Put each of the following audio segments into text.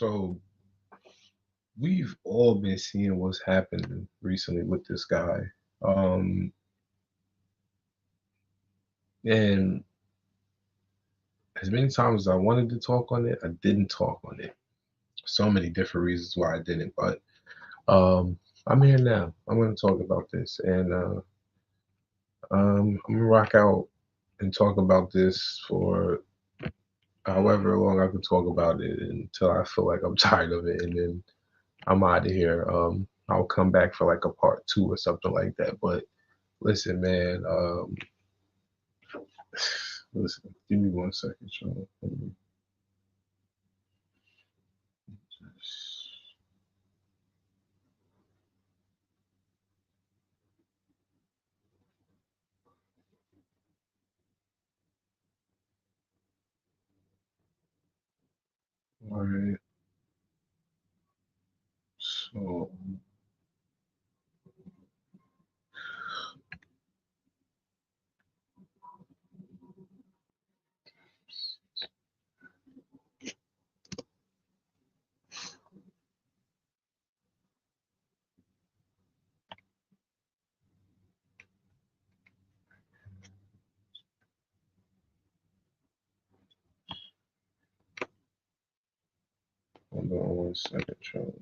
So we've all been seeing what's happened recently with this guy. Um, and as many times as I wanted to talk on it, I didn't talk on it. So many different reasons why I didn't, but I'm here now. I'm going to talk about this, and I'm gonna rock out and talk about this for however long I can talk about it until I feel like I'm tired of it, and then I'm out of here. I'll come back for like a part two or something like that. But listen, man. Listen. Give me 1 second, Sean. All right. So, hold on 1 second, Sean.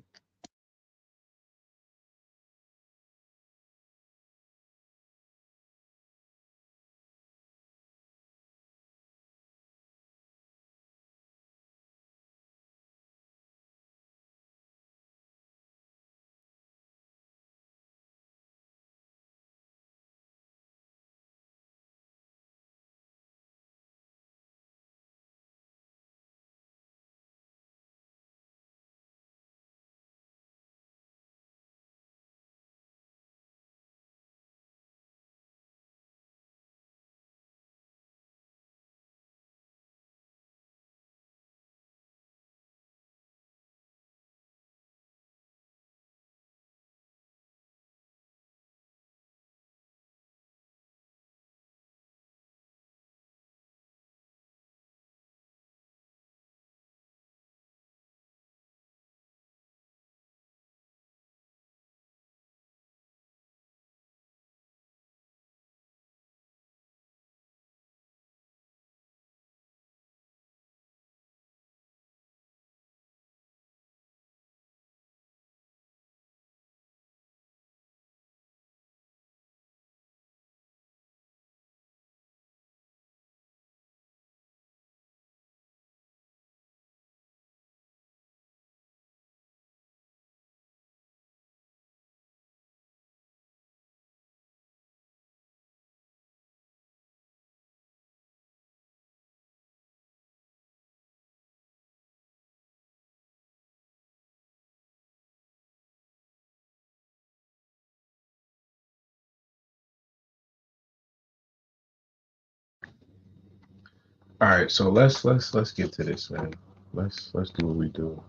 All right. So let's get to this, man. Let's do what we do.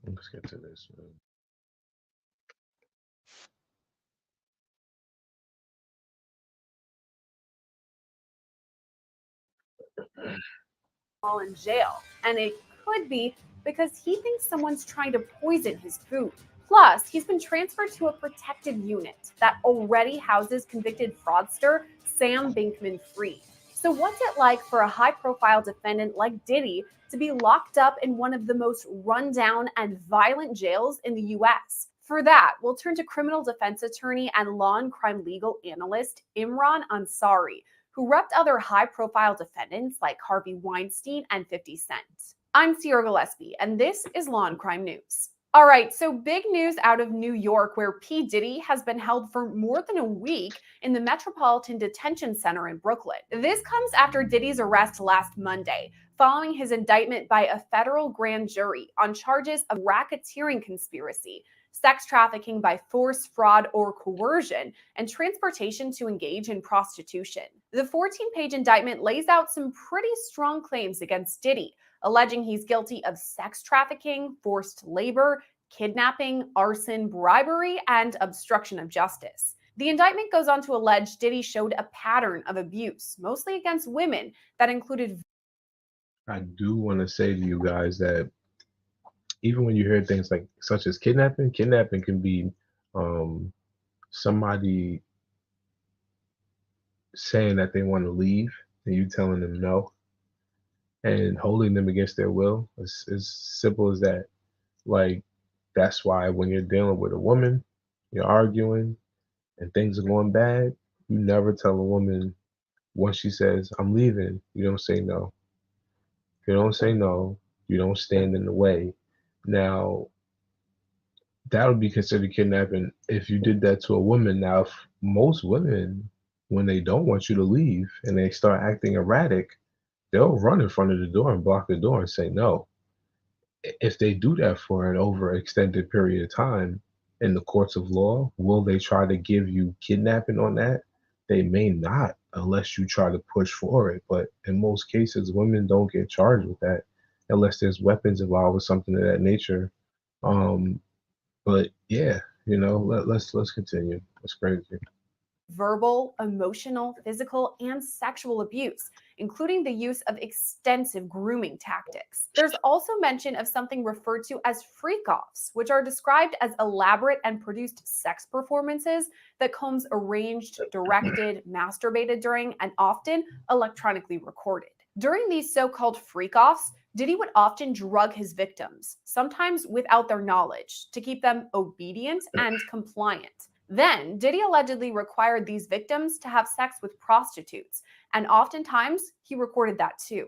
Let's get to this, while in jail, and it could be because he thinks someone's trying to poison his food. Plus, he's been transferred to a protected unit that already houses convicted fraudster Sam Bankman Fried. So, what's it like for a high profile defendant like Diddy to be locked up in one of the most rundown and violent jails in the US? For that, we'll turn to criminal defense attorney and law and crime legal analyst Imran Ansari, who repped other high profile defendants like Harvey Weinstein and 50 Cent. I'm Sierra Gillespie, and this is Law and Crime News. All right, so big news out of New York, where P. Diddy has been held for more than a week in the Metropolitan Detention Center in Brooklyn. This comes after Diddy's arrest last Monday, following his indictment by a federal grand jury on charges of racketeering conspiracy, sex trafficking by force, fraud, or coercion, and transportation to engage in prostitution. The 14-page indictment lays out some pretty strong claims against Diddy, alleging he's guilty of sex trafficking, forced labor, kidnapping, arson, bribery, and obstruction of justice. The indictment goes on to allege Diddy showed a pattern of abuse, mostly against women, that included. I do want to say to you guys that even when you hear things like such as kidnapping, kidnapping can be um, somebody saying that they want to leave and you telling them no and holding them against their will. It's as simple as that. Like that's why when you're dealing with a woman, you're arguing and things are going bad, you never tell a woman once she says, I'm leaving, you don't say no. If you don't say no, you don't stand in the way. Now, that would be considered kidnapping if you did that to a woman. Now, if most women, when they don't want you to leave and they start acting erratic, they'll run in front of the door and block the door and say no. If they do that for an over extended period of time in the courts of law, will they try to give you kidnapping on that? They may not unless you try to push for it. But in most cases, women don't get charged with that unless there's weapons involved or something of that nature. Um, but yeah, let's continue. That's crazy. Verbal, emotional, physical, and sexual abuse, including the use of extensive grooming tactics. There's also mention of something referred to as freak-offs, which are described as elaborate and produced sex performances that Combs arranged, directed, masturbated during, and often electronically recorded. During these so-called freak-offs, Diddy would often drug his victims, sometimes without their knowledge, to keep them obedient and compliant. Then, Diddy allegedly required these victims to have sex with prostitutes, and oftentimes he recorded that too.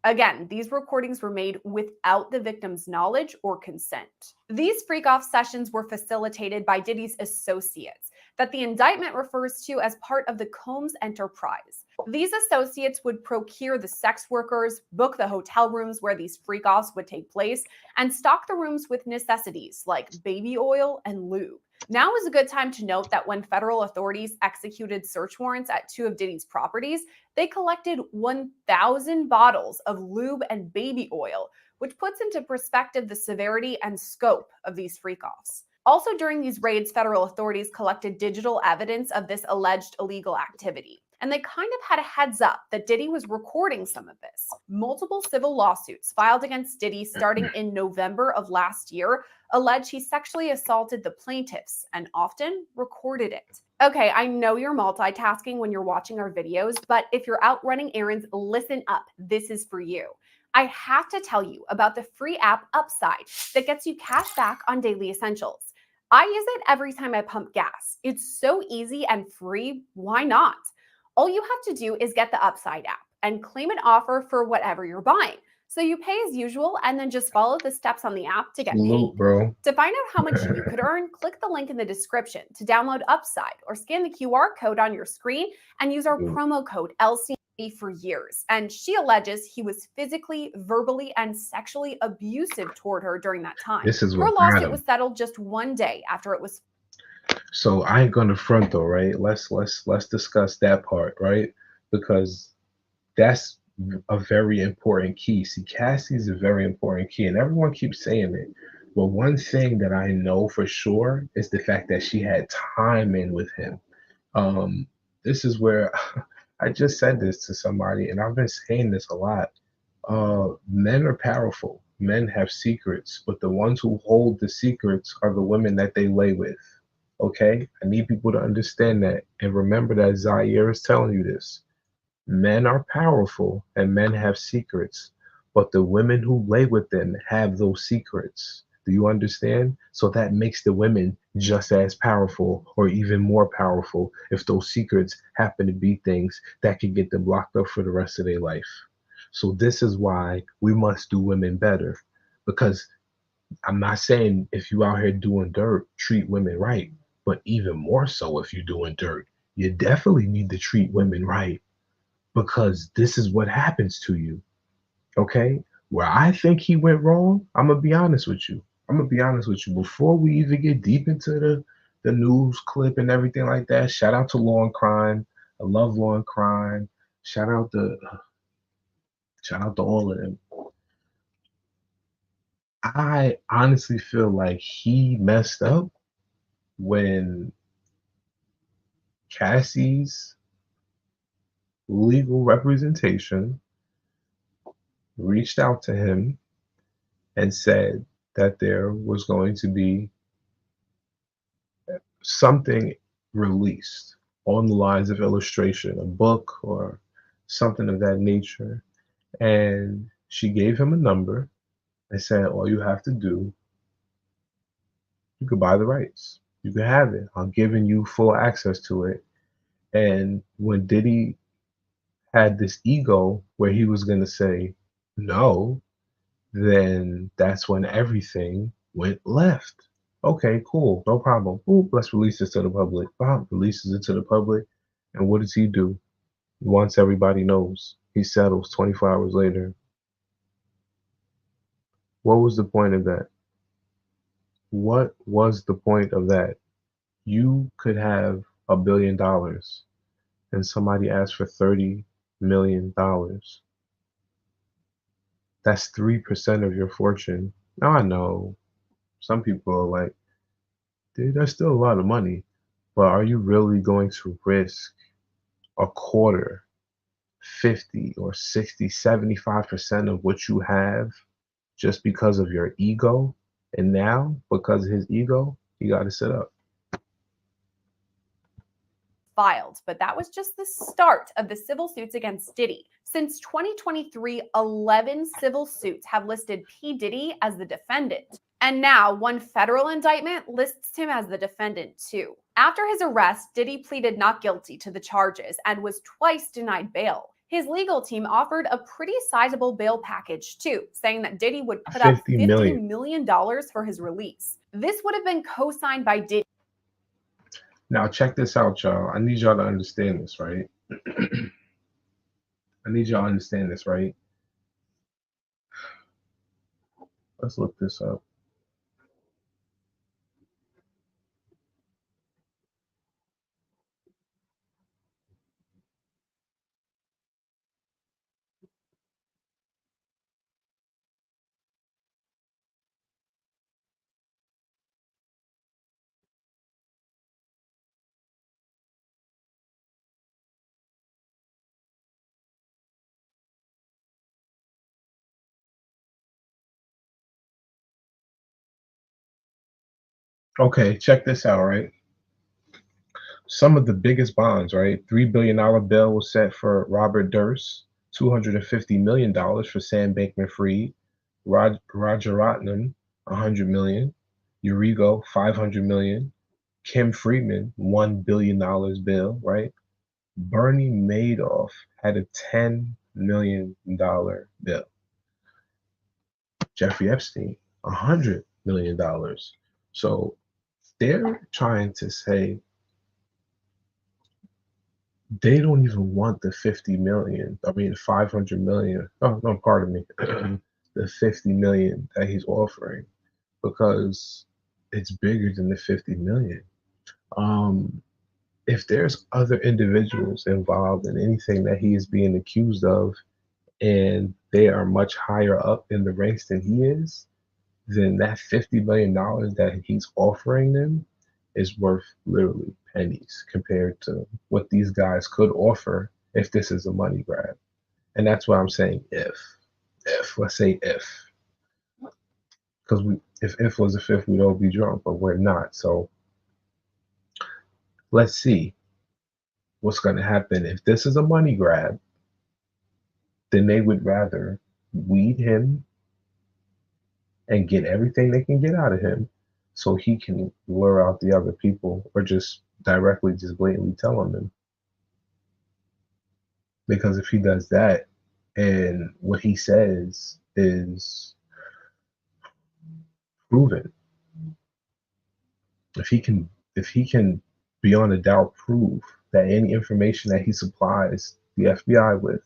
Again, these recordings were made without the victim's knowledge or consent. These freak-off sessions were facilitated by Diddy's associates, that the indictment refers to as part of the Combs enterprise. These associates would procure the sex workers, book the hotel rooms where these freak-offs would take place, and stock the rooms with necessities like baby oil and lube. Now is a good time to note that when federal authorities executed search warrants at two of Diddy's properties, they collected 1,000 bottles of lube and baby oil, which puts into perspective the severity and scope of these freak-offs. Also, during these raids, federal authorities collected digital evidence of this alleged illegal activity. And they kind of had a heads up that Diddy was recording some of this. Multiple civil lawsuits filed against Diddy starting in November of last year allege he sexually assaulted the plaintiffs and often recorded it. Okay, I know you're multitasking when you're watching our videos, but if you're out running errands, listen up. This is for you. I have to tell you about the free app Upside that gets you cash back on daily essentials. I use it every time I pump gas. It's so easy and free. Why not? All you have to do is get the Upside app and claim an offer for whatever you're buying. So you pay as usual and then just follow the steps on the app to get paid. Bro. To find out how much you could earn, click the link in the description to download Upside or scan the QR code on your screen and use our promo code LCB for years. And she alleges he was physically, verbally, and sexually abusive toward her during that time. This is Her what lawsuit was settled just one day after it was. So I ain't gonna front though, right? Let's discuss that part, right? Because that's a very important key. See, Cassie's a very important key, and everyone keeps saying it. But one thing that I know for sure is the fact that she had time in with him. Um, this is where I just said this to somebody, and I've been saying this a lot. Men are powerful. Men have secrets, but the ones who hold the secrets are the women that they lay with. Okay? I need people to understand that. And remember that Zaire is telling you this. Men are powerful and men have secrets, but the women who lay with them have those secrets. Do you understand? So that makes the women just as powerful or even more powerful if those secrets happen to be things that can get them locked up for the rest of their life. So this is why we must do women better. Because I'm not saying if you out here doing dirt, treat women right, but even more so if you're doing dirt, you definitely need to treat women right because this is what happens to you. Okay? Where I think he went wrong, I'm gonna be honest with you. I'm gonna be honest with you. Before we even get deep into the news clip and everything like that, shout out to Law and Crime. I love Law and Crime. Shout out to all of them. I honestly feel like he messed up when Cassie's legal representation reached out to him and said, that there was going to be something released on the lines of illustration, a book or something of that nature. And she gave him a number and said, all you have to do, you could buy the rights. You can have it. I'm giving you full access to it. And when Diddy had this ego where he was going to say no, then that's when everything went left. Okay, cool, no problem. Ooh, let's release this to the public. Releases it to the public. And what does he do? Once everybody knows, he settles 24 hours later. What was the point of that? What was the point of that? You could have $1 billion and somebody asked for $30 million. That's 3% of your fortune. Now I know some people are like, dude, that's still a lot of money. But are you really going to risk a quarter, 50 or 60, 75% of what you have just because of your ego? And now, because of his ego, he got to sit up. Filed, but that was just the start of the civil suits against Diddy. Since 2023, 11 civil suits have listed P. Diddy as the defendant. And now, one federal indictment lists him as the defendant, too. After his arrest, Diddy pleaded not guilty to the charges and was twice denied bail. His legal team offered a pretty sizable bail package, too, saying that Diddy would put up $50 million for his release. This would have been co-signed by Diddy. Now, check this out, y'all. I need y'all to understand this, right? I need y'all to understand this, right? Let's look this up. Okay, check this out, right? Some of the biggest bonds, right? $3 billion bill was set for Robert Durst, $250 million for Sam Bankman-Fried, Rajaratnam, $100 million, Urigo, $500 million, Kim Friedman, $1 billion bill, right? Bernie Madoff had a $10 million bill. Jeffrey Epstein, $100 million. So they're trying to say they don't even want the 50 million. I mean, 500 million. Oh, no, pardon me. The 50 million that he's offering because it's bigger than the 50 million. Um, if there's other individuals involved in anything that he is being accused of and they are much higher up in the ranks than he is, then that $50 million that he's offering them is worth literally pennies compared to what these guys could offer if this is a money grab. And that's why I'm saying if let's say if, because we if was a fifth, we'd all be drunk, but we're not. So let's see what's going to happen. If this is a money grab, then they would rather weed him and get everything they can get out of him so he can lure out the other people or just directly just blatantly tell on them. Because if he does that and what he says is proven, if he can beyond a doubt prove that any information that he supplies the FBI with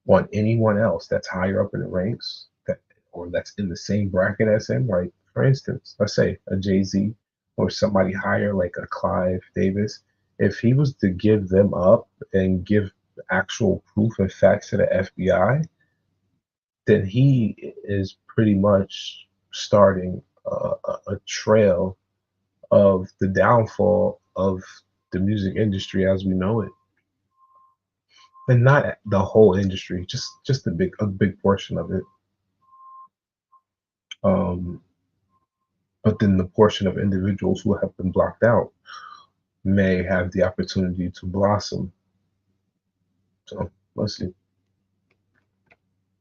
on anyone else that's higher up in the ranks that or that's in the same bracket as him, right? For instance, let's say a Jay-Z or somebody higher like a Clive Davis, if he was to give them up and give actual proof and facts to the FBI, then he is pretty much starting a trail of the downfall of the music industry as we know it, and not the whole industry, just a big portion of it. Um, but then the portion of individuals who have been blocked out may have the opportunity to blossom. So let's see.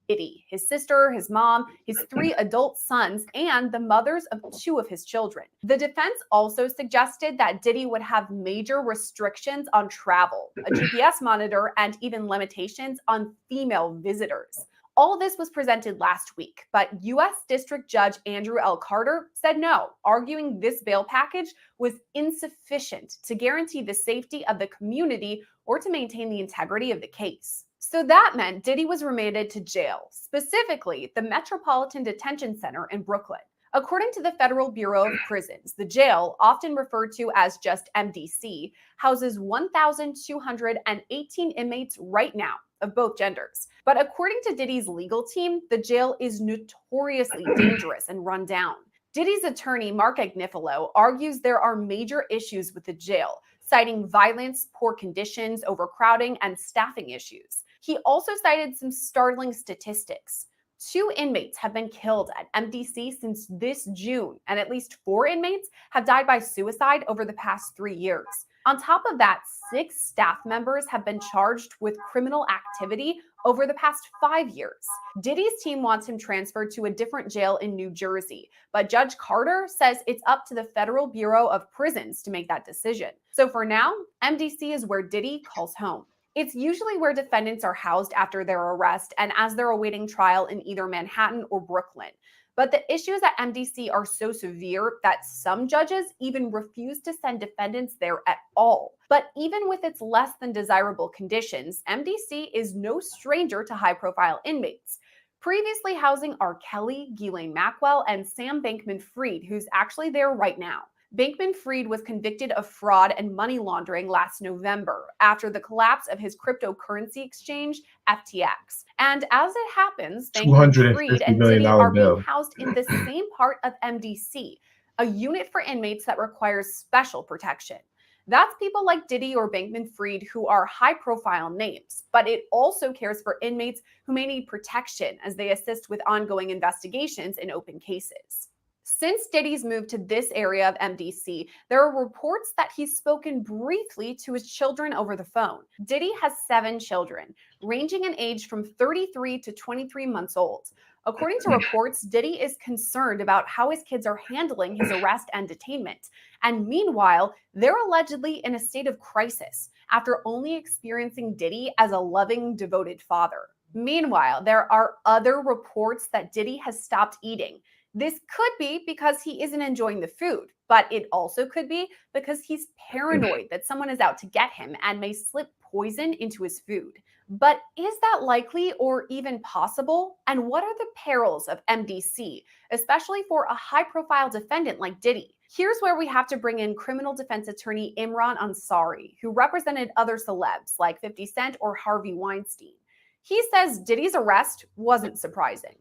Diddy, his sister, his mom, his 3 adult sons, and the mothers of 2 of his children. The defense also suggested that Diddy would have major restrictions on travel, a GPS monitor, and even limitations on female visitors. All this was presented last week, but U.S. District Judge Andrew L. Carter said no, arguing this bail package was insufficient to guarantee the safety of the community or to maintain the integrity of the case. So that meant Diddy was remanded to jail, specifically the Metropolitan Detention Center in Brooklyn. According to the Federal Bureau of Prisons, the jail, often referred to as just MDC, houses 1,218 inmates right now, of both genders. But according to Diddy's legal team, the jail is notoriously dangerous and run down. Diddy's attorney, Mark Agnifilo, argues there are major issues with the jail, citing violence, poor conditions, overcrowding, and staffing issues. He also cited some startling statistics. 2 inmates have been killed at MDC since this June, and at least 4 inmates have died by suicide over the past 3 years. On top of that, 6 staff members have been charged with criminal activity over the past 5 years. Diddy's team wants him transferred to a different jail in New Jersey, but Judge Carter says it's up to the Federal Bureau of Prisons to make that decision. So for now, MDC is where Diddy calls home. It's usually where defendants are housed after their arrest and as they're awaiting trial in either Manhattan or Brooklyn. But the issues at MDC are so severe that some judges even refuse to send defendants there at all. But even with its less than desirable conditions, MDC is no stranger to high-profile inmates, previously housing R. Kelly, Ghislaine Maxwell, and Sam Bankman-Fried, who's actually there right now. Bankman-Fried was convicted of fraud and money laundering last November after the collapse of his cryptocurrency exchange, FTX. And as it happens, Bankman-Fried and Diddy are being housed in the same part of MDC, a unit for inmates that requires special protection. That's people like Diddy or Bankman-Fried who are high-profile names, but it also cares for inmates who may need protection as they assist with ongoing investigations in open cases. Since Diddy's move to this area of MDC, there are reports that he's spoken briefly to his children over the phone. Diddy has 7 children, ranging in age from 33 to 23 months old. According to reports, Diddy is concerned about how his kids are handling his arrest and detainment. And meanwhile, they're allegedly in a state of crisis after only experiencing Diddy as a loving, devoted father. Meanwhile, there are other reports that Diddy has stopped eating. This could be because he isn't enjoying the food, but it also could be because he's paranoid that someone is out to get him and may slip poison into his food. But is that likely or even possible? And what are the perils of MDC, especially for a high-profile defendant like Diddy? Here's where we have to bring in criminal defense attorney Imran Ansari, who represented other celebs like 50 Cent or Harvey Weinstein. He says Diddy's arrest wasn't surprising.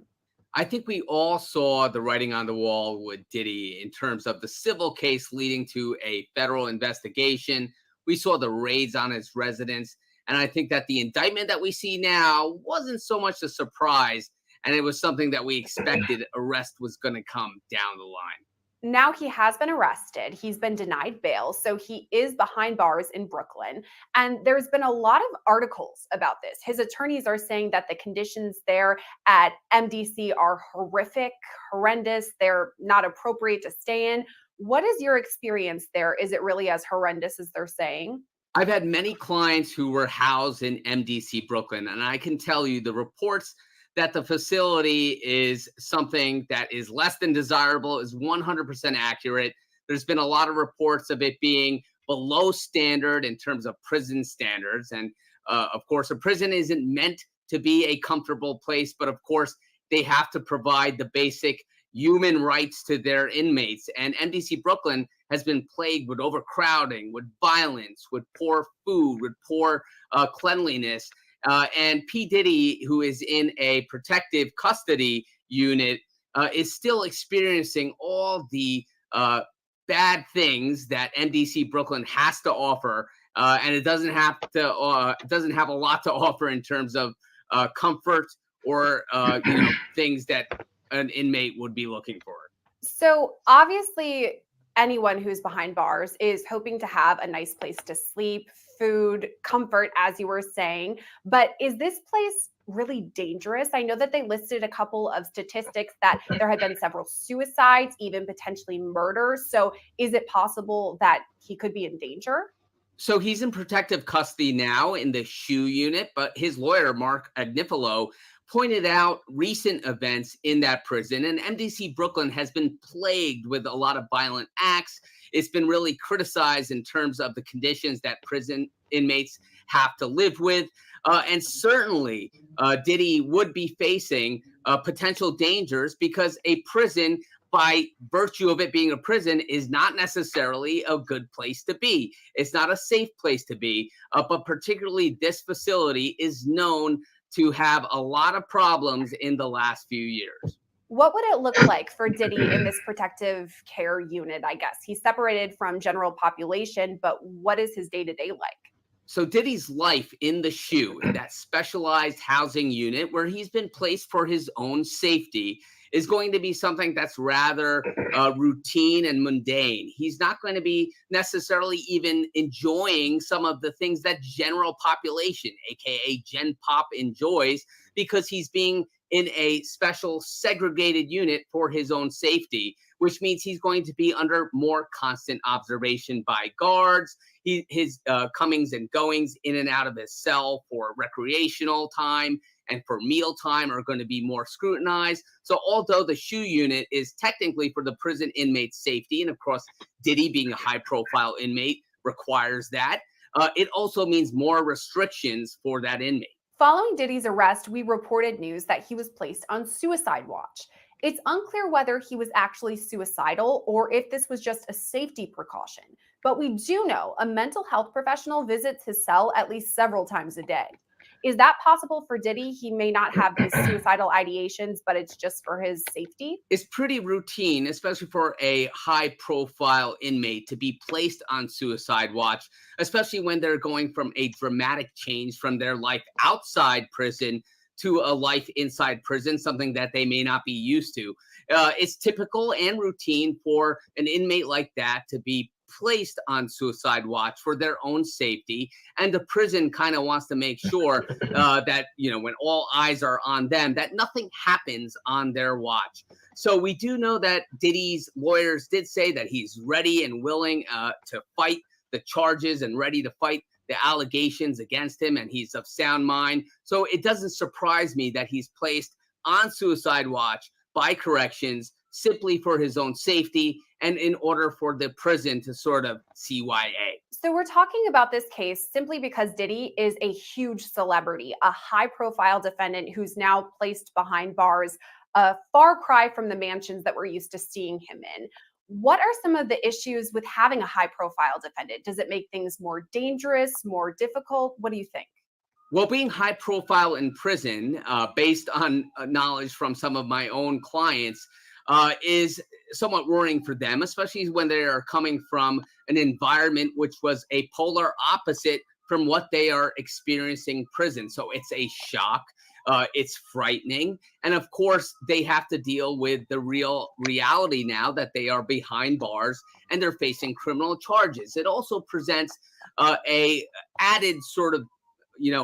I think we all saw the writing on the wall with Diddy in terms of the civil case leading to a federal investigation. We saw the raids on his residence. And I think that the indictment that we see now wasn't so much a surprise. And it was something that we expected arrest was going to come down the line. Now he has been arrested. He's been denied bail, so he is behind bars in Brooklyn. And there's been a lot of articles about this. His attorneys are saying that the conditions there at MDC are horrific, horrendous. They're not appropriate to stay in. What is your experience there? Is it really as horrendous as they're saying? I've had many clients who were housed in MDC Brooklyn, and I can tell you the reports that the facility is something that is less than desirable is 100% accurate. There's been a lot of reports of it being below standard in terms of prison standards. And of course, a prison isn't meant to be a comfortable place, but of course, they have to provide the basic human rights to their inmates. And MDC Brooklyn has been plagued with overcrowding, with violence, with poor food, with poor cleanliness. And P. Diddy, who is in a protective custody unit, is still experiencing all the bad things that MDC Brooklyn has to offer, and it doesn't have a lot to offer in terms of comfort or things that an inmate would be looking for. So obviously, anyone who's behind bars is hoping to have a nice place to sleep, food, comfort, as you were saying. But is this place really dangerous? I know that they listed a couple of statistics that there had been several suicides, even potentially murders. So is it possible that he could be in danger? So he's in protective custody now in the SHU unit, but his lawyer, Mark Agnifilo, pointed out recent events in that prison. And MDC Brooklyn has been plagued with a lot of violent acts. It's been really criticized in terms of the conditions that prison inmates have to live with. And certainly, Diddy would be facing potential dangers because a prison, by virtue of it being a prison, is not necessarily a good place to be. It's not a safe place to be, but particularly this facility is known to have a lot of problems in the last few years. What would it look like for Diddy in this protective care unit, I guess? He's separated from general population, but what is his day-to-day like? So Diddy's life in the SHU, in that specialized housing unit where he's been placed for his own safety, is going to be something that's rather routine and mundane. He's not going to be necessarily even enjoying some of the things that general population, aka Gen Pop, enjoys, because he's being in a special segregated unit for his own safety, which means he's going to be under more constant observation by guards. His comings and goings in and out of his cell for recreational time and for meal time are going to be more scrutinized. So although the SHU unit is technically for the prison inmate's safety, and of course, Diddy being a high profile inmate requires that, it also means more restrictions for that inmate. Following Diddy's arrest, we reported news that he was placed on suicide watch. It's unclear whether he was actually suicidal or if this was just a safety precaution. But we do know a mental health professional visits his cell at least several times a day. Is that possible for Diddy? He may not have these suicidal ideations, but it's just for his safety? It's pretty routine, especially for a high profile inmate to be placed on suicide watch, especially when they're going from a dramatic change from their life outside prison to a life inside prison, something that they may not be used to. It's typical and routine for an inmate like that to be placed on suicide watch for their own safety. And the prison kind of wants to make sure that, when all eyes are on them, that nothing happens on their watch. So we do know that Diddy's lawyers did say that he's ready and willing to fight the charges and ready to fight the allegations against him, and he's of sound mind. So it doesn't surprise me that he's placed on suicide watch by corrections simply for his own safety and in order for the prison to sort of CYA. So we're talking about this case simply because Diddy is a huge celebrity, a high-profile defendant who's now placed behind bars, a far cry from the mansions that we're used to seeing him in. What are some of the issues with having a high-profile defendant? Does it make things more dangerous, more difficult? What do you think? Well, being high profile in prison, based on knowledge from some of my own clients, is somewhat worrying for them, especially when they are coming from an environment which was a polar opposite from what they are experiencing in prison. So it's a shock. It's frightening. And of course, they have to deal with the real reality now that they are behind bars and they're facing criminal charges. It also presents a added sort of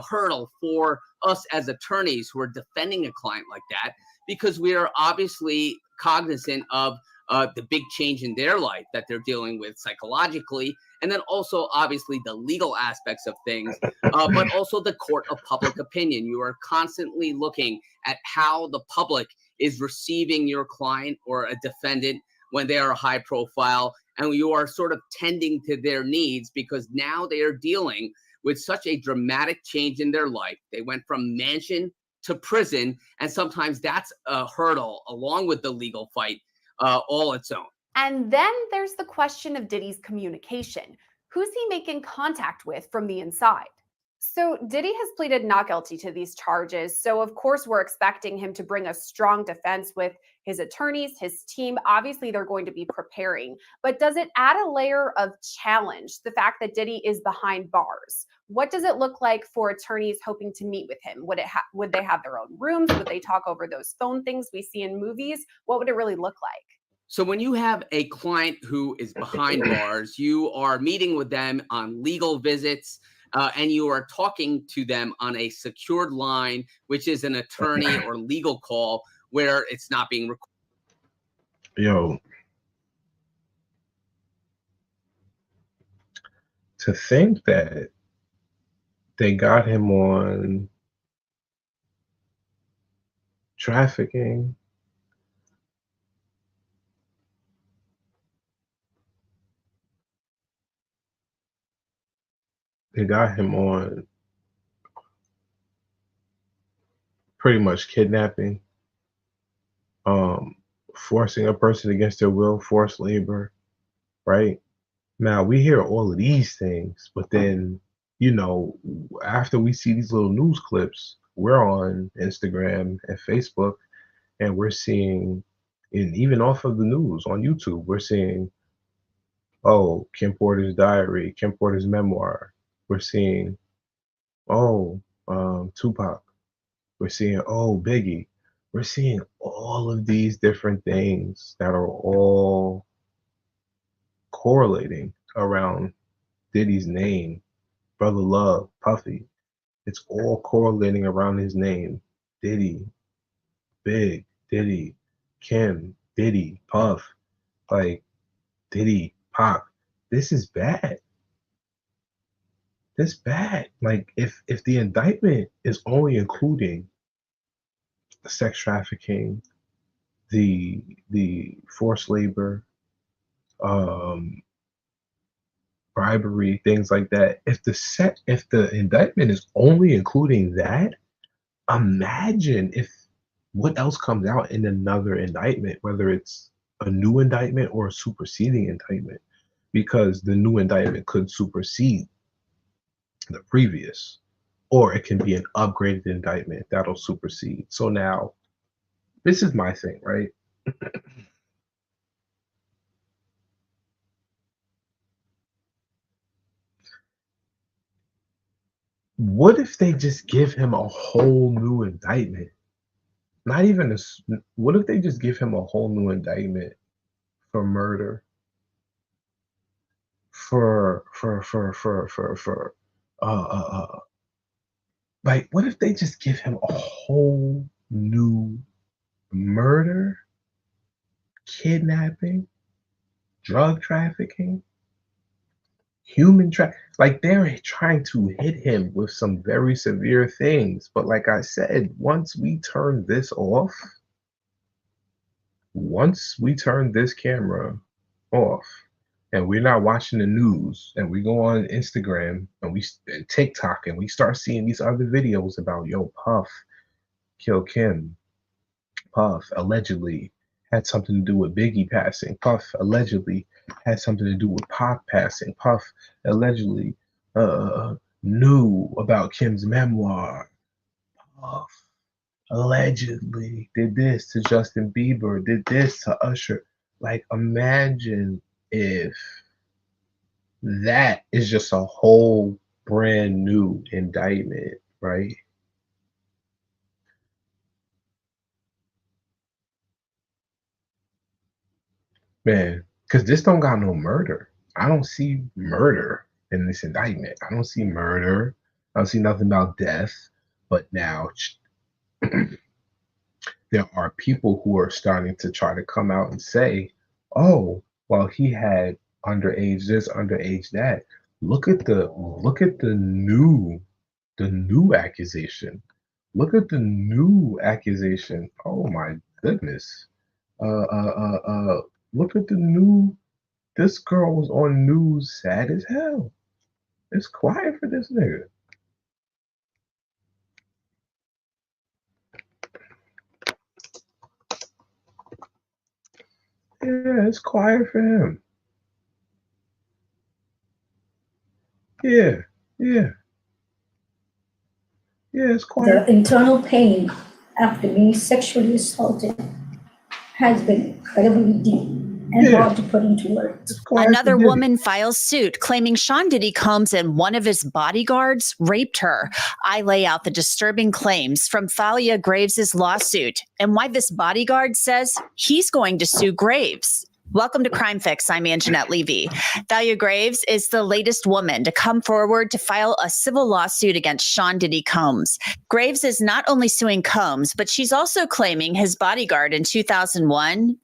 hurdle for us as attorneys who are defending a client like that, because we are obviously cognizant of the big change in their life that they're dealing with psychologically, and then also obviously the legal aspects of things, but also the court of public opinion. You are constantly looking at how the public is receiving your client or a defendant when they are high profile, and you are sort of tending to their needs because now they are dealing with such a dramatic change in their life. They went from mansion to prison, and sometimes that's a hurdle along with the legal fight all its own. And then there's the question of Diddy's communication. Who's he making contact with from the inside? So Diddy has pleaded not guilty to these charges. So of course we're expecting him to bring a strong defense with his attorneys, his team. Obviously they're going to be preparing. But does it add a layer of challenge, the fact that Diddy is behind bars? What does it look like for attorneys hoping to meet with him? Would they have their own rooms? Would they talk over those phone things we see in movies? What would it really look like? So when you have a client who is behind bars, you are meeting with them on legal visits, and you are talking to them on a secured line, which is an attorney or legal call where it's not being recorded. Yo, to think that they got him on trafficking, they got him on pretty much kidnapping, um, forcing a person against their will, forced labor, right? Now we hear all of these things, but then, after we see these little news clips, we're on Instagram and Facebook, and we're seeing, and even off of the news on YouTube, we're seeing, oh, Kim Porter's diary, Kim Porter's memoir. We're seeing, oh, Tupac. We're seeing, oh, Biggie. We're seeing all of these different things that are all correlating around Diddy's name, Brother Love, Puffy. It's all correlating around his name. Diddy, Big, Diddy, Kim, Diddy, Puff, like Diddy, Pop. This is bad. This bad. Like if the indictment is only including the sex trafficking, the forced labor, um, bribery, things like that. If the indictment is only including that, imagine if what else comes out in another indictment, whether it's a new indictment or a superseding indictment, because the new indictment could supersede the previous, or it can be an upgraded indictment that'll supersede. So now, this is my thing, right? What if they just give him a whole new indictment? Not even what if they just give him a whole new indictment for murder, for like, what if they just give him a whole new murder, kidnapping, drug trafficking, like they're trying to hit him with some very severe things. But like I said, once we turn this camera off and we're not watching the news and we go on Instagram and TikTok and we start seeing these other videos about, yo, Puff kill Kim, Puff allegedly had something to do with Biggie passing, Puff allegedly had something to do with Pac passing, Puff allegedly knew about Kim's memoir, Puff allegedly did this to Justin Bieber, did this to Usher. Like, imagine if that is just a whole brand new indictment, right? Man, because this don't got no murder. I don't see murder in this indictment. I don't see murder. I don't see nothing about death. But now there are people who are starting to try to come out and say, oh, well, he had underage this, underage that. Look at the new accusation. Look at the new accusation. Oh my goodness. Uh uh uh uh look at the new This girl was on news sad as hell. It's quiet for this nigga. Yeah, it's quiet for him. Yeah, yeah. Yeah, it's The quiet. internal pain after being sexually assaulted has been incredibly deep and Yeah, hard to put into words. it's quiet for Another Diddy. woman files suit claiming Sean Diddy Combs and one of his bodyguards raped her. I lay out the disturbing claims from Thalia Graves' lawsuit and why this bodyguard says he's going to sue Graves. Welcome to Crime Fix. I'm Anjanette Levy. Thalia Graves is the latest woman to come forward to file a civil lawsuit against Sean Diddy Combs. Graves is not only suing Combs, but she's also claiming his bodyguard in 2001,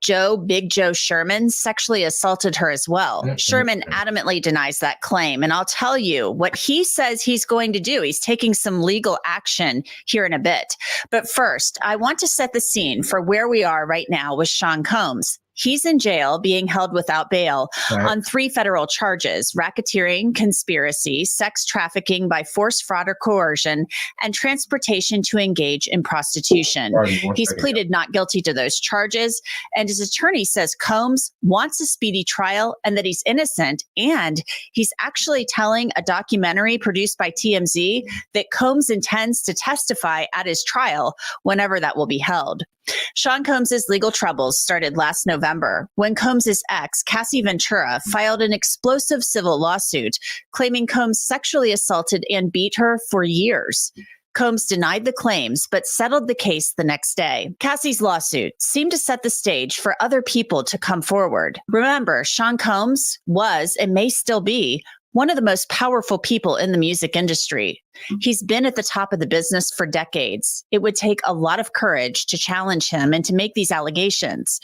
Big Joe Sherman, sexually assaulted her as well. Sherman adamantly denies that claim. And I'll tell you what he says he's going to do. He's taking some legal action here in a bit. But first, I want to set the scene for where we are right now with Sean Combs. He's in jail being held without bail on 3 federal charges: racketeering, conspiracy, sex trafficking by force, fraud, or coercion, and transportation to engage in prostitution. He's pleaded not guilty to those charges, and his attorney says Combs wants a speedy trial and that he's innocent, and he's actually telling a documentary produced by TMZ that Combs intends to testify at his trial whenever that will be held. Sean Combs' legal troubles started last November when Combs' ex, Cassie Ventura, filed an explosive civil lawsuit claiming Combs sexually assaulted and beat her for years. Combs denied the claims, but settled the case the next day. Cassie's lawsuit seemed to set the stage for other people to come forward. Remember, Sean Combs was, and may still be, one of the most powerful people in the music industry. He's been at the top of the business for decades. It would take a lot of courage to challenge him and to make these allegations.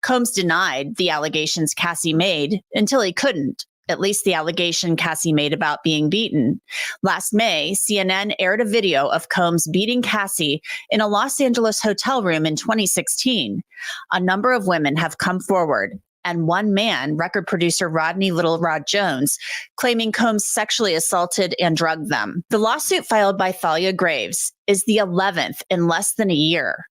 Combs denied the allegations Cassie made until he couldn't. At least the allegation Cassie made about being beaten. Last May, CNN aired a video of Combs beating Cassie in a Los Angeles hotel room in 2016. A number of women have come forward, and one man, record producer Rodney Little Rod Jones, claiming Combs sexually assaulted and drugged them. The lawsuit filed by Thalia Graves is the 11th in less than a year.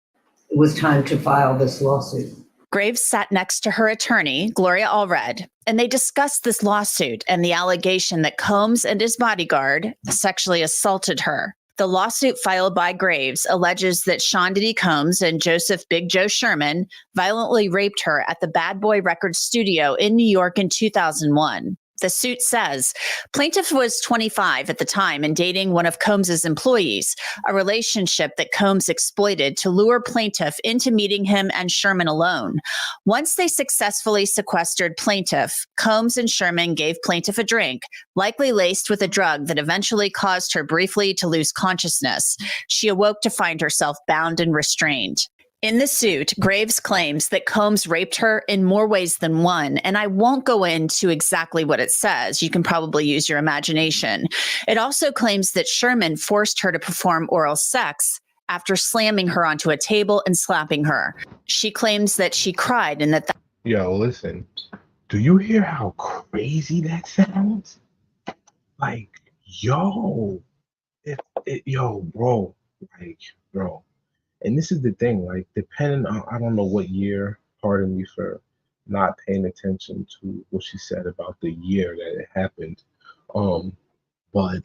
It was time to file this lawsuit. Graves sat next to her attorney, Gloria Allred, and they discussed this lawsuit and the allegation that Combs and his bodyguard sexually assaulted her. The lawsuit filed by Graves alleges that Sean Diddy Combs and Joseph Big Joe Sherman violently raped her at the Bad Boy Records studio in New York in 2001. The suit says plaintiff was 25 at the time and dating one of Combs's employees, a relationship that Combs exploited to lure plaintiff into meeting him and Sherman alone. Once they successfully sequestered plaintiff, Combs and Sherman gave plaintiff a drink, likely laced with a drug that eventually caused her briefly to lose consciousness. She awoke to find herself bound and restrained. In the suit, Graves claims that Combs raped her in more ways than one, and I won't go into exactly what it says. You can probably use your imagination. It also claims that Sherman forced her to perform oral sex after slamming her onto a table and slapping her. She claims that she cried and that Yo, listen. Do you hear how crazy that sounds? Like, yo, bro, like, bro. And this is the thing, like, depending on, I don't know what year, pardon me for not paying attention to what she said about the year that it happened. But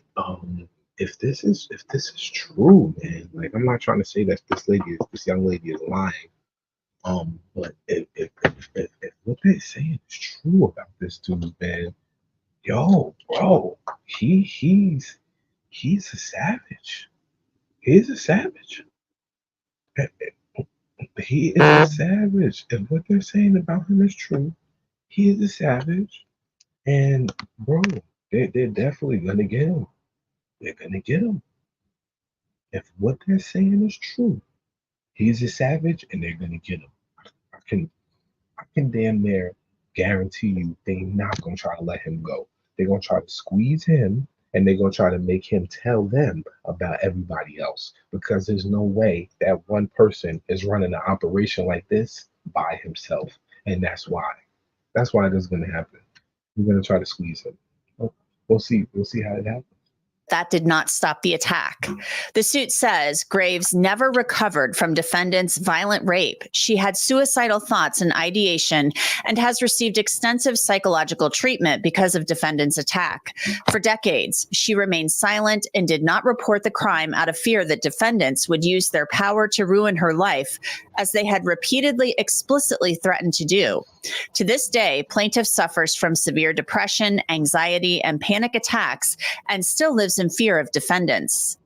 if this is true, man, like, I'm not trying to say that this young lady is lying. But if what they're saying is true about this dude, man, yo, bro, he's a savage. He's a savage. He is a savage. If what they're saying about him is true, he is a savage. And bro, they're definitely gonna get him. They're gonna get him. If what they're saying is true, he's a savage and they're gonna get him. I can damn near guarantee you they're not gonna try to let him go. They're gonna try to squeeze him and they're gonna try to make him tell them about everybody else, because there's no way that one person is running an operation like this by himself. And that's why this is gonna happen. We're gonna try to squeeze him. We'll see how it happens. That did not stop the attack. The suit says Graves never recovered from defendant's violent rape. She had suicidal thoughts and ideation and has received extensive psychological treatment because of defendant's attack. For decades, she remained silent and did not report the crime out of fear that defendants would use their power to ruin her life, as they had repeatedly explicitly threatened to do. To this day, plaintiff suffers from severe depression, anxiety, and panic attacks and still lives in fear of defendants.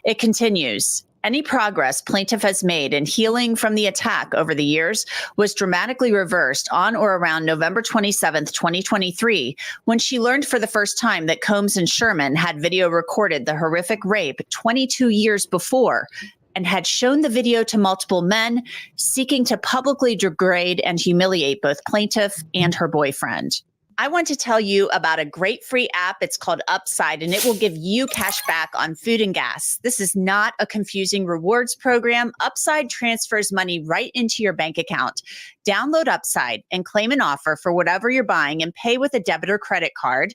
It continues. Any progress plaintiff has made in healing from the attack over the years was dramatically reversed on or around November 27th, 2023, when she learned for the first time that Combs and Sherman had video recorded the horrific rape 22 years before and had shown the video to multiple men, seeking to publicly degrade and humiliate both plaintiff and her boyfriend. I want to tell you about a great free app. It's called Upside, and it will give you cash back on food and gas. This is not a confusing rewards program. Upside transfers money right into your bank account. Download Upside and claim an offer for whatever you're buying and pay with a debit or credit card.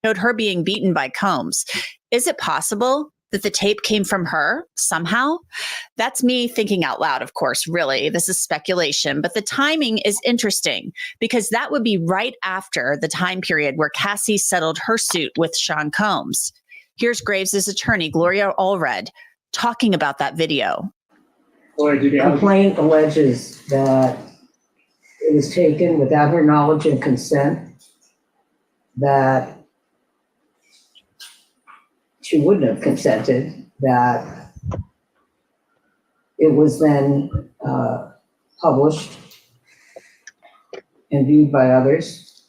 Showed her being beaten by Combs. Is it possible that the tape came from her somehow? That's me thinking out loud, of course, really. This is speculation, but the timing is interesting because that would be right after the time period where Cassie settled her suit with Sean Combs. Here's Graves' attorney, Gloria Allred, talking about that video. The complaint alleges that it was taken without her knowledge and consent, that she wouldn't have consented, that it was then published and viewed by others.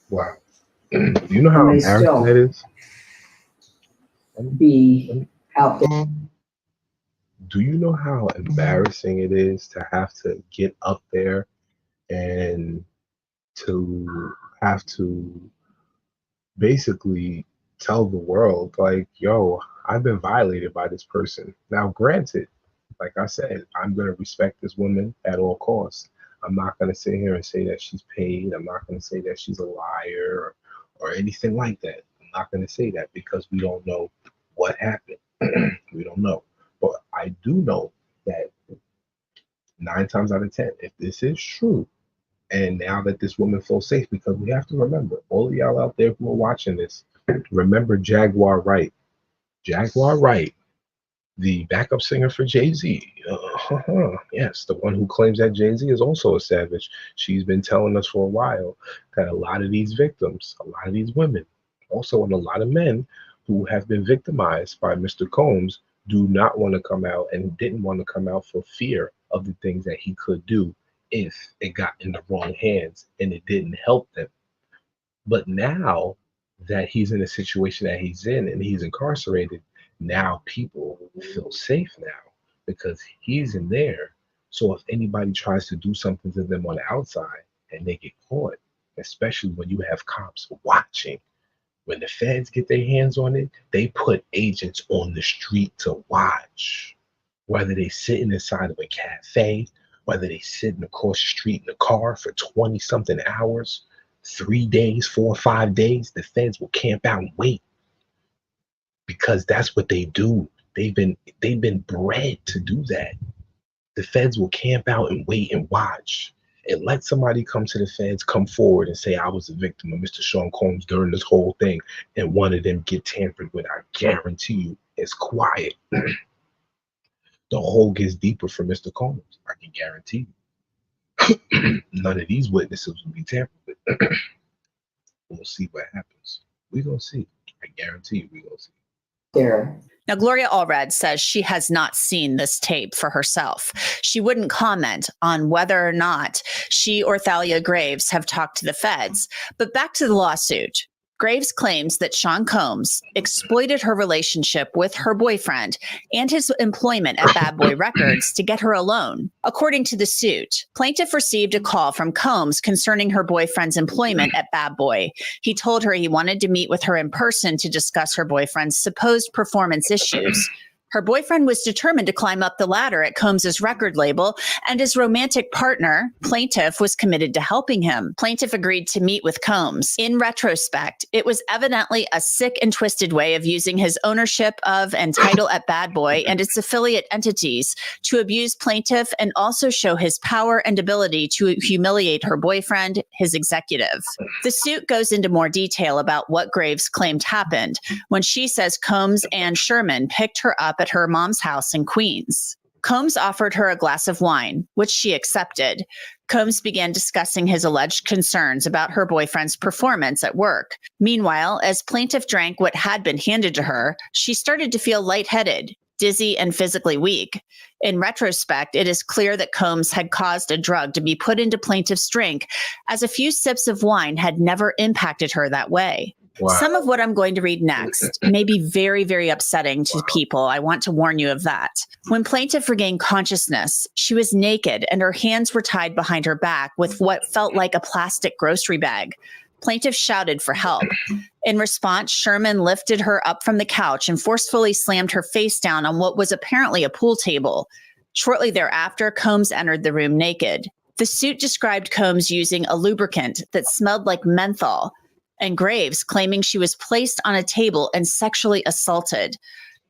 Wow. You know how embarrassing that is? Be out there. Do you know how embarrassing it is to have to get up there and to have to basically tell the world, like, yo, I've been violated by this person. Now, granted, like I said, I'm going to respect this woman at all costs. I'm not going to sit here and say that she's paid. I'm not going to say that she's a liar or anything like that. I'm not going to say that because we don't know what happened. We don't know. But I do know that 9 times out of 10, if this is true, and now that this woman feels safe, because we have to remember, all of y'all out there who are watching this, remember Jaguar Wright. Jaguar Wright, the backup singer for Jay-Z. Yes, the one who claims that Jay-Z is also a savage. She's been telling us for a while that a lot of these victims, a lot of these women, also and a lot of men who have been victimized by Mr. Combs do not want to come out and didn't want to come out for fear of the things that he could do if it got in the wrong hands and it didn't help them. But now that he's in a situation that he's in and he's incarcerated, now people feel safe now because he's in there. So if anybody tries to do something to them on the outside and they get caught, especially when you have cops watching, when the feds get their hands on it, they put agents on the street to watch, whether they sitting inside of a cafe, whether they sitting across the street in the car for 20 something hours, 3 days, 4 or 5 days, the feds will camp out and wait because that's what they do. They've been bred to do that. The feds will camp out and wait and watch and let somebody come to the feds, come forward and say, I was a victim of Mr. Sean Combs during this whole thing, and one of them get tampered with. I guarantee you it's quiet. The hole gets deeper for Mr. Combs. I can guarantee you. None of these witnesses will be tampered with. We'll see what happens. We're going to see. I guarantee you we're going to see. There. Now, Gloria Allred says she has not seen this tape for herself. She wouldn't comment on whether or not she or Thalia Graves have talked to the feds. But back to the lawsuit. Graves claims that Sean Combs exploited her relationship with her boyfriend and his employment at Bad Boy Records to get her a loan. According to the suit, plaintiff received a call from Combs concerning her boyfriend's employment at Bad Boy. He told her he wanted to meet with her in person to discuss her boyfriend's supposed performance issues. Her boyfriend was determined to climb up the ladder at Combs's record label, and his romantic partner, Plaintiff, was committed to helping him. Plaintiff agreed to meet with Combs. In retrospect, it was evidently a sick and twisted way of using his ownership of and title at Bad Boy and its affiliate entities to abuse Plaintiff and also show his power and ability to humiliate her boyfriend, his executive. The suit goes into more detail about what Graves claimed happened when she says Combs and Sherman picked her up at her mom's house in Queens. Combs offered her a glass of wine, which she accepted. Combs began discussing his alleged concerns about her boyfriend's performance at work. Meanwhile, as Plaintiff drank what had been handed to her, she started to feel lightheaded, dizzy, and physically weak. In retrospect, it is clear that Combs had caused a drug to be put into Plaintiff's drink, as a few sips of wine had never impacted her that way. Wow. Some of what I'm going to read next may be very, very upsetting to people. I want to warn you of that. When Plaintiff regained consciousness, she was naked and her hands were tied behind her back with what felt like a plastic grocery bag. Plaintiff shouted for help. In response, Sherman lifted her up from the couch and forcefully slammed her face down on what was apparently a pool table. Shortly thereafter, Combs entered the room naked. The suit described Combs using a lubricant that smelled like menthol, and Graves claiming she was placed on a table and sexually assaulted.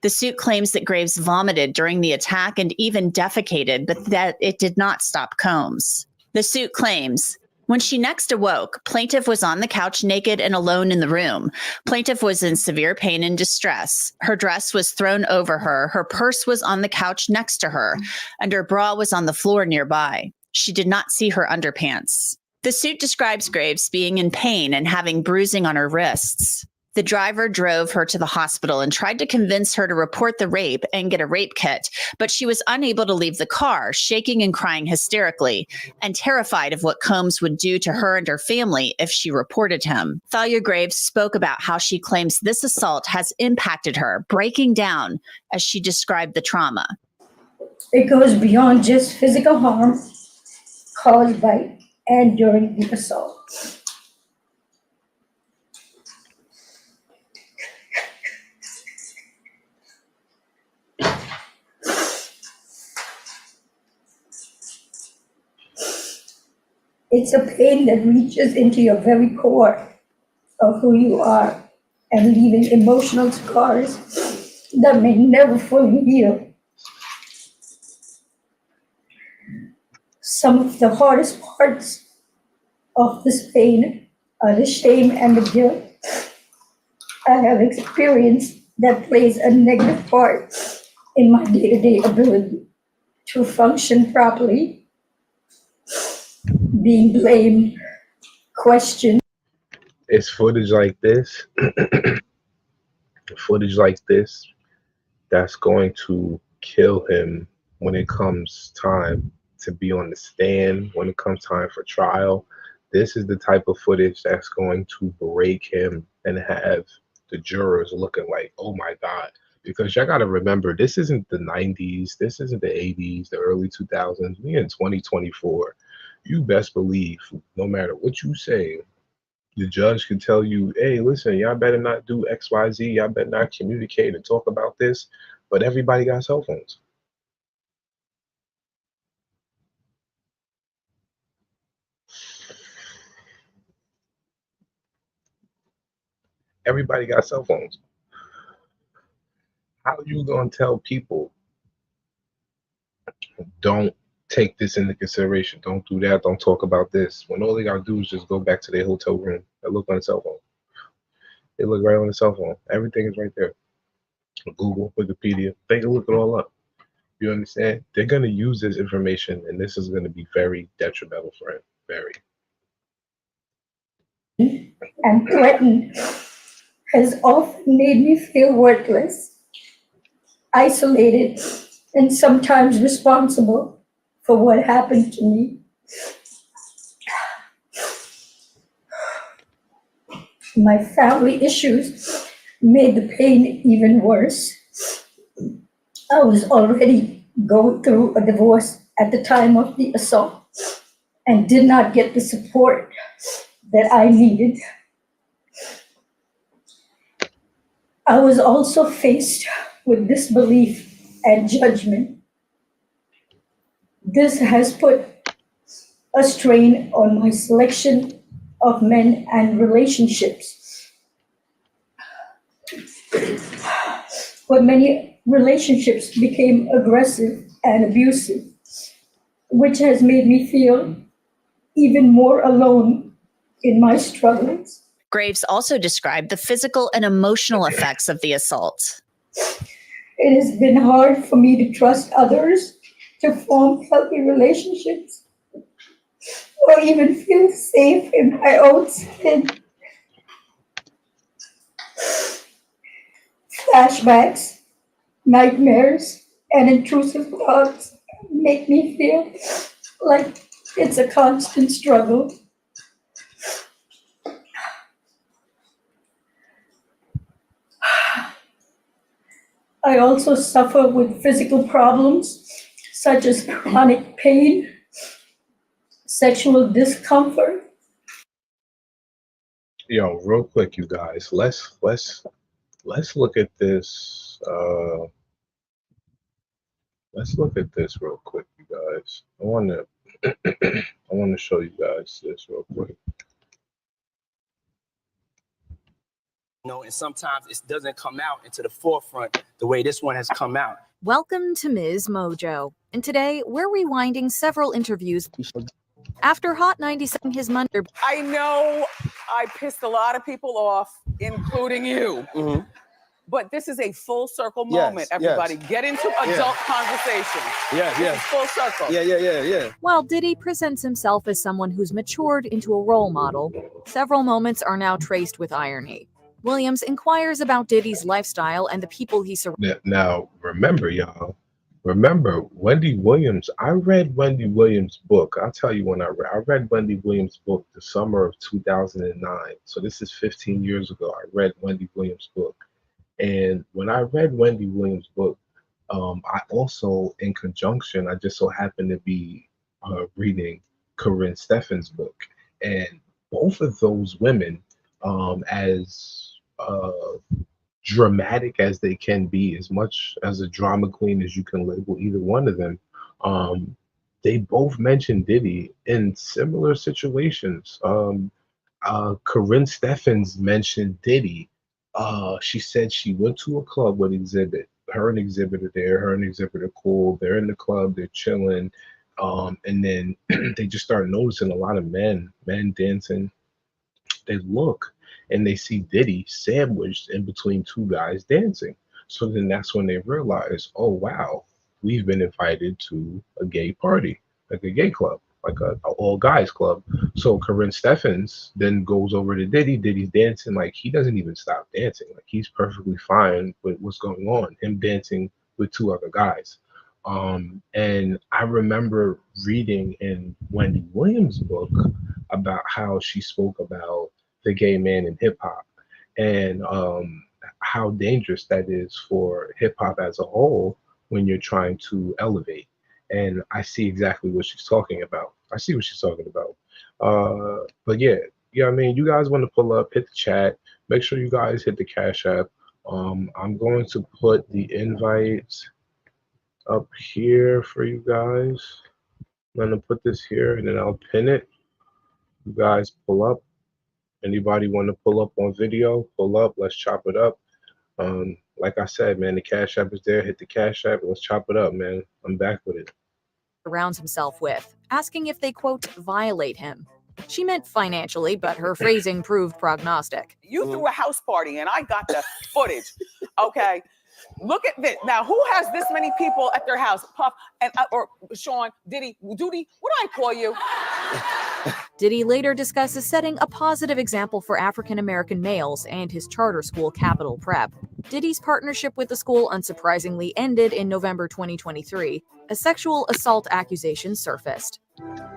The suit claims that Graves vomited during the attack and even defecated, but that it did not stop Combs. The suit claims, when she next awoke, Plaintiff was on the couch naked and alone in the room. Plaintiff was in severe pain and distress. Her dress was thrown over her, her purse was on the couch next to her, and her bra was on the floor nearby. She did not see her underpants. The suit describes Graves being in pain and having bruising on her wrists. The driver drove her to the hospital and tried to convince her to report the rape and get a rape kit, but she was unable to leave the car, shaking and crying hysterically, and terrified of what Combs would do to her and her family if she reported him. Thalia Graves spoke about how she claims this assault has impacted her, breaking down as she described the trauma. It goes beyond just physical harm caused by and during the assault. It's a pain that reaches into your very core of who you are and leaving emotional scars that may never fully heal. Some of the hardest parts of this pain are the shame and the guilt I have experienced that plays a negative part in my day-to-day ability to function properly, being blamed, questioned. It's footage like this, that's going to kill him when it comes time to be on the stand, when it comes time for trial. This is the type of footage that's going to break him and have the jurors looking like, oh my God. Because y'all got to remember, this isn't the 90s, this isn't the 80s, the early 2000s. We in 2024. You best believe, no matter what you say, the judge can tell you, hey, listen, y'all better not do X, Y, Z. Y'all better not communicate and talk about this. But everybody got cell phones. Everybody got cell phones. How you gonna tell people, don't take this into consideration, don't do that, don't talk about this, when all they gotta do is just go back to their hotel room and look on the cell phone? They look right on the cell phone. Everything is right there. Google, Wikipedia, they can look it all up. You understand? They're gonna use this information, and this is gonna be very detrimental for him. Very. And threatened has often made me feel worthless, isolated, and sometimes responsible for what happened to me. My family issues made the pain even worse. I was already going through a divorce at the time of the assault and did not get the support that I needed. I was also faced with disbelief and judgment. This has put a strain on my selection of men and relationships. But many relationships became aggressive and abusive, which has made me feel even more alone in my struggles. Graves also described the physical and emotional effects of the assault. It has been hard for me to trust others, to form healthy relationships, or even feel safe in my own skin. Flashbacks, nightmares, and intrusive thoughts make me feel like it's a constant struggle. I also suffer with physical problems such as chronic pain, sexual discomfort. Yo, real quick, you guys, let's look at this. Let's look at this real quick, you guys. I want to I want to show you guys this real quick. And sometimes it doesn't come out into the forefront the way this one has come out. Welcome to Ms. Mojo, and today we're rewinding several interviews after Hot 97 his Monday. I know I pissed a lot of people off, including you. Mm-hmm. But this is a full circle moment, everybody. Yes. Get into adult conversation. Yeah. Full circle. Yeah. While Diddy presents himself as someone who's matured into a role model, several moments are now traced with irony. Williams inquires about Diddy's lifestyle and the people he surrounds. Now, remember, y'all. Remember, Wendy Williams. I read Wendy Williams' book. I'll tell you when I read Wendy Williams' book the summer of 2009. So this is 15 years ago. I read Wendy Williams' book. And when I read Wendy Williams' book, I also, in conjunction, I just so happened to be reading Corinne Steffens' book. And both of those women, as dramatic as they can be, as much as a drama queen as you can label either one of them, they both mentioned Diddy in similar situations. Corinne Steffens mentioned Diddy. She said she went to a club with Exhibit. Her and Exhibit are there. Her and Exhibit are cool. They're in the club. They're chilling. And then they just start noticing a lot of men dancing. They look and they see Diddy sandwiched in between two guys dancing. So then that's when they realize, oh wow, we've been invited to a gay party, like a gay club, like a all guys club. So Corinne Steffens then goes over to Diddy. Diddy's dancing, like he doesn't even stop dancing. Like he's perfectly fine with what's going on, him dancing with two other guys. And I remember reading in Wendy Williams' book about how she spoke about the gay man in hip hop and how dangerous that is for hip hop as a whole when you're trying to elevate. And I see exactly what she's talking about. I see what she's talking about. But yeah, I mean, you guys want to pull up, hit the chat, make sure you guys hit the Cash App. I'm going to put the invites up here for you guys. I'm gonna put this here and then I'll pin it. You guys pull up. Anybody want to pull up on video? Pull up. Let's chop it up. Like I said, man, the Cash App is there. Hit the Cash App. Let's chop it up, man. I'm back with it. Surrounds himself with, asking if they, quote, violate him. She meant financially, but her phrasing proved prognostic. You threw a house party and I got the footage. Okay. Look at this. Now, who has this many people at their house? Puff and or Sean, Diddy, Doody, what do I call you? Diddy later discusses setting a positive example for African-American males and his charter school, Capital Prep. Diddy's partnership with the school unsurprisingly ended in November 2023. A sexual assault accusation surfaced.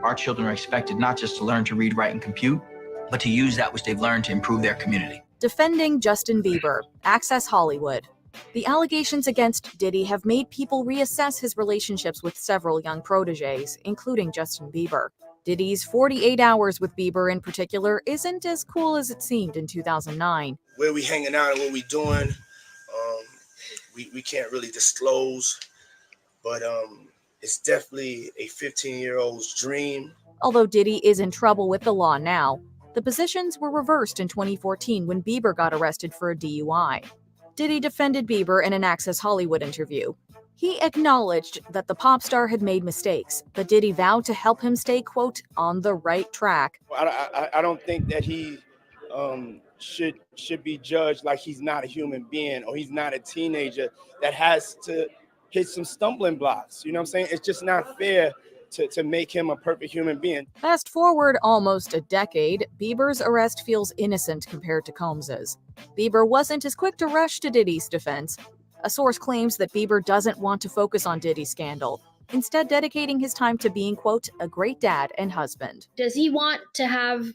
Our children are expected not just to learn to read, write, and compute, but to use that which they've learned to improve their community. Defending Justin Bieber, Access Hollywood. The allegations against Diddy have made people reassess his relationships with several young proteges, including Justin Bieber. Diddy's 48 hours with Bieber in particular isn't as cool as it seemed in 2009. Where we hanging out and what we doing, we can't really disclose but it's definitely a 15-year-old's dream. Although Diddy is in trouble with the law now, the positions were reversed in 2014 when Bieber got arrested for a DUI. Diddy defended Bieber in an Access Hollywood interview. He acknowledged that the pop star had made mistakes, but Diddy vowed to help him stay, quote, on the right track. I don't think that he should be judged like he's not a human being or he's not a teenager that has to hit some stumbling blocks. You know what I'm saying? It's just not fair to make him a perfect human being. Fast forward almost a decade, Bieber's arrest feels innocent compared to Combs's. Bieber wasn't as quick to rush to Diddy's defense. A source claims that Bieber doesn't want to focus on Diddy's scandal, instead dedicating his time to being, quote, a great dad and husband. Does he want to have,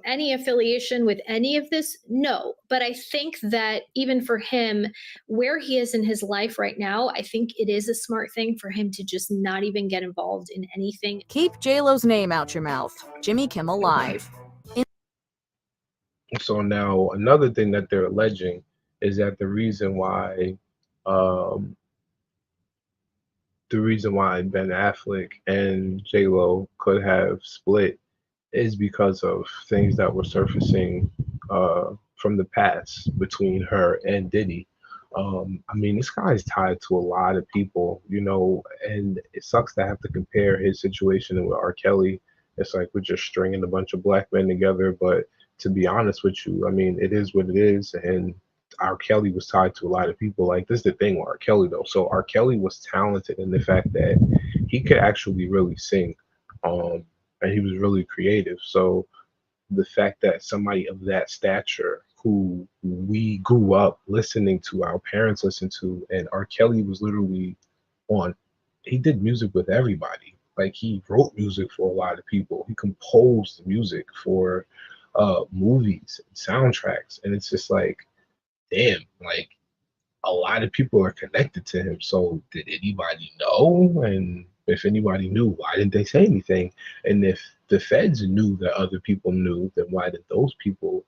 any affiliation with any of this? No. But I think that even for him, where he is in his life right now, I think it is a smart thing for him to just not even get involved in anything. Keep J-Lo's name out your mouth. Jimmy Kimmel Live. So now another thing that they're alleging is that the reason why Ben Affleck and J-Lo could have split is because of things that were surfacing from the past between her and Diddy. This guy's tied to a lot of people, and it sucks to have to compare his situation with R. Kelly. It's like we're just stringing a bunch of black men together, but to be honest with you, it is what it is, and R. Kelly was tied to a lot of people. Like, this is the thing with R. Kelly, though. So R. Kelly was talented in the fact that he could actually really sing, and he was really creative. So the fact that somebody of that stature, who we grew up listening to, our parents listened to, and R. Kelly was literally he did music with everybody. Like, he wrote music for a lot of people. He composed music for movies and soundtracks, and it's just like, damn, like, a lot of people are connected to him. So did anybody know? And if anybody knew, why didn't they say anything? And if the feds knew that other people knew, then why did those people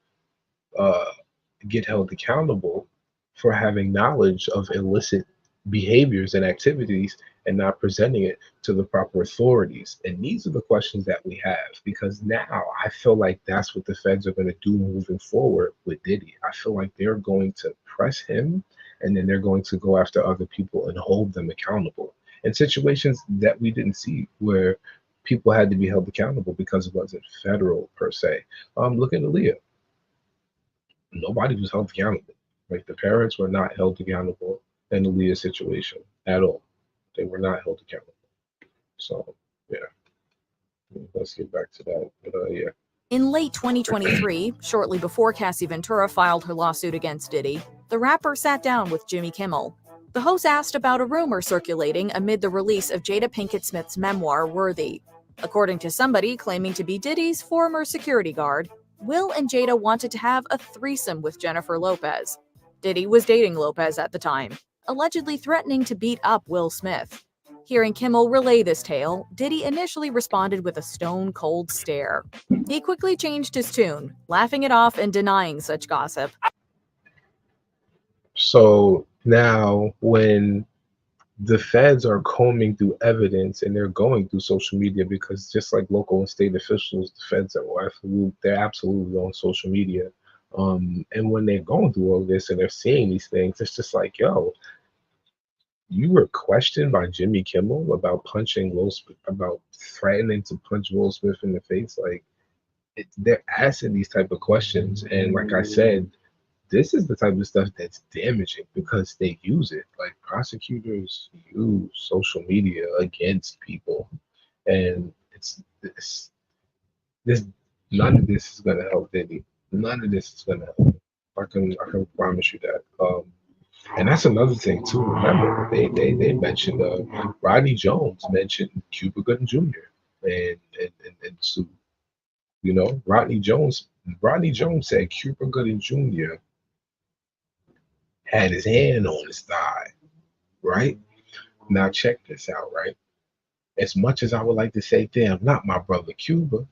get held accountable for having knowledge of illicit behaviors and activities and not presenting it to the proper authorities? And these are the questions that we have, because now I feel like that's what the feds are going to do moving forward with Diddy. I feel like they're going to press him, and then they're going to go after other people and hold them accountable in situations that we didn't see where people had to be held accountable because it wasn't federal per se. Look at Aaliyah. Nobody was held accountable. Like, the parents were not held accountable in Aaliyah's situation at all. They were not held accountable. So, yeah. Let's get back to that. But, yeah. In late 2023, shortly before Cassie Ventura filed her lawsuit against Diddy, the rapper sat down with Jimmy Kimmel. The host asked about a rumor circulating amid the release of Jada Pinkett Smith's memoir, Worthy. According to somebody claiming to be Diddy's former security guard, Will and Jada wanted to have a threesome with Jennifer Lopez. Diddy was dating Lopez at the time, allegedly threatening to beat up Will Smith. Hearing Kimmel relay this tale, Diddy initially responded with a stone-cold stare. He quickly changed his tune, laughing it off and denying such gossip. So now when the feds are combing through evidence and they're going through social media, because just like local and state officials, the feds they're absolutely on social media. And when they're going through all this and they're seeing these things, it's just like, yo, you were questioned by Jimmy Kimmel about punching Will Smith, about threatening to punch Will Smith in the face. Like, they're asking these type of questions. And like I said, this is the type of stuff that's damaging because they use it. Like, prosecutors use social media against people. And none of this is going to help Diddy. None of this is going to help. I can promise you that. And that's another thing too. Remember, they mentioned Rodney Jones mentioned Cuba Gooding Jr. and Sue. Rodney Jones said Cuba Gooding Jr. had his hand on his thigh, right? Now check this out, right? As much as I would like to say, damn, not my brother Cuba,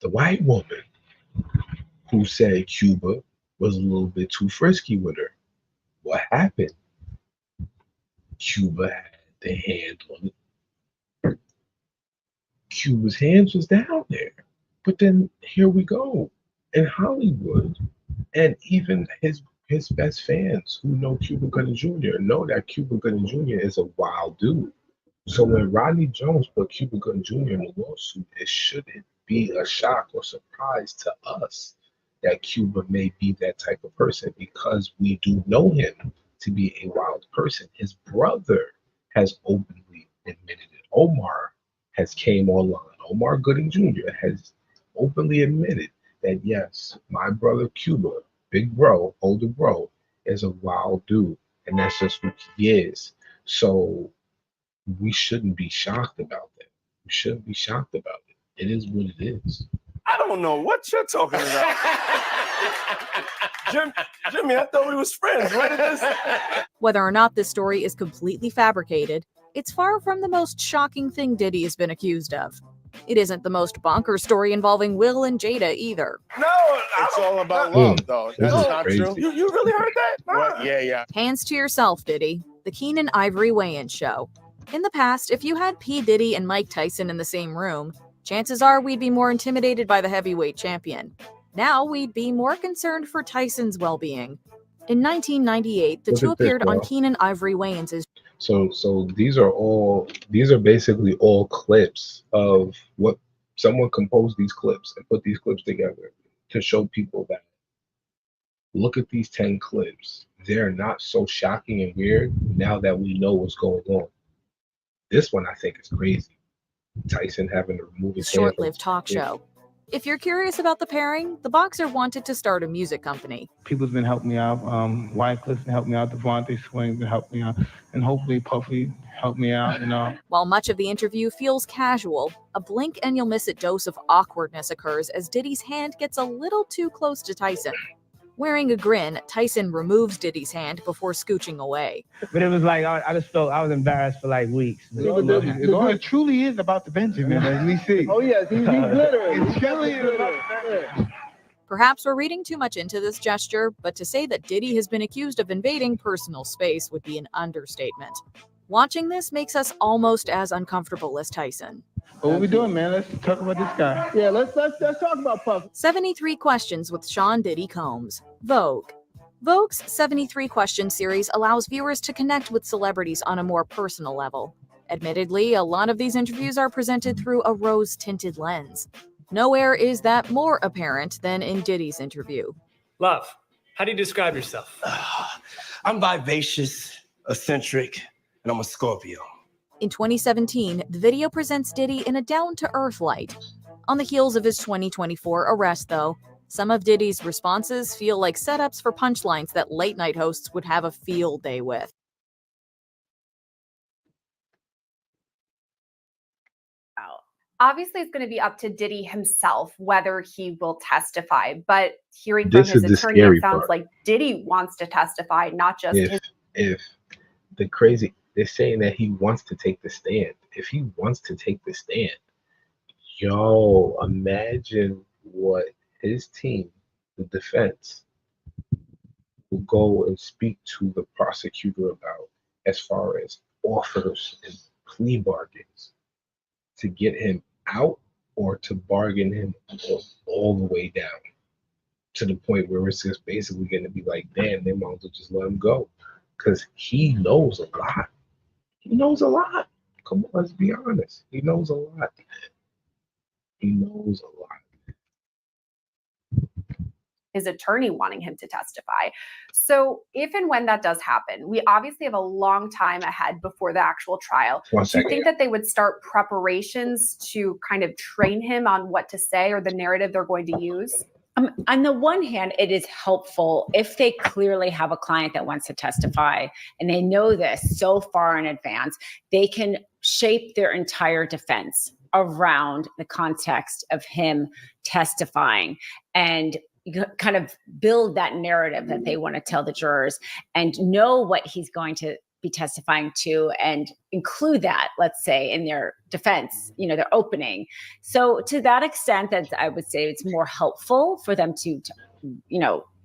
the white woman who said Cuba was a little bit too frisky with her. What happened? Cuba had the hand on it. Cuba's hands was down there. But then here we go in Hollywood, and even his best fans who know Cuba Gooding Jr. know that Cuba Gooding Jr. is a wild dude. So when Rodney Jones put Cuba Gooding Jr. in the lawsuit, it shouldn't be a shock or surprise to us that Cuba may be that type of person, because we do know him to be a wild person. His brother has openly admitted it. Omar has came online. Omar Gooding Jr. has openly admitted that, yes, my brother Cuba, big bro, older bro, is a wild dude, and that's just what he is. So we shouldn't be shocked about that. We shouldn't be shocked about it. It is what it is. I don't know what you're talking about. Jimmy, I thought we was friends. Where did this? Whether or not this story is completely fabricated, it's far from the most shocking thing Diddy has been accused of. It isn't the most bonkers story involving Will and Jada either. No, it's all about love, though. This That's is not crazy. true. You really heard that? What? Yeah. Hands to yourself, Diddy. The Keenan Ivory weigh-in show. In the past, if you had P. Diddy and Mike Tyson in the same room, chances are we'd be more intimidated by the heavyweight champion. Now we'd be more concerned for Tyson's well-being. In 1998, the Look two at this, appeared on bro. Keenan Ivory weigh-ins as So these are basically all clips of what someone composed these clips and put these clips together to show people that, look at these 10 clips. They're not so shocking and weird now that we know what's going on. This one I think is crazy. Tyson having to remove his hand from short-lived talk show. If you're curious about the pairing, the boxer wanted to start a music company. People's been helping me out. Wycliffe's been helping me out. Devontae Swing's been helping me out. And hopefully Puffy helped me out, While much of the interview feels casual, a blink and you'll miss it dose of awkwardness occurs as Diddy's hand gets a little too close to Tyson. Wearing a grin, Tyson removes Diddy's hand before scooching away. But it was like, I just felt I was embarrassed for like weeks. It truly is about the Benjamin, as we see. Oh, yes, he's glittering. It truly is about the Benjamin. Perhaps we're reading too much into this gesture, but to say that Diddy has been accused of invading personal space would be an understatement. Watching this makes us almost as uncomfortable as Tyson. But what we doing, man? Let's talk about this guy. Yeah, let's talk about Puff. 73 Questions with Sean Diddy Combs. Vogue. Vogue's 73 Question series allows viewers to connect with celebrities on a more personal level. Admittedly, a lot of these interviews are presented through a rose-tinted lens. Nowhere is that more apparent than in Diddy's interview. Love, how do you describe yourself? I'm vivacious, eccentric, and I'm a Scorpio. In 2017, the video presents Diddy in a down-to-earth light. On the heels of his 2024 arrest, though, some of Diddy's responses feel like setups for punchlines that late-night hosts would have a field day with. Obviously, it's going to be up to Diddy himself whether he will testify. But hearing from his attorney, it sounds like Diddy wants to testify, not just if the crazy, they're saying that he wants to take the stand. If he wants to take the stand, yo, imagine what his team, the defense, will go and speak to the prosecutor about as far as offers and plea bargains to get him out or to bargain him all the way down to the point where it's just basically going to be like, damn, they might as well just let him go, because he knows a lot. He knows a lot. Come on, let's be honest. He knows a lot. He knows a lot. His attorney wanting him to testify. So if and when that does happen, we obviously have a long time ahead before the actual trial. Do you think that they would start preparations to kind of train him on what to say or the narrative they're going to use? On the one hand, it is helpful if they clearly have a client that wants to testify and they know this so far in advance, they can shape their entire defense around the context of him testifying and kind of build that narrative that they want to tell the jurors and know what he's going to be testifying to and include that, let's say, in their defense, their opening. So to that extent, that I would say it's more helpful for them to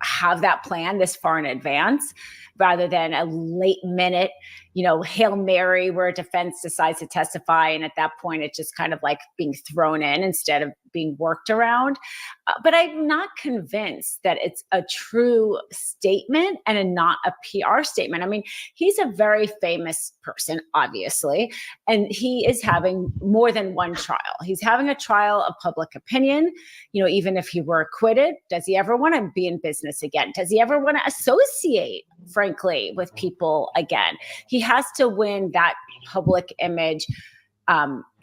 have that plan this far in advance rather than a late minute, Hail Mary where a defense decides to testify. And at that point, it's just kind of like being thrown in instead of being worked around. But I'm not convinced that it's a true statement and not a PR statement. I mean, he's a very famous person, obviously, and he is having more than one trial. He's having a trial of public opinion. Even if he were acquitted, does he ever want to be in business again? Does he ever want to associate, frankly, with people again? He has to win that public image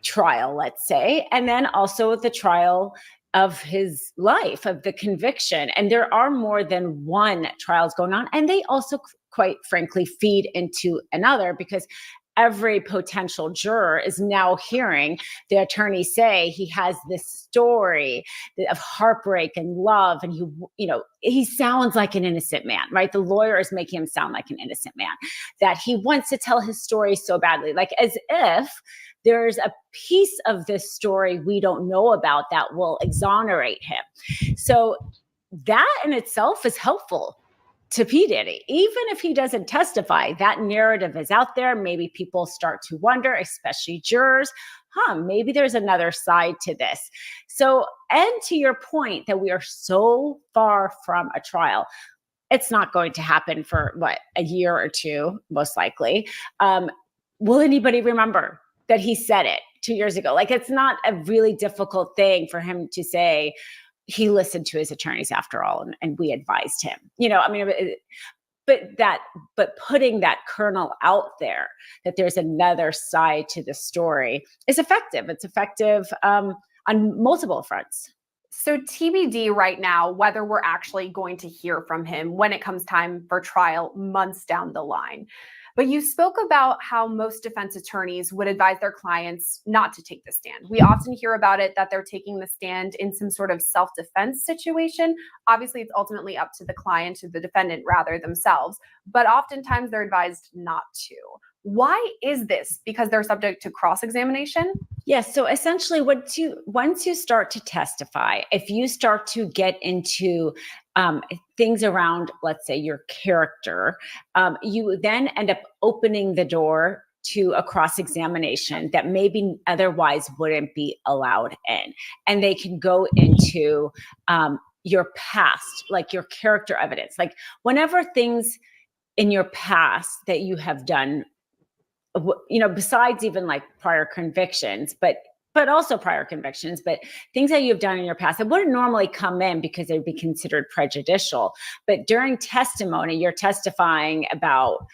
trial, let's say, and then also the trial of his life, of the conviction. And there are more than one trials going on. And they also, quite frankly, feed into another, because every potential juror is now hearing the attorney say he has this story of heartbreak and love. And he sounds like an innocent man, right? The lawyer is making him sound like an innocent man, that he wants to tell his story so badly, like as if there's a piece of this story we don't know about that will exonerate him. So that in itself is helpful to P. Diddy. Even if he doesn't testify, that narrative is out there. Maybe people start to wonder, especially jurors, maybe there's another side to this. So, and to your point that we are so far from a trial, it's not going to happen for a year or two, most likely. Will anybody remember that he said it 2 years ago? Like, it's not a really difficult thing for him to say, he listened to his attorneys after all, and we advised him, but putting that kernel out there that there's another side to the story is effective. It's effective on multiple fronts. So TBD right now, whether we're actually going to hear from him when it comes time for trial months down the line. But you spoke about how most defense attorneys would advise their clients not to take the stand. We often hear about it that they're taking the stand in some sort of self-defense situation. Obviously, it's ultimately up to the client, to the defendant rather, themselves. But oftentimes they're advised not to. Why is this? Because they're subject to cross-examination? Yes. So essentially, once you start to testify, if you start to get into things around, let's say, your character, you then end up opening the door to a cross-examination that maybe otherwise wouldn't be allowed in. And they can go into your past, like your character evidence. Like whenever things in your past that you have done, besides even like prior convictions, but also prior convictions, but things that you've done in your past that wouldn't normally come in because they'd be considered prejudicial. But during testimony, you're testifying about,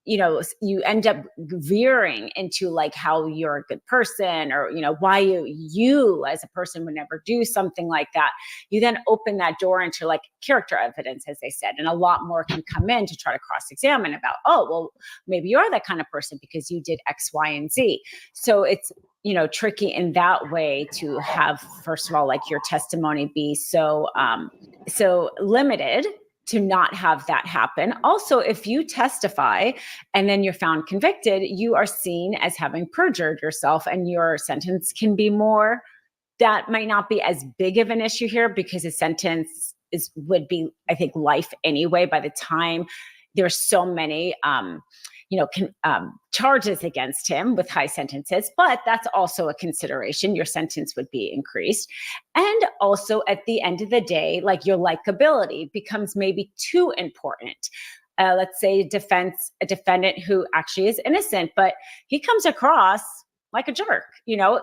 you end up veering into like how you're a good person, or, why you as a person would never do something like that. You then open that door into like character evidence, as they said, and a lot more can come in to try to cross-examine about, oh, well, maybe you're that kind of person because you did X, Y, and Z. So it's, tricky in that way to have, first of all, like your testimony be so limited to not have that happen. Also, if you testify and then you're found convicted, you are seen as having perjured yourself, and your sentence can be more. That might not be as big of an issue here because a sentence would be, I think, life anyway by the time there's so many charges against him with high sentences, but that's also a consideration. Your sentence would be increased. And also at the end of the day, like your likability becomes maybe too important. Let's say a defendant who actually is innocent, but he comes across like a jerk,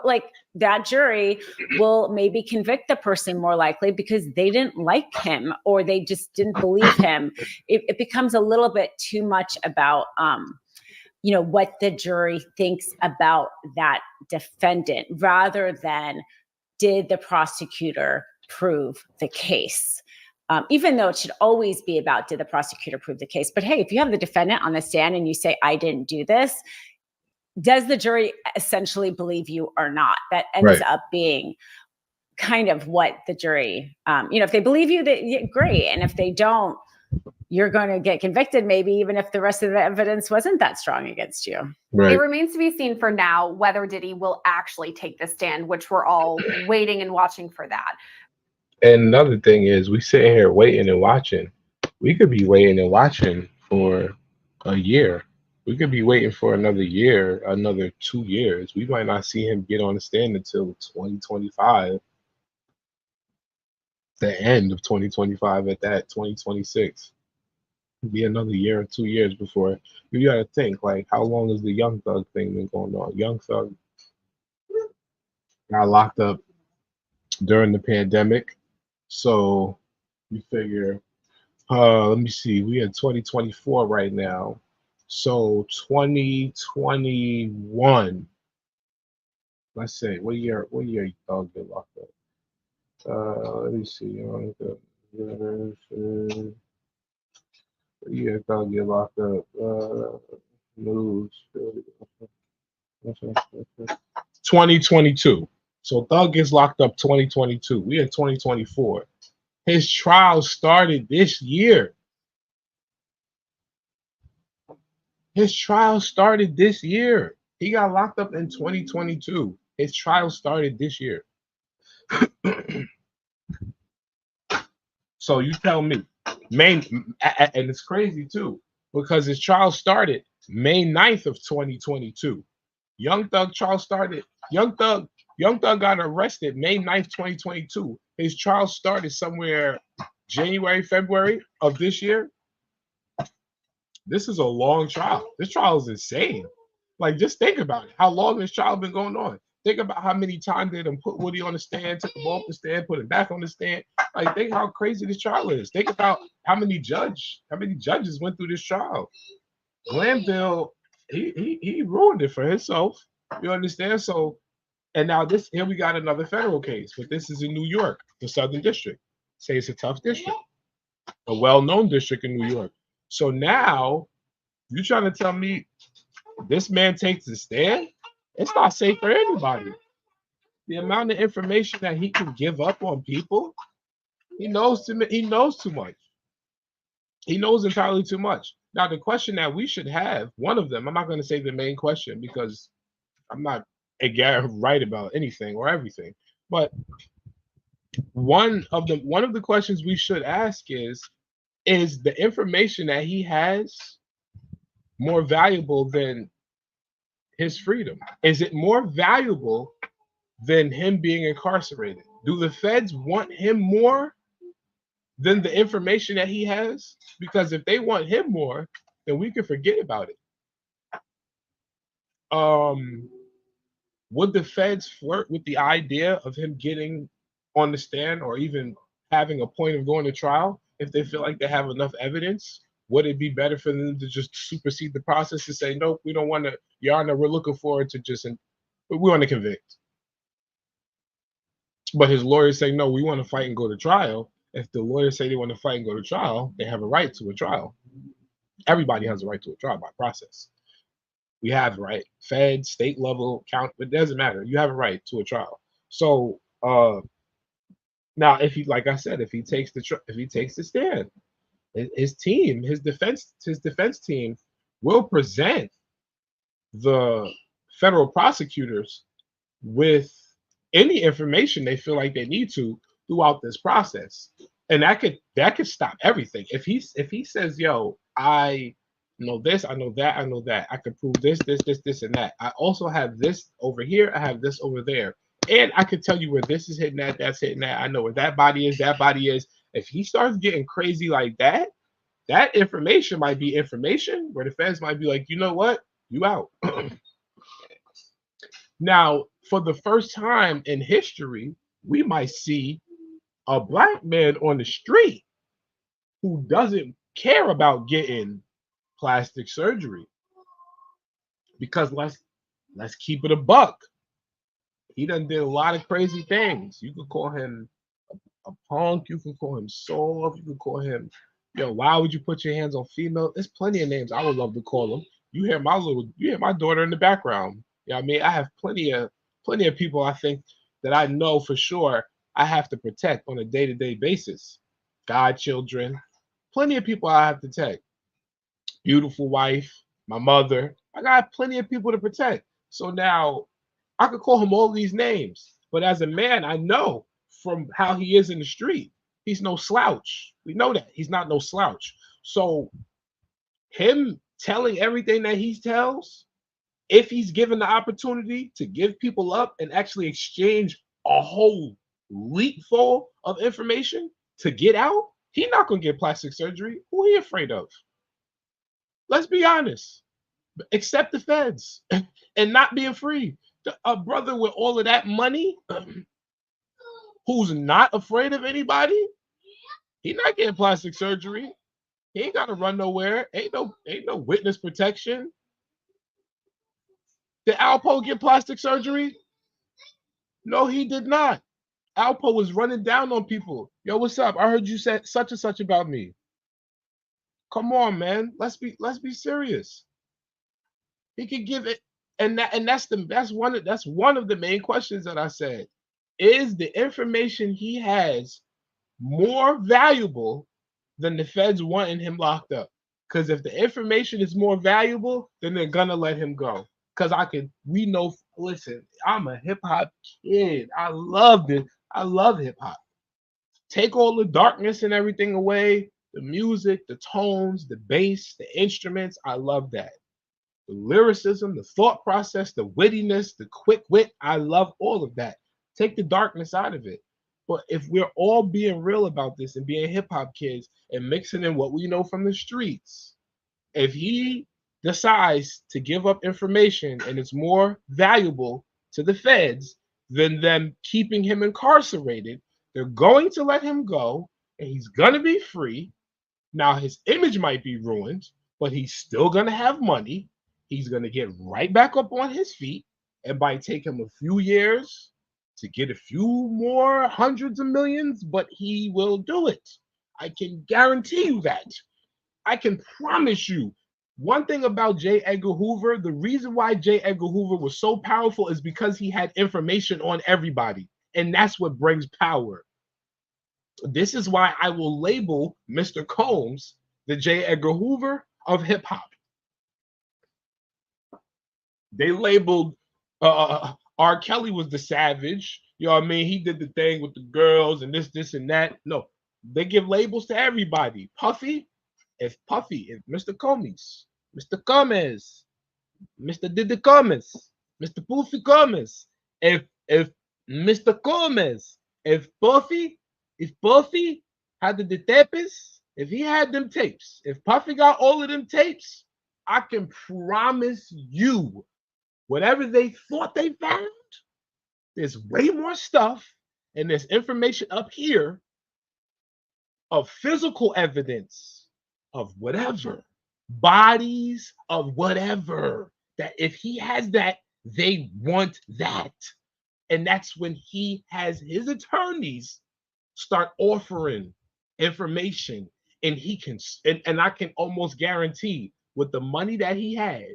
like that jury will maybe convict the person more likely because they didn't like him or they just didn't believe him. It becomes a little bit too much about, what the jury thinks about that defendant rather than did the prosecutor prove the case. Even though it should always be about did the prosecutor prove the case. But hey, if you have the defendant on the stand and you say, I didn't do this, does the jury essentially believe you or not? That ends up being kind of what the jury, if they believe you, great. And if they don't, you're going to get convicted, maybe even if the rest of the evidence wasn't that strong against you. It remains to be seen for now whether Diddy will actually take the stand, which we're all waiting and watching for that. And another thing is, we sitting here waiting and watching. We could be waiting and watching for a year. We could be waiting for another year, another 2 years. We might not see him get on the stand until 2025, the end of 2025 at that, 2026. Be another year or 2 years before. You gotta think, like, how long has the Young Thug thing been going on? Young Thug got locked up during the pandemic. So you figure, let me see, we in 2024 right now. So 2021, let's say, what year Thug get locked up? Let me see. What year Thug get locked up? News. 2022. So Thug gets locked up 2022. We in 2024. His trial started this year. His trial started this year. He got locked up in 2022. His trial started this year. So you tell me, and it's crazy too, because his trial started May 9th of 2022. Young Thug trial started. Young Thug got arrested May 9th, 2022. His trial started somewhere January, February of this year. This is a long trial. This trial is insane. Like, just think about it. How long this trial been going on? Think about how many times they done put Woody on the stand, took him off the stand, put him back on the stand. Like, think how crazy this trial is. Think about how many judges went through this trial. Glanville, he ruined it for himself. You understand? So, and now here we got another federal case, but this is in New York, the Southern District. Say it's a tough district, a well-known district in New York. So now you trying to tell me this man takes the stand? It's not safe for anybody. The amount of information that he can give up on people, he knows too much. He knows entirely too much. Now, the question that we should have, one of them, I'm not going to say the main question because I'm not right about anything or everything, but one of the questions we should ask is the information that he has more valuable than his freedom? Is it more valuable than him being incarcerated? Do the feds want him more than the information that he has? Because if they want him more, then we can forget about it. Would the feds flirt with the idea of him getting on the stand or even having a point of going to trial if they feel like they have enough evidence? Would it be better for them to just supersede the process and say, nope, we don't want to, Your Honor, we're looking forward to we want to convict. But his lawyers say, no, we want to fight and go to trial. If the lawyers say they want to fight and go to trial, they have a right to a trial. Everybody has a right to a trial by process. We have a right, Fed, state level, count, it doesn't matter. You have a right to a trial. So now, if he, like I said, if he takes the stand, his team, his defense team will present the federal prosecutors with any information they feel like they need to throughout this process, and that could stop everything. If he says, yo, I know this, I know that, I know that, I can prove this, and that. I also have this over here, I have this over there, and I can tell you where this is hitting at, that's hitting that. I know where that body is, that body is. If he starts getting crazy like that, that information might be information where the feds might be like, you know what, you out. Now, for the first time in history, we might see a black man on the street who doesn't care about getting plastic surgery. Because let's keep it a buck. He done did a lot of crazy things. You could call him a punk, you can call him soft, you can call him, yo, why would you put your hands on female? There's plenty of names I would love to call him. You hear my daughter in the background. You know what I mean? I have plenty of people I think that I know for sure I have to protect on a day-to-day basis. Godchildren, plenty of people I have to protect. Beautiful wife, my mother. I got plenty of people to protect. So now I could call him all these names, but as a man, I know from how he is in the street, he's no slouch. We know that he's not no slouch. So him telling everything that he tells, if he's given the opportunity to give people up and actually exchange a whole leak full of information to get out, he's not gonna get plastic surgery. Who are you afraid of? Let's be honest. Accept the feds and not being free. A brother with all of that money who's not afraid of anybody, he not getting plastic surgery. He ain't gotta run nowhere. Ain't no witness protection. Did Alpo get plastic surgery? No, he did not. Alpo was running down on people. Yo, what's up? I heard you said such and such about me. Come on, man. Let's be serious. He could give it, and that's one of the main questions that I said. Is the information he has more valuable than the feds wanting him locked up? Because if the information is more valuable, then they're gonna let him go. Because we know, listen, I'm a hip hop kid. I love this. I love hip hop. Take all the darkness and everything away, the music, the tones, the bass, the instruments. I love that. The lyricism, the thought process, the wittiness, the quick wit. I love all of that. Take the darkness out of it. But if we're all being real about this and being hip hop kids and mixing in what we know from the streets, if he decides to give up information and it's more valuable to the feds than them keeping him incarcerated, they're going to let him go and he's going to be free. Now, his image might be ruined, but he's still going to have money. He's going to get right back up on his feet. And by taking him a few years to get a few more hundreds of millions, but he will do it. I can guarantee you that. I can promise you. One thing about J. Edgar Hoover, the reason why J. Edgar Hoover was so powerful is because he had information on everybody. And that's what brings power. This is why I will label Mr. Combs the J. Edgar Hoover of hip hop. They labeled R. Kelly was the savage. You know what I mean? He did the thing with the girls and this, and that. No, they give labels to everybody. Puffy, if Mr. Combs, Mr. Gomez, Mr. Diddy Gomez, Mr. Puffy Gomez, if Mr. Gomez, if Puffy had the tapes, if he had them tapes, if Puffy got all of them tapes, I can promise you, whatever they thought they found, there's way more stuff and there's information up here of physical evidence of whatever, bodies of whatever, that if he has that, they want that. And that's when he has his attorneys start offering information, and he can, and I can almost guarantee with the money that he had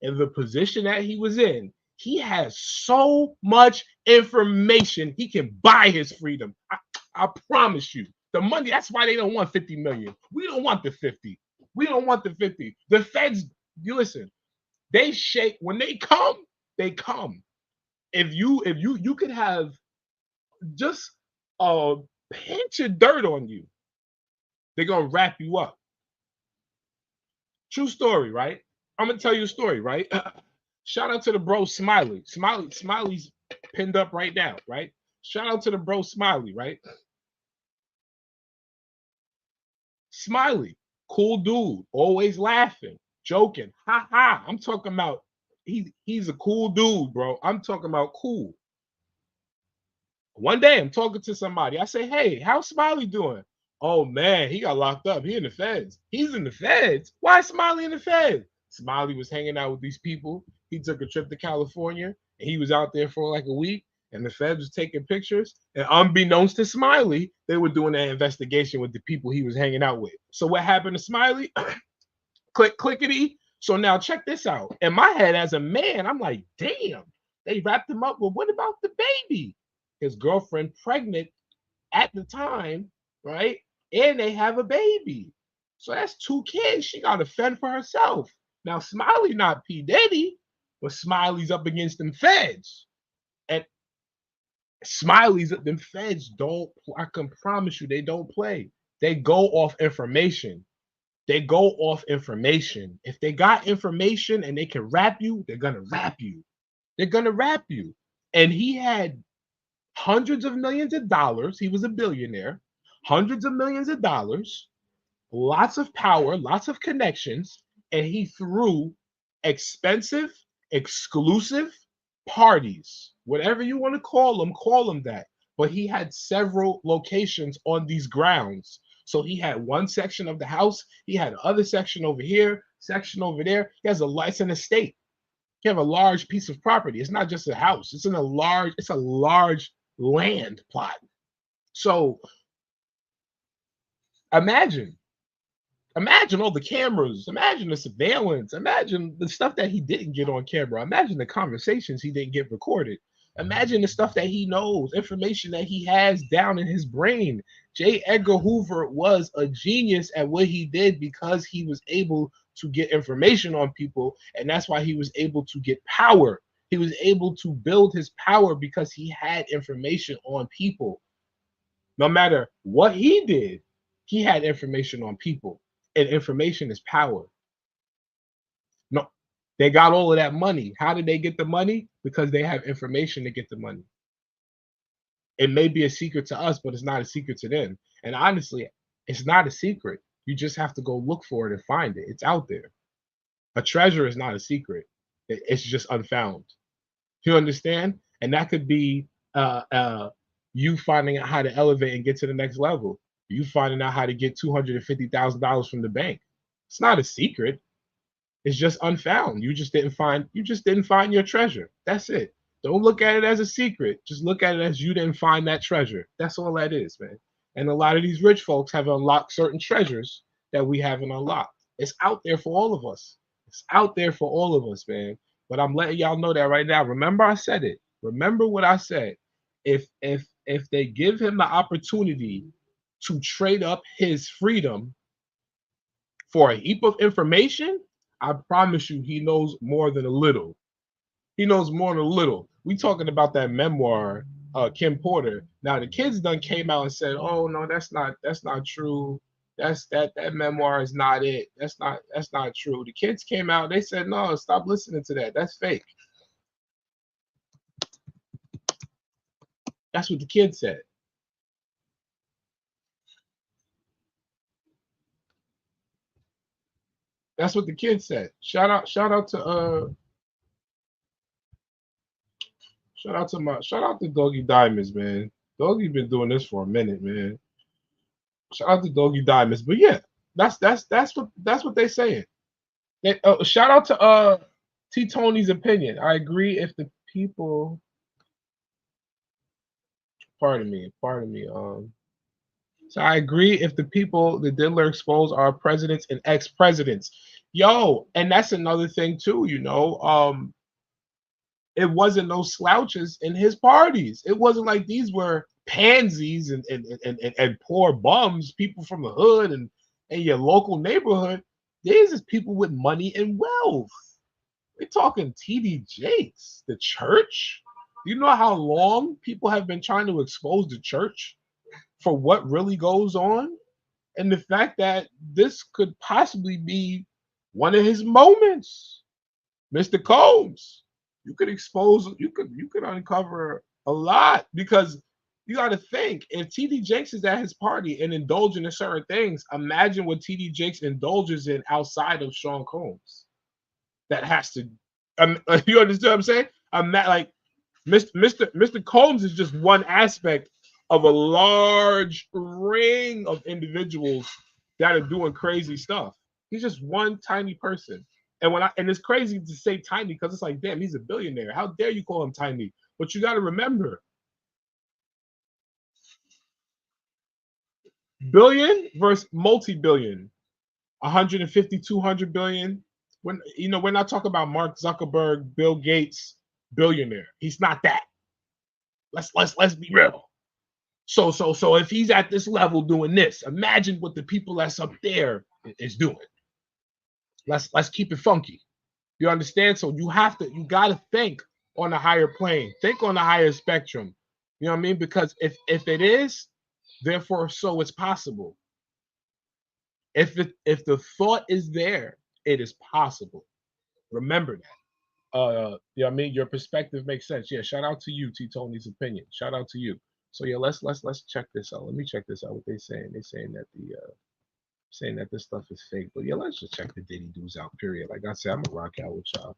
and the position that he was in, he has so much information he can buy his freedom. I promise you. The money, that's why they don't want 50 million. We don't want the 50. We don't want the 50. The feds, you listen, they shake when they come, they come. If you could have just a pinch of dirt on you, they're gonna wrap you up. True story, right? I'm gonna tell you a story, right? Shout out to the bro Smiley. Smiley's pinned up right now, right? Shout out to the bro Smiley, right? Smiley, cool dude, always laughing, joking, ha ha. I'm talking about he's a cool dude, bro. I'm talking about cool. One day I'm talking to somebody. I say, hey, how's Smiley doing? Oh man, he got locked up. He in the feds. He's in the feds. Why is Smiley in the feds? Smiley was hanging out with these people. He took a trip to California and he was out there for like a week. And the feds was taking pictures. And unbeknownst to Smiley, they were doing an investigation with the people he was hanging out with. So what happened to Smiley? Clickety. So now check this out. In my head as a man, I'm like, damn, they wrapped him up. Well, what about the baby? His girlfriend pregnant at the time, right? And they have a baby. So that's 2 kids. She got to fend for herself. Now, Smiley not P. Diddy, but Smiley's up against them feds. And Smiley's up, them feds don't, I can promise you, they don't play. They go off information. They go off information. If they got information and they can rap you, they're gonna rap you. They're gonna rap you. And he had hundreds of millions of dollars. He was a billionaire, hundreds of millions of dollars, lots of power, lots of connections, and he threw expensive, exclusive parties, whatever you want to call them that. But he had several locations on these grounds. So he had one section of the house, he had another section over here, section over there. He has it's an estate. You have a large piece of property. It's not just a house. It's a large land plot. So imagine all the cameras, imagine the surveillance, imagine the stuff that he didn't get on camera, imagine the conversations he didn't get recorded, imagine the stuff that he knows, information that he has down in his brain. J. Edgar Hoover was a genius at what he did because he was able to get information on people, and that's why he was able to get power. He was able to build his power because he had information on people. No matter what he did, he had information on people, and information is power. No, they got all of that money. How did they get the money? Because they have information to get the money. It may be a secret to us, but it's not a secret to them. And honestly, it's not a secret. You just have to go look for it and find it. It's out there. A treasure is not a secret. It's just unfound. You understand? And that could be you finding out how to elevate and get to the next level. You finding out how to get $250,000 from the bank. It's not a secret. It's just unfound. You just didn't find your treasure. That's it. Don't look at it as a secret. Just look at it as you didn't find that treasure. That's all that is, man. And a lot of these rich folks have unlocked certain treasures that we haven't unlocked. It's out there for all of us. It's out there for all of us, man. But I'm letting y'all know that right now. Remember I said it. Remember what I said. If they give him the opportunity to trade up his freedom for a heap of information, I promise you he knows more than a little. He knows more than a little. We talking about that memoir, Kim Porter. Now the kids done came out and said, "Oh no, that's not true. That memoir is not it. That's not true." The kids came out, they said, "No, stop listening to that. That's fake." That's what the kids said. That's what the kids said. Shout out to Doggy Diamonds, man. Doggy been doing this for a minute, man. Shout out to Doggy Diamonds. But yeah, that's what they saying. Shout out to T Tony's opinion. I agree if the people pardon me. So I agree if the people the Diddler exposed are presidents and ex-presidents. Yo, and that's another thing too, it wasn't no slouches in his parties. It wasn't like these were pansies and poor bums, people from the hood and your local neighborhood. These is people with money and wealth. We're talking TD Jakes, the church. You know how long people have been trying to expose the church for what really goes on? And the fact that this could possibly be one of his moments. Mr. Combs, you could uncover a lot, because you got to think, if TD Jakes is at his party and indulging in certain things, imagine what TD Jakes indulges in outside of Sean Combs. That has to, you understand what I'm saying? I'm not like Mr. Combs is just one aspect of a large ring of individuals that are doing crazy stuff. He's just one tiny person. And it's crazy to say tiny because it's like, damn, he's a billionaire. How dare you call him tiny? But you got to remember, billion versus multi-billion, 150, 200 billion. We're not talking about Mark Zuckerberg, Bill Gates, billionaire. He's not that. Let's be real. So if he's at this level doing this, imagine what the people that's up there is doing. Let's keep it funky. You understand? So you gotta think on a higher plane, think on a higher spectrum. You know what I mean? Because if it is, therefore so it's possible. If the thought is there, it is possible. Remember that. Yeah, I mean, your perspective makes sense. Yeah, shout out to you, T Tony's opinion. Shout out to you. So yeah, let's check this out. Let me check this out. What they saying? They saying that this stuff is fake. But yeah, let's just check the Diddy dudes out. Period. Like I said, I'm gonna rock out with y'all.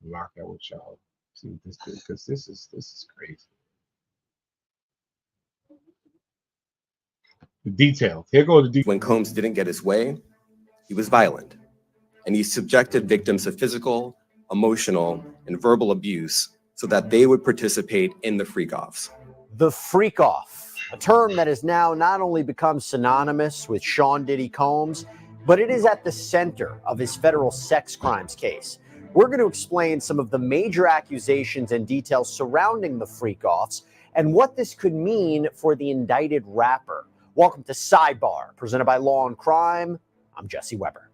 Rock out with y'all. See what this is, because this is crazy. The details. Here go the details. When Combs didn't get his way, he was violent, and he subjected victims to physical, emotional, and verbal abuse so that they would participate in the freak-offs. The freak-off, a term that has now not only become synonymous with Sean Diddy Combs, but it is at the center of his federal sex crimes case. We're going to explain some of the major accusations and details surrounding the freak-offs and what this could mean for the indicted rapper. Welcome to Sidebar, presented by Law and Crime. I'm Jesse Weber.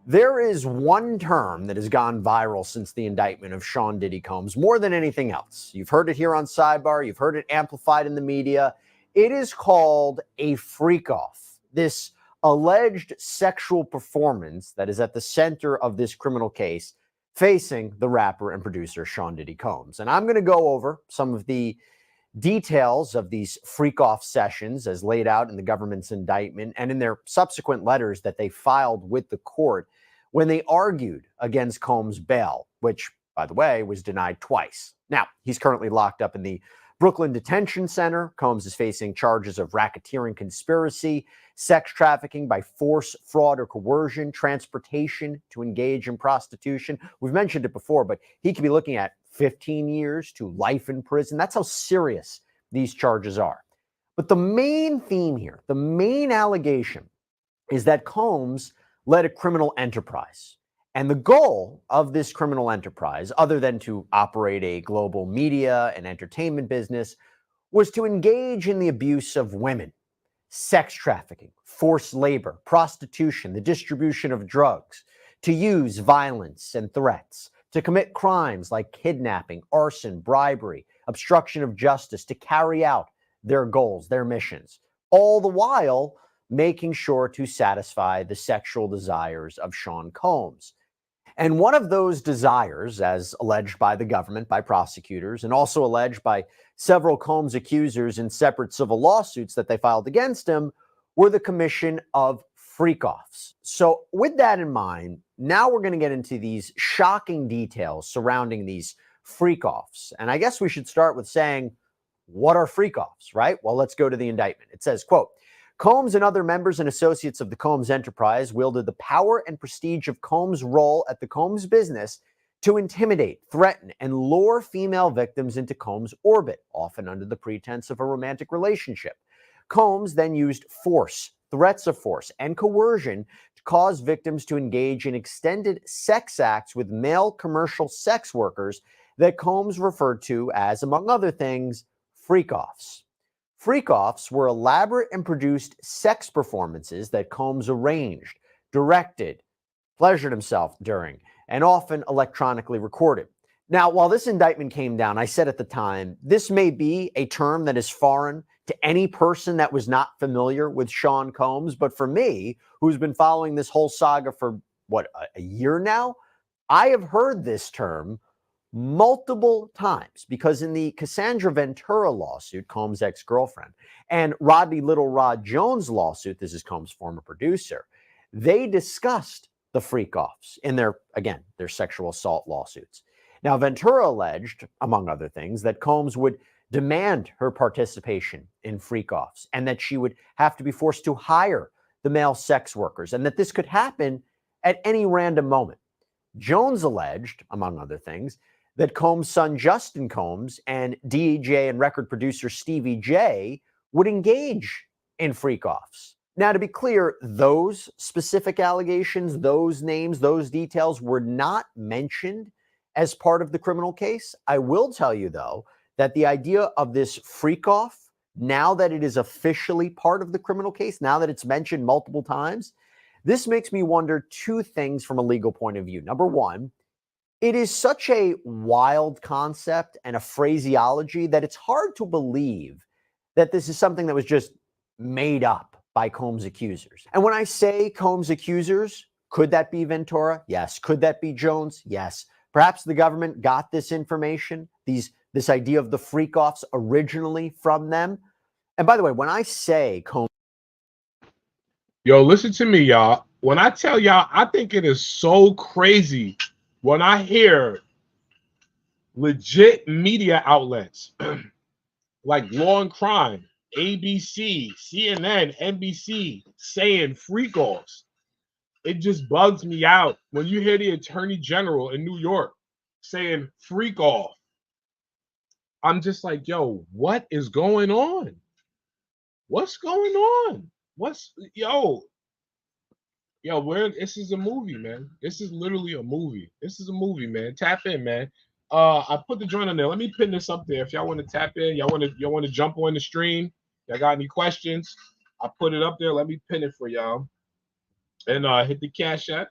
There is one term that has gone viral since the indictment of Sean Diddy Combs, more than anything else. You've heard it here on Sidebar. You've heard it amplified in the media. It is called a freak-off. This alleged sexual performance that is at the center of this criminal case facing the rapper and producer Sean Diddy Combs. And I'm going to go over some of the details of these freak-off sessions as laid out in the government's indictment and in their subsequent letters that they filed with the court when they argued against Combs' bail, which, by the way, was denied twice. Now, he's currently locked up in the Brooklyn Detention Center. Combs is facing charges of racketeering conspiracy, sex trafficking by force, fraud, or coercion, transportation to engage in prostitution. We've mentioned it before, but he could be looking at 15 years to life in prison. That's how serious these charges are. But the main theme here, the main allegation, is that Combs led a criminal enterprise. And the goal of this criminal enterprise, other than to operate a global media and entertainment business, was to engage in the abuse of women, sex trafficking, forced labor, prostitution, the distribution of drugs, to use violence and threats, to commit crimes like kidnapping, arson, bribery, obstruction of justice, to carry out their goals, their missions, all the while making sure to satisfy the sexual desires of Sean Combs. And one of those desires, as alleged by the government, by prosecutors, and also alleged by several Combs accusers in separate civil lawsuits that they filed against him, were the commission of freak-offs. So with that in mind, now we're going to get into these shocking details surrounding these freak-offs. And I guess we should start with saying, what are freak-offs, right? Well, let's go to the indictment. It says, quote, Combs and other members and associates of the Combs enterprise wielded the power and prestige of Combs' role at the Combs business to intimidate, threaten, and lure female victims into Combs' orbit, often under the pretense of a romantic relationship. Combs then used force, threats of force, and coercion to cause victims to engage in extended sex acts with male commercial sex workers that Combs referred to as, among other things, freak-offs. Freak-offs were elaborate and produced sex performances that Combs arranged, directed, pleasured himself during, and often electronically recorded. Now, while this indictment came down, I said at the time, this may be a term that is foreign to any person that was not familiar with Sean Combs, but for me, who's been following this whole saga for, a year now, I have heard this term multiple times, because in the Cassandra Ventura lawsuit, Combs' ex-girlfriend, and Rodney Little Rod Jones lawsuit, this is Combs' former producer, they discussed the freak-offs in their sexual assault lawsuits. Now, Ventura alleged, among other things, that Combs would demand her participation in freak-offs and that she would have to be forced to hire the male sex workers and that this could happen at any random moment. Jones alleged, among other things, that Combs' son Justin Combs and DJ and record producer Stevie J would engage in freak-offs. Now, to be clear, those specific allegations, those names, those details were not mentioned as part of the criminal case. I will tell you, though, that the idea of this freak-off, now that it is officially part of the criminal case, now that it's mentioned multiple times, this makes me wonder two things from a legal point of view. Number one, it is such a wild concept and a phraseology that it's hard to believe that this is something that was just made up by Combs' accusers. And when I say Combs' accusers, could that be Ventura? Yes. Could that be Jones? Yes. Perhaps the government got this information, this idea of the freak-offs originally from them. And by the way, when I say Combs... Yo, listen to me, y'all. When I tell y'all, I think it is so crazy when I hear legit media outlets like Law and Crime, ABC, CNN, NBC saying freak-offs. It just bugs me out when you hear the Attorney General in New York saying freak-off. I'm just like, yo, what is going on? What's going on? This is a movie, man. This is literally a movie. This is a movie, man. Tap in, man. I put the joint on there. Let me pin this up there. If y'all want to tap in, y'all want to jump on the stream. Y'all got any questions? I put it up there. Let me pin it for y'all. And hit the Cash App.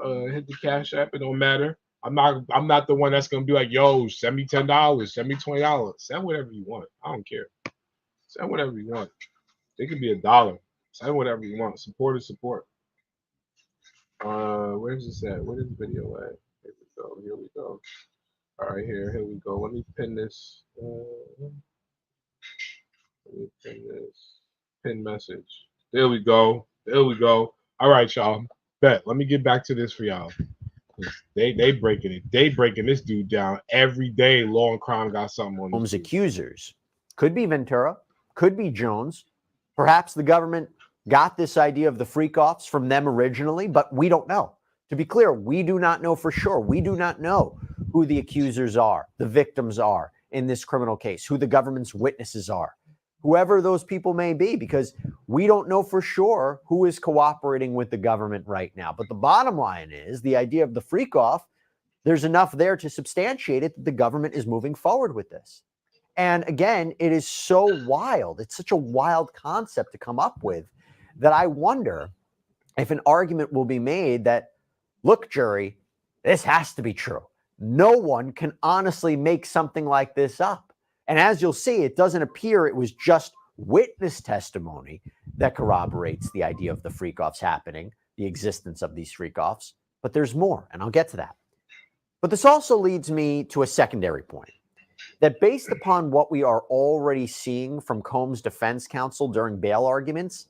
Hit the Cash App. It don't matter. I'm not the one that's gonna be like, yo, send me $10, send me $20. Send whatever you want. I don't care. Send whatever you want. It could be $1. Send whatever you want. Support is support. Where's this at? Where is the video at? Here we go. Here we go. All right, here we go. Let me pin this. Let me pin this. Pin message. There we go. There we go. All right, y'all. Bet. Let me get back to this for y'all. They breaking it. They breaking this dude down every day. Law and Crime got something on Combs' accusers. Could be Ventura. Could be Jones. Perhaps the government got this idea of the freak-offs from them originally, but we don't know. To be clear, we do not know for sure. We do not know who the accusers are, the victims are in this criminal case, who the government's witnesses are, whoever those people may be, because we don't know for sure who is cooperating with the government right now. But the bottom line is the idea of the freak-off, there's enough there to substantiate it that the government is moving forward with this. And again, it is so wild. It's such a wild concept to come up with that I wonder if an argument will be made that, look, jury, this has to be true. No one can honestly make something like this up. And as you'll see, it doesn't appear it was just witness testimony that corroborates the idea of the freak-offs happening, the existence of these freak-offs, but there's more, and I'll get to that. But this also leads me to a secondary point, that based upon what we are already seeing from Combs' defense counsel during bail arguments,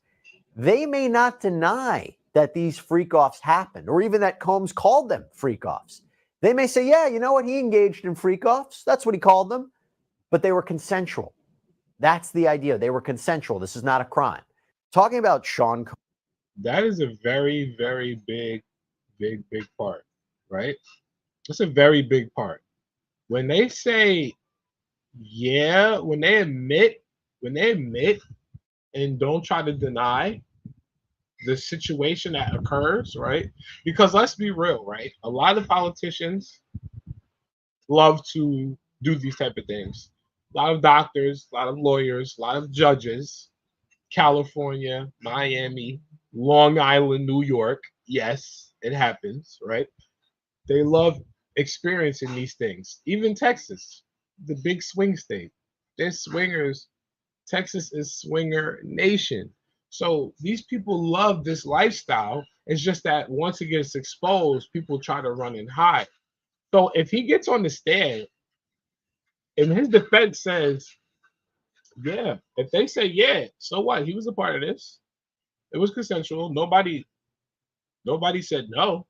they may not deny that these freak-offs happened, or even that Combs called them freak-offs. They may say, yeah, you know what? He engaged in freak-offs. That's what he called them. But they were consensual. That's the idea. They were consensual. This is not a crime. Talking about Sean Combs. That is a very, very big part, right? It's a very big part. When they say, yeah, when they admit and don't try to deny the situation that occurs, right? Because let's be real, right? A lot of politicians love to do these type of things. A lot of doctors, a lot of lawyers, a lot of judges, California, Miami, Long Island, New York. Yes, it happens, right? They love experiencing these things. Even Texas, the big swing state. They're swingers. Texas is swinger nation. So these people love this lifestyle. It's just that once it gets exposed, people try to run and hide. So if he gets on the stand and his defense says, yeah, if they say, yeah, so what? He was a part of this. It was consensual. Nobody said no.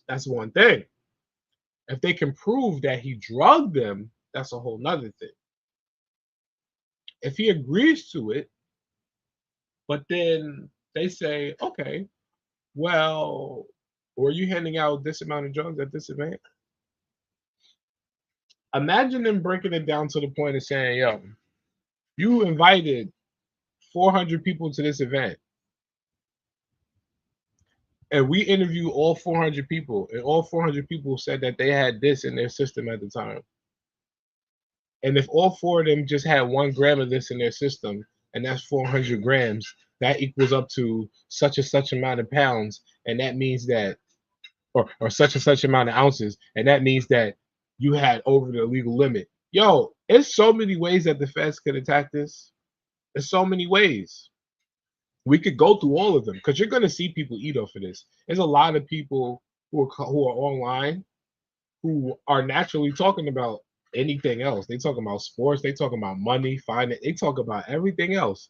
That's one thing. If they can prove that he drugged them, that's a whole nother thing. If he agrees to it, but then they say, okay, well, were you handing out this amount of drugs at this event? Imagine them breaking it down to the point of saying, yo, you invited 400 people to this event. And we interviewed all 400 people, and all 400 people said that they had this in their system at the time. And if all four of them just had 1 gram of this in their system, and that's 400 grams, that equals up to such and such amount of pounds, and that means that, or such and such amount of ounces, and that means that you had over the legal limit. Yo, there's so many ways that the feds could attack this. There's so many ways. We could go through all of them because you're going to see people eat off of this. There's a lot of people who are online who are naturally talking about anything else. They talking about sports. They talking about money, finance. They talk about everything else.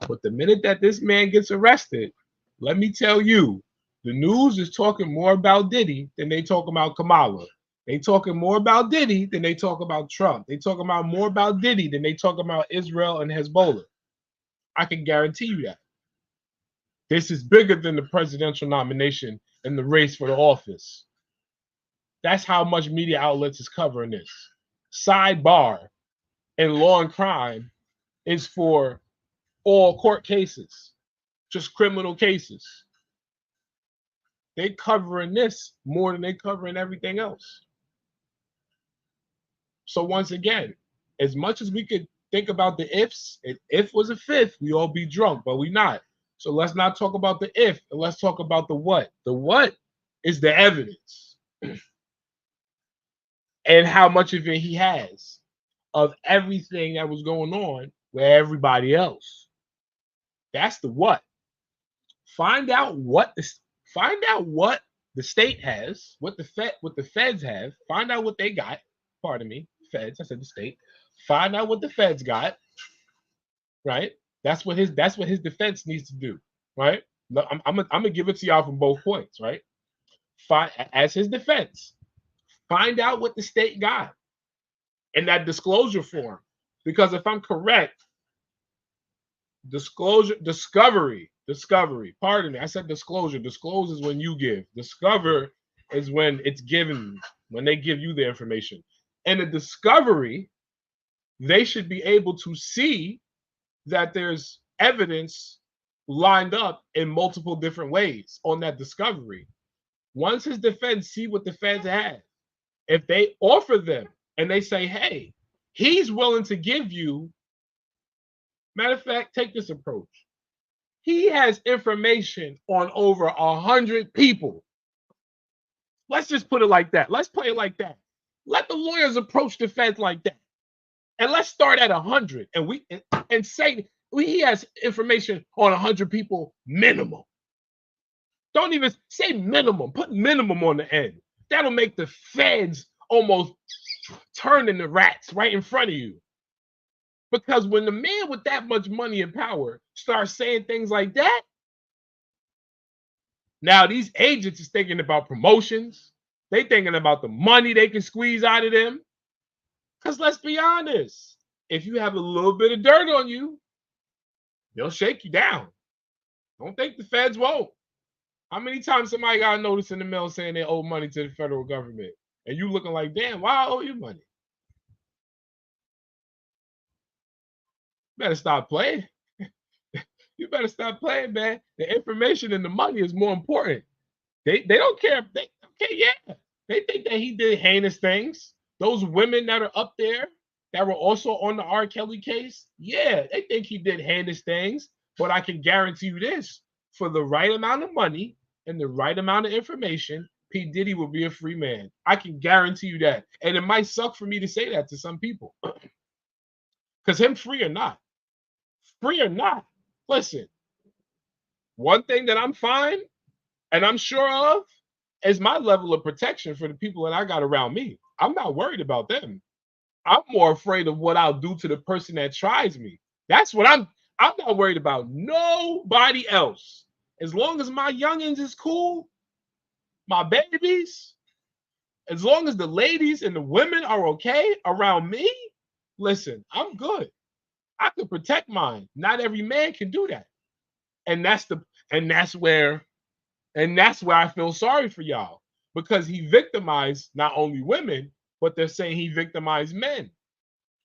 But the minute that this man gets arrested, let me tell you, the news is talking more about Diddy than they talk about Kamala. They talking more about Diddy than they talk about Trump. They talking about more about Diddy than they talk about Israel and Hezbollah. I can guarantee you that. This is bigger than the presidential nomination and the race for the office. That's how much media outlets is covering this. Sidebar and law and crime is for all court cases, just criminal cases. They covering this more than they covering everything else. So once again, as much as we could think about the ifs, if was a fifth, we all be drunk, but we not. So let's not talk about the if, and let's talk about the what. The what is the evidence and how much of it he has of everything that was going on with everybody else. That's the what. Find out what the state has, what the feds have. Find out what they got. Pardon me, feds. I said the state. Find out what the feds got. Right. That's what his defense needs to do. Right. I'm gonna give it to y'all from both points. Right. As his defense, find out what the state got in that disclosure form. Because if I'm correct, discovery. Pardon me. I said disclosure. Disclose is when you give. Discover is when it's given, when they give you the information. And the discovery, they should be able to see that there's evidence lined up in multiple different ways on that discovery. Once his defense see what the feds have, if they offer them and they say, hey, he's willing to give you, matter of fact, take this approach. He has information on over 100 people. Let's just put it like that. Let's play it like that. Let the lawyers approach the feds like that. And let's start at 100 and say he has information on 100 people minimum. Don't even say minimum. Put minimum on the end. That'll make the feds almost turn into rats right in front of you. Because when the man with that much money and power starts saying things like that, now these agents is thinking about promotions. They thinking about the money they can squeeze out of them. Because let's be honest, if you have a little bit of dirt on you, they'll shake you down. Don't think the feds won't. How many times somebody got a notice in the mail saying they owe money to the federal government? And you looking like, damn, why I owe you money? Better stop playing. You better stop playing, man. The information and the money is more important. They don't care. Yeah. They think that he did heinous things. Those women that are up there that were also on the R. Kelly case, yeah, they think he did heinous things. But I can guarantee you this, for the right amount of money and the right amount of information, P. Diddy will be a free man. I can guarantee you that. And it might suck for me to say that to some people. Because him free or not, listen, one thing that I'm fine and I'm sure of is my level of protection for the people that I got around me. I'm not worried about them. I'm more afraid of what I'll do to the person that tries me. That's what I'm not worried about nobody else. As long as my youngins is cool, my babies, as long as the ladies and the women are okay around me, listen, I'm good. I can protect mine. Not every man can do that. And that's where I feel sorry for y'all, because he victimized not only women, but they're saying he victimized men.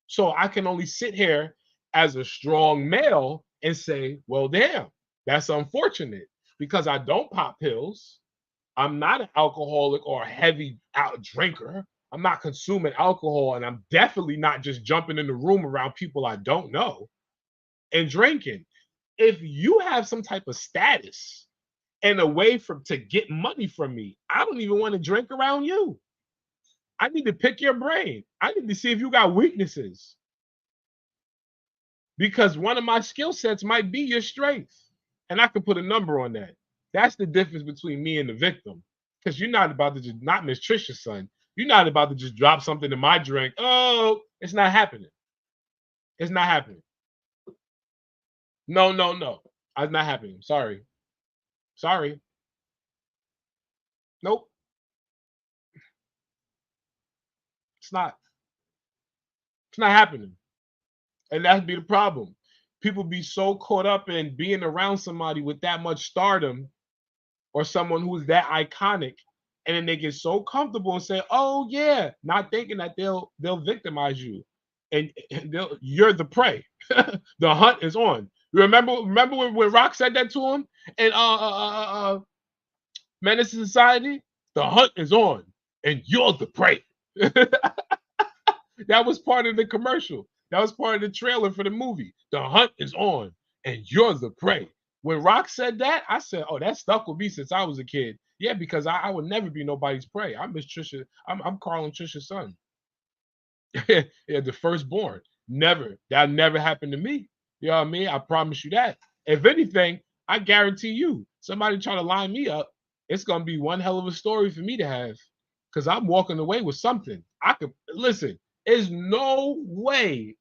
So I can only sit here as a strong male and say, well, damn, that's unfortunate, because I don't pop pills. I'm not an alcoholic or a heavy out drinker. I'm not consuming alcohol, and I'm definitely not just jumping in the room around people I don't know and drinking. If you have some type of status and a way to get money from me, I don't even want to drink around you. I need to pick your brain. I need to see if you got weaknesses. because one of my skill sets might be your strength. And I could put a number on that. That's the difference between me and the victim. Because you're not about to just, not Miss Trisha's son. You're not about to just drop something in my drink. Oh, it's not happening. It's not happening. No. It's not happening. Sorry. Nope. It's not happening. And that'd be the problem. People be so caught up in being around somebody with that much stardom or someone who's that iconic, and then they get so comfortable and say, "Oh yeah," not thinking that they'll victimize you, and you're the prey. The hunt is on. Remember when Rock said that to him and Menace to Society? The hunt is on, and you're the prey. That was part of the commercial. That was part of the trailer for the movie. The hunt is on, and you're the prey. When Rock said that, I said, "Oh, that stuck with me since I was a kid." Yeah, because I would never be nobody's prey. I'm Miss Trisha. I'm Carl and Trisha's son. Yeah, the firstborn. Never. That never happened to me. You know what I mean? I promise you that. If anything, I guarantee you, somebody try to line me up, it's gonna be one hell of a story for me to have. Because I'm walking away with something. I could listen. There's no way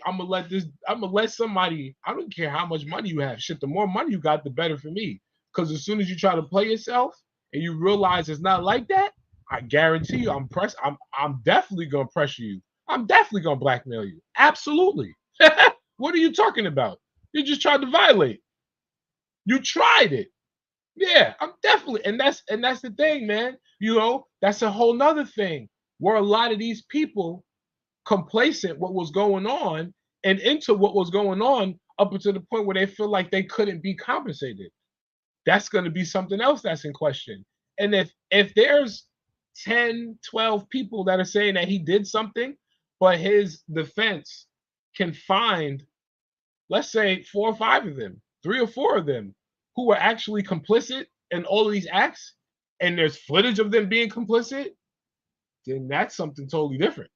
I'm gonna let somebody, I don't care how much money you have. Shit, the more money you got, the better for me. Because as soon as you try to play yourself and you realize it's not like that, I guarantee you I'm definitely gonna pressure you. I'm definitely gonna blackmail you. Absolutely. What are you talking about? You just tried to violate. You tried it. Yeah, I'm definitely, and that's the thing, man. You know, that's a whole nother thing where a lot of these people complacent what was going on and into what was going on up until the point where they feel like they couldn't be compensated. That's going to be something else that's in question. And if there's 10, 12 people that are saying that he did something, but his defense can find, let's say 4 or 5 of them, 3 or 4 of them who are actually complicit in all of these acts, and there's footage of them being complicit, then that's something totally different.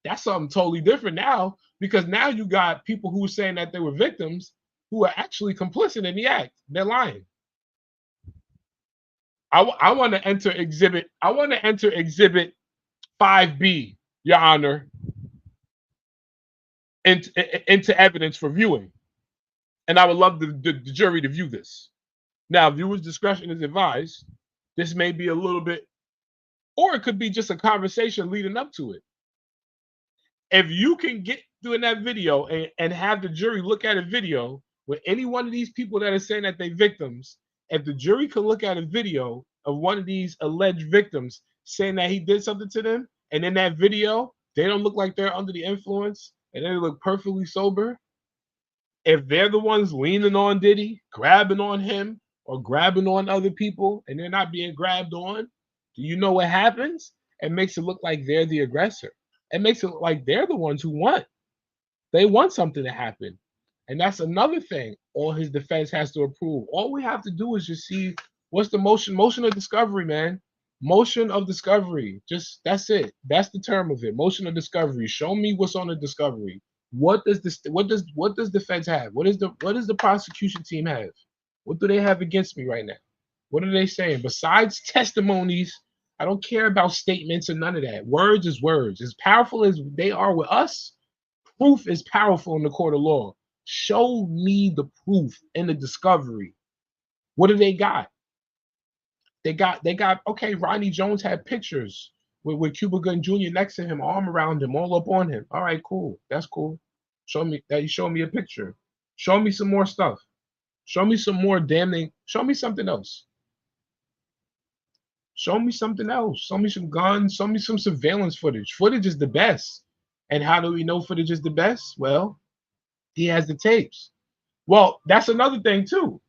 That's something totally different now, because now you got people who are saying that they were victims who are actually complicit in the act. They're lying. I want to enter exhibit 5B, Your Honor, into evidence for viewing. And I would love the jury to view this. Now, viewers' discretion is advised. This may be a little bit, or it could be just a conversation leading up to it. If you can get doing that video and have the jury look at a video with any one of these people that are saying that they're victims, if the jury can look at a video of one of these alleged victims saying that he did something to them, and in that video, they don't look like they're under the influence and they look perfectly sober, if they're the ones leaning on Diddy, grabbing on him, or grabbing on other people, and they're not being grabbed on, do you know what happens? It makes it look like they're the aggressor. It makes it look like they're the ones who want. They want something to happen. And that's another thing all his defense has to approve. All we have to do is just see what's the motion of discovery, man. Motion of discovery. Just that's it. That's the term of it. Motion of discovery. Show me what's on the discovery. What does defense have? What does the prosecution team have? What do they have against me right now? What are they saying? Besides testimonies, I don't care about statements or none of that. Words is words. As powerful as they are with us, proof is powerful in the court of law. Show me the proof in the discovery. What do they got? They got, okay, Rodney Jones had pictures with Cuba Gooding Jr. next to him, arm around him, all up on him. All right, cool. That's cool. Show me that. You show me a picture. Show me some more stuff. Show me some more damning. Show me something else. Show me something else. Show me some guns. Show me some surveillance footage. Footage is the best. And how do we know footage is the best? Well, he has the tapes. Well, that's another thing too.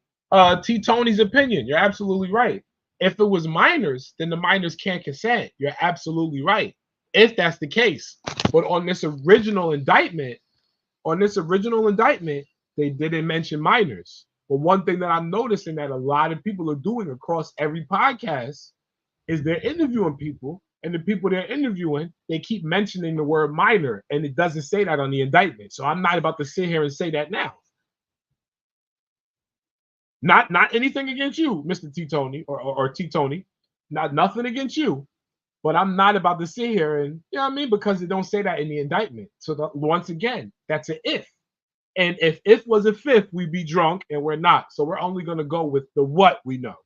T. Tony's opinion. You're absolutely right. If it was minors, then the minors can't consent. You're absolutely right. If that's the case. But on this original indictment, they didn't mention minors. But one thing that I'm noticing that a lot of people are doing across every podcast is they're interviewing people And the people they're interviewing, they keep mentioning the word minor, and it doesn't say that on the indictment. So I'm not about to sit here and say that now. Not anything against you, Mr. T. Tony or T. Tony. Nothing against you. But I'm not about to sit here and, you know what I mean? Because it don't say that in the indictment. So once again, that's an if. And if was a fifth, we'd be drunk, and we're not. So we're only going to go with the what we know,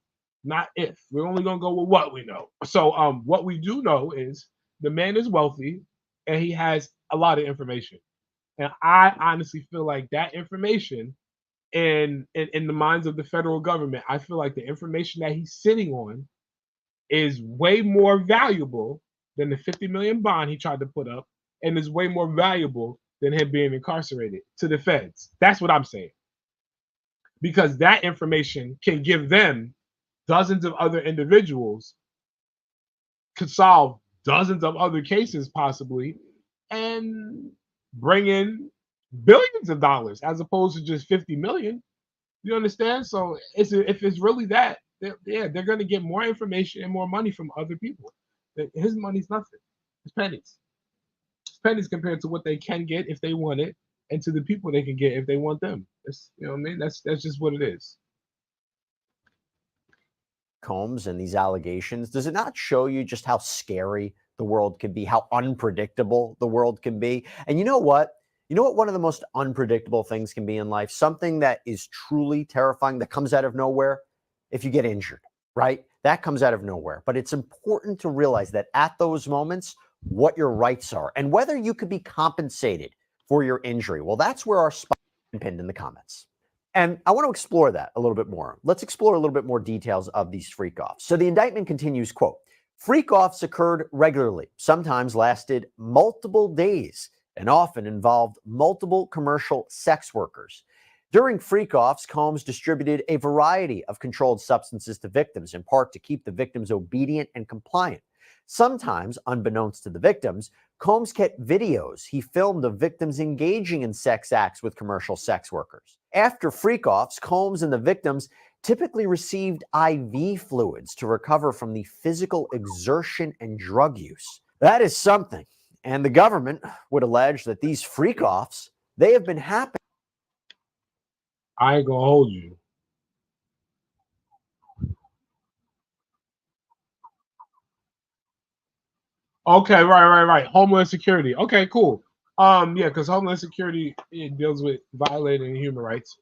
not if. We're only going to go with what we know. So what we do know is the man is wealthy, and he has a lot of information. And I honestly feel like that information in the minds of the federal government, I feel like the information that he's sitting on is way more valuable than the 50 million bond he tried to put up, and is way more valuable than him being incarcerated to the feds. That's what I'm saying. Because that information can give them dozens of other individuals, could solve dozens of other cases possibly, and bring in billions of dollars as opposed to just 50 million. You understand? So if it's really that, they're going to get more information and more money from other people. His money's nothing. It's pennies. It's pennies compared to what they can get if they want it, and to the people they can get if they want them. You know what I mean? That's just what it is. Combs and these allegations, does it not show you just how scary the world can be, how unpredictable the world can be? And you know what? You know what one of the most unpredictable things can be in life? Something that is truly terrifying that comes out of nowhere. If you get injured, right? That comes out of nowhere. But it's important to realize that at those moments, what your rights are and whether you could be compensated for your injury. Well, that's where our spot is pinned in the comments. And I want to explore that a little bit more. Let's explore a little bit more details of these freak-offs. So the indictment continues, quote, freak-offs occurred regularly, sometimes lasted multiple days, and often involved multiple commercial sex workers. During freak-offs, Combs distributed a variety of controlled substances to victims, in part to keep the victims obedient and compliant. Sometimes, unbeknownst to the victims, Combs kept videos he filmed of victims engaging in sex acts with commercial sex workers. After freak-offs, Combs and the victims typically received IV fluids to recover from the physical exertion and drug use. That is something. And the government would allege that these freak-offs, they have been happening. I ain't gonna hold you. Okay, right. Homeland Security. Okay, cool. Yeah, because Homeland Security, it deals with violating the Human Rights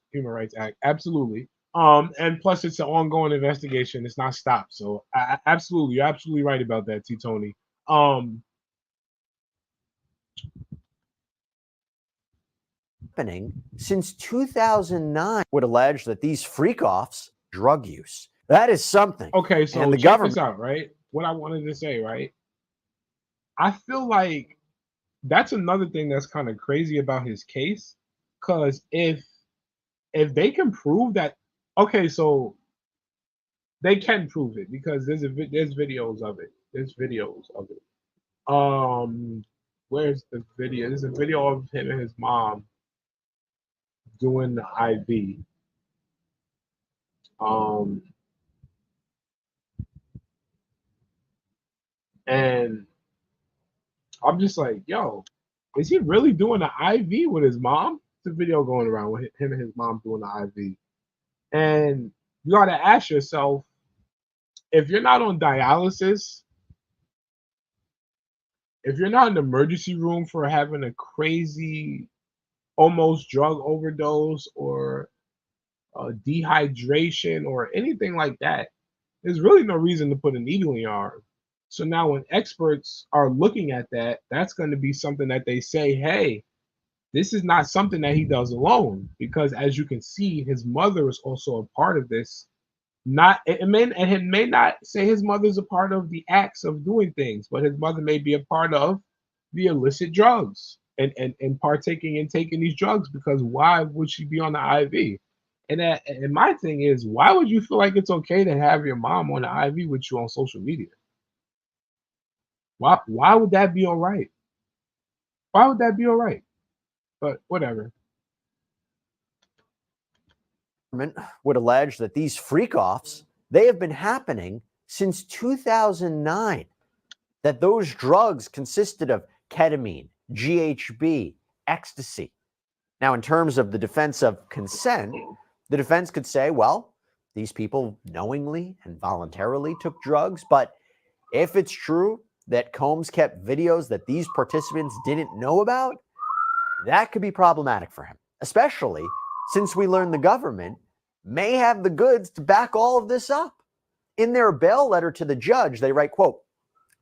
Act. Absolutely. And plus it's an ongoing investigation. It's not stopped. So absolutely, you're absolutely right about that, T. Tony. Happening since 2009 would allege that these freak-offs, drug use. That is something. Okay, so and the check government this out, right? What I wanted to say, right? I feel like that's another thing that's kind of crazy about his case, because if they can prove that, okay, so they can prove it because there's videos of it. There's videos of it. Where's the video? There's a video of him and his mom doing the IV. And I'm just like, yo, is he really doing the IV with his mom? There's a video going around with him and his mom doing the IV. And you got to ask yourself, if you're not on dialysis, if you're not in the emergency room for having a crazy, almost drug overdose or dehydration or anything like that, there's really no reason to put a needle in your arm. So now when experts are looking at that, that's going to be something that they say, hey, this is not something that he does alone, because as you can see, his mother is also a part of this. It may not say his mother's a part of the acts of doing things, but his mother may be a part of the illicit drugs and partaking in taking these drugs, because why would she be on the IV? And my thing is, why would you feel like it's okay to have your mom on the IV with you on social media? Why would that be all right? Why would that be all right? But whatever. Would allege that these freak-offs, they have been happening since 2009. that those drugs consisted of ketamine, GHB, ecstasy. Now, in terms of the defense of consent, the defense could say, well, these people knowingly and voluntarily took drugs, but if it's true that Combs kept videos that these participants didn't know about, that could be problematic for him, especially since we learned the government may have the goods to back all of this up. In their bail letter to the judge, they write, quote,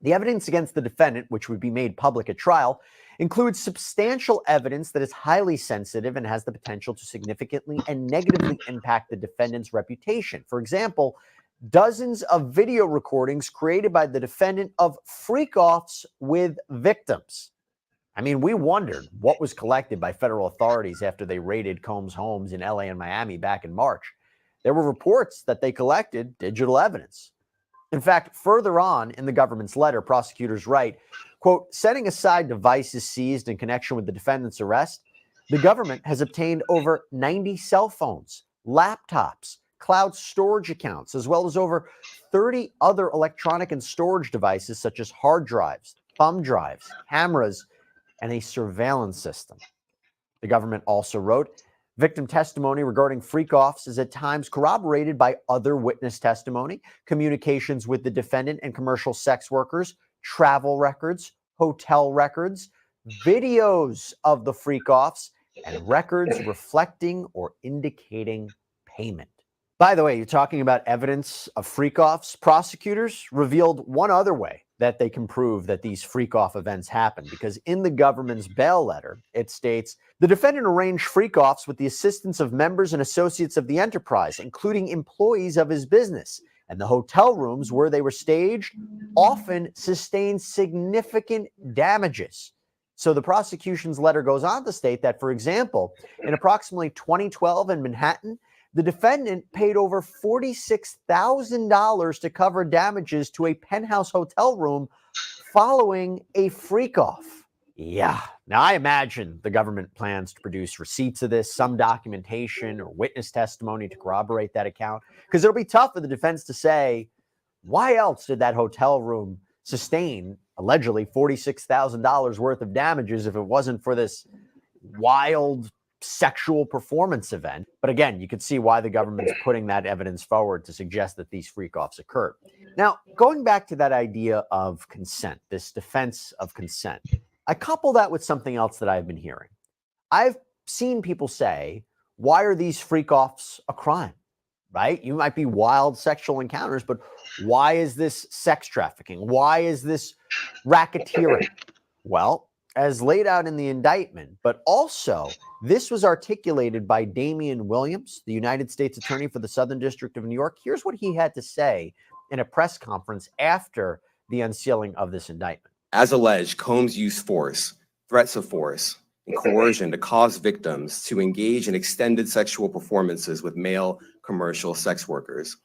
"The evidence against the defendant, which would be made public at trial, includes substantial evidence that is highly sensitive and has the potential to significantly and negatively impact the defendant's reputation. For example, dozens of video recordings created by the defendant of freak-offs with victims." I mean, we wondered what was collected by federal authorities after they raided Combs' homes in LA and Miami back in March. There were reports that they collected digital evidence. In fact, further on in the government's letter, prosecutors write, quote, "Setting aside devices seized in connection with the defendant's arrest, the government has obtained over 90 cell phones, laptops, cloud storage accounts, as well as over 30 other electronic and storage devices such as hard drives, thumb drives, cameras, and a surveillance system." The government also wrote, "Victim testimony regarding freak-offs is at times corroborated by other witness testimony, communications with the defendant and commercial sex workers, travel records, hotel records, videos of the freak-offs, and records reflecting or indicating payment." By the way, you're talking about evidence of freak-offs. Prosecutors revealed one other way that they can prove that these freak-off events happen, because in the government's bail letter, it states, "The defendant arranged freak-offs with the assistance of members and associates of the enterprise, including employees of his business, and the hotel rooms where they were staged often sustained significant damages." So the prosecution's letter goes on to state that, for example, in approximately 2012 in Manhattan, the defendant paid over $46,000 to cover damages to a penthouse hotel room following a freak-off. Yeah. Now, I imagine the government plans to produce receipts of this, some documentation or witness testimony to corroborate that account, because it'll be tough for the defense to say, why else did that hotel room sustain allegedly $46,000 worth of damages if it wasn't for this wild sexual performance event? But again, you could see why the government's putting that evidence forward to suggest that these freak-offs occurred. Now, going back to that idea of consent, this defense of consent, I couple that with something else that I've been hearing. I've seen people say, why are these freak-offs a crime? Right? You might be wild sexual encounters, but why is this sex trafficking? Why is this racketeering? Well, as laid out in the indictment, but also this was articulated by Damian Williams, the United States Attorney for the Southern District of New York. Here's what he had to say in a press conference after the unsealing of this indictment. As alleged, Combs used force, threats of force, and coercion to cause victims to engage in extended sexual performances with male commercial sex workers,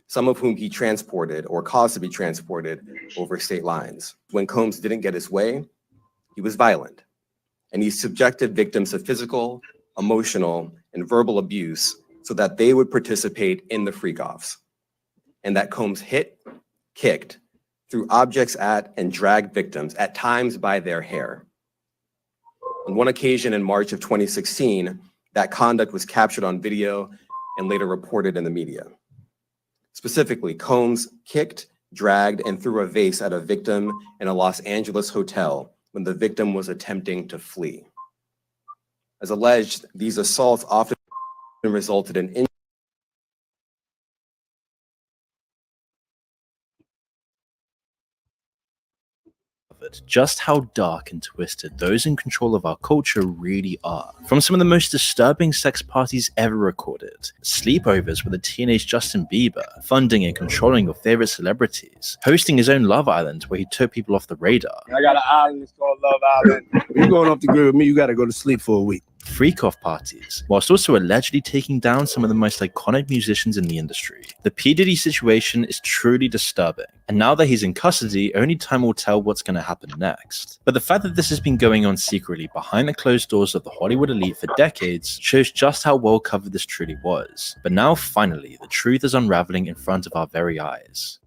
some of whom he transported or caused to be transported over state lines. When Combs didn't get his way, he was violent, and he subjected victims to physical, emotional, and verbal abuse so that they would participate in the freak-offs, and that Combs hit, kicked, threw objects at, and dragged victims, at times by their hair. On one occasion in March of 2016, that conduct was captured on video and later reported in the media. Specifically, Combs kicked, dragged, and threw a vase at a victim in a Los Angeles hotel when the victim was attempting to flee. As alleged, these assaults often resulted in just how dark and twisted those in control of our culture really are. From some of the most disturbing sex parties ever recorded, sleepovers with a teenage Justin Bieber, funding and controlling your favorite celebrities, hosting his own Love Island where he took people off the radar. I got an island, it's called Love Island. If you're going off the grid with me, you got to go to sleep for a week. Freak-off parties, whilst also allegedly taking down some of the most iconic musicians in the industry. The P. Diddy situation is truly disturbing, and now that he's in custody, only time will tell what's going to happen next. But the fact that this has been going on secretly behind the closed doors of the Hollywood elite for decades shows just how well covered this truly was. But now, finally, the truth is unraveling in front of our very eyes.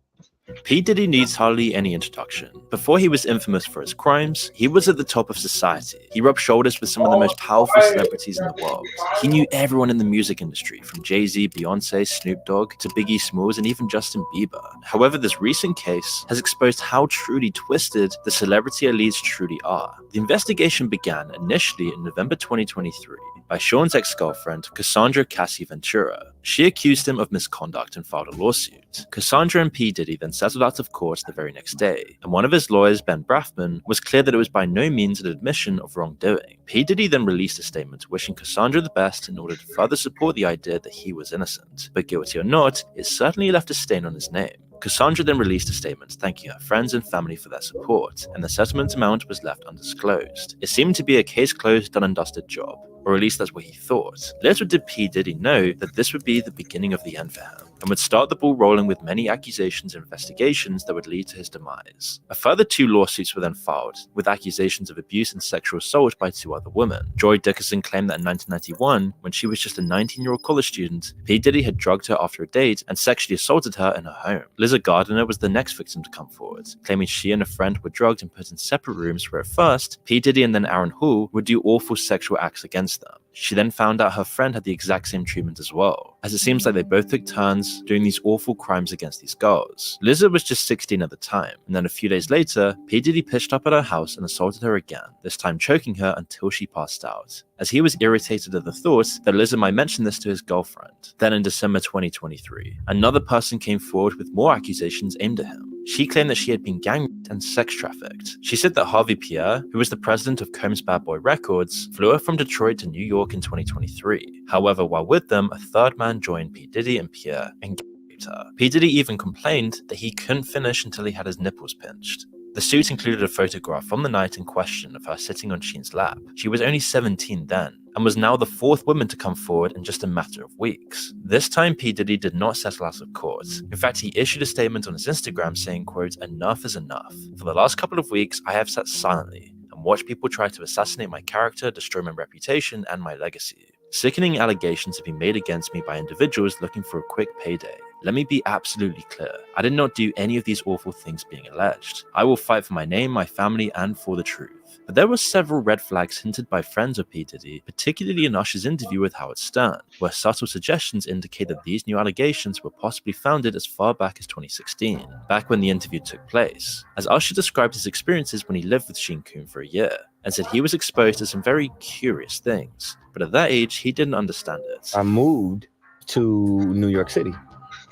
P. Diddy needs hardly any introduction. Before he was infamous for his crimes, he was at the top of society. He rubbed shoulders with some of the most powerful celebrities in the world. He knew everyone in the music industry, from Jay-Z, Beyonce, Snoop Dogg, to Biggie Smalls, and even Justin Bieber. However, this recent case has exposed how truly twisted the celebrity elites truly are. The investigation began initially in November 2023 by Sean's ex-girlfriend, Cassandra Cassie Ventura. She accused him of misconduct and filed a lawsuit. Cassandra and P. Diddy then settled out of court the very next day, and one of his lawyers, Ben Brafman, was clear that it was by no means an admission of wrongdoing. P. Diddy then released a statement wishing Cassandra the best in order to further support the idea that he was innocent. But guilty or not, it certainly left a stain on his name. Cassandra then released a statement thanking her friends and family for their support, and the settlement amount was left undisclosed. It seemed to be a case closed, done and dusted job, or at least that's what he thought. Little did P. Diddy know that this would be the beginning of the end for him, and would start the ball rolling with many accusations and investigations that would lead to his demise. A further 2 lawsuits were then filed, with accusations of abuse and sexual assault by 2 other women. Joy Dickerson claimed that in 1991, when she was just a 19-year-old college student, P. Diddy had drugged her after a date and sexually assaulted her in her home. Liza Gardner was the next victim to come forward, claiming she and a friend were drugged and put in separate rooms where at first, P. Diddy and then Aaron Hall would do awful sexual acts against them. She then found out her friend had the exact same treatment as well, as it seems like they both took turns doing these awful crimes against these girls. Liza was just 16 at the time, and then a few days later, P. Diddy pitched up at her house and assaulted her again, this time choking her until she passed out, as he was irritated at the thought that Liza might mention this to his girlfriend. Then in December 2023, another person came forward with more accusations aimed at him. She claimed that she had been gang raped and sex trafficked. She said that Harvey Pierre, who was the president of Combs Bad Boy Records, flew her from Detroit to New York in 2023. However, while with them, a third man joined P. Diddy and Pierre and gang raped her. P. Diddy even complained that he couldn't finish until he had his nipples pinched. The suit included a photograph from the night in question of her sitting on Sheen's lap. She was only 17 then, and was now the 4th woman to come forward in just a matter of weeks. This time, P. Diddy did not settle out of court. In fact, he issued a statement on his Instagram saying, quote, "Enough is enough. For the last couple of weeks, I have sat silently and watched people try to assassinate my character, destroy my reputation, and my legacy. Sickening allegations have been made against me by individuals looking for a quick payday. Let me be absolutely clear. I did not do any of these awful things being alleged. I will fight for my name, my family, and for the truth." But there were several red flags hinted by friends of P. Diddy, particularly in Usher's interview with Howard Stern, where subtle suggestions indicate that these new allegations were possibly founded as far back as 2016, back when the interview took place, as Usher described his experiences when he lived with Sheen Coon for a year, and said he was exposed to some very curious things, but at that age, he didn't understand it. I moved to New York City,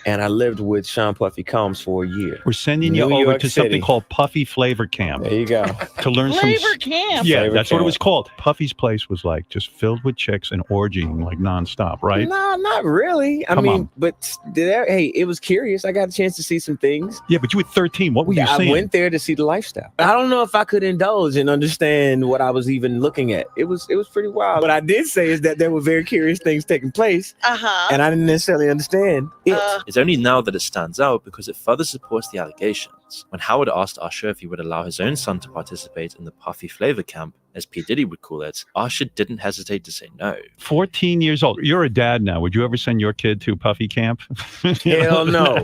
and I lived with Sean Puffy Combs for a year. We're sending you New over York to City. something called Puffy Flavor Camp. There you go. To learn Flavor Camp. Yeah, Flavor that's what it Camp. was called. Puffy's place was like just filled with chicks and orgying like nonstop, right? No, not really. I Come mean, on. but hey, it was curious. I got a chance to see some things. Yeah, but you were 13. What were you I saying? went there to see the lifestyle. I don't know if I could indulge and understand what I was even looking at. It was pretty wild. What I did say is that there were very curious things taking place, and I didn't necessarily understand it. It's only now that it stands out because it further supports the allegations. When Howard asked Usher if he would allow his own son to participate in the Puffy Flavor Camp, as P. Diddy would call it, Usher didn't hesitate to say no. 14 years old. You're a dad now. Would you ever send your kid to Puffy Camp? Hell no.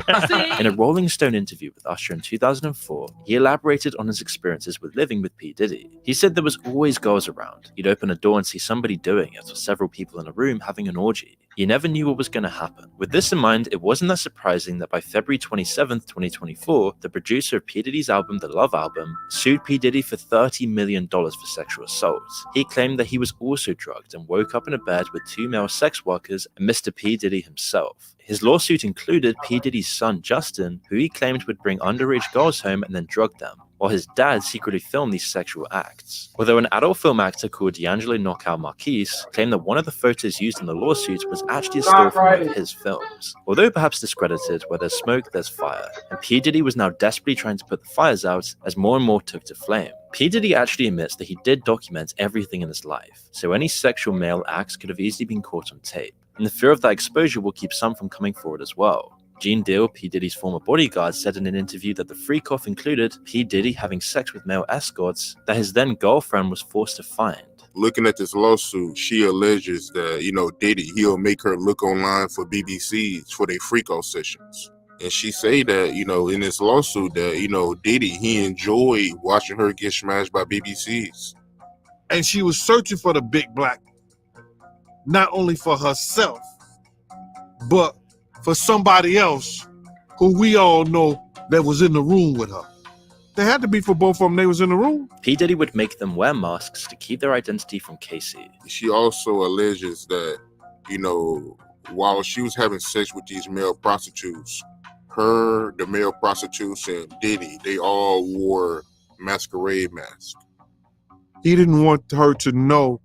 In a Rolling Stone interview with Usher in 2004, he elaborated on his experiences with living with P. Diddy. He said there was always girls around. He'd open a door and see somebody doing it, or several people in a room having an orgy. He never knew what was going to happen. With this in mind, it wasn't that surprising that by February 27th, 2024, the producer of P. Diddy's album, The Love Album, sued P. Diddy for $30 million for sexual assault. He claimed that he was also drugged and woke up in a bed with 2 male sex workers and Mr. P. Diddy himself. His lawsuit included P. Diddy's son, Justin, who he claimed would bring underage girls home and then drug them, while his dad secretly filmed these sexual acts. Although an adult film actor called D'Angelo Knockout Marquise claimed that one of the photos used in the lawsuit was actually a still from one of his films. Although perhaps discredited, where there's smoke, there's fire, and P. Diddy was now desperately trying to put the fires out as more and more took to flame. P. Diddy actually admits that he did document everything in his life, so any sexual male acts could have easily been caught on tape, and the fear of that exposure will keep some from coming forward as well. Gene Deal, P. Diddy's former bodyguard, said in an interview that the freak-off included P. Diddy having sex with male escorts that his then-girlfriend was forced to find. Looking at this lawsuit, she alleges that, Diddy, he'll make her look online for BBCs for their freak-off sessions. And she say that, in this lawsuit that, Diddy, he enjoyed watching her get smashed by BBCs. And she was searching for the big black, not only for herself, but for somebody else who we all know that was in the room with her. They had to be for both of them. They was in the room. P. Diddy would make them wear masks to keep their identity from Casey. She also alleges that, while she was having sex with these male prostitutes, the male prostitutes, and Diddy, they all wore masquerade masks. He didn't want her to know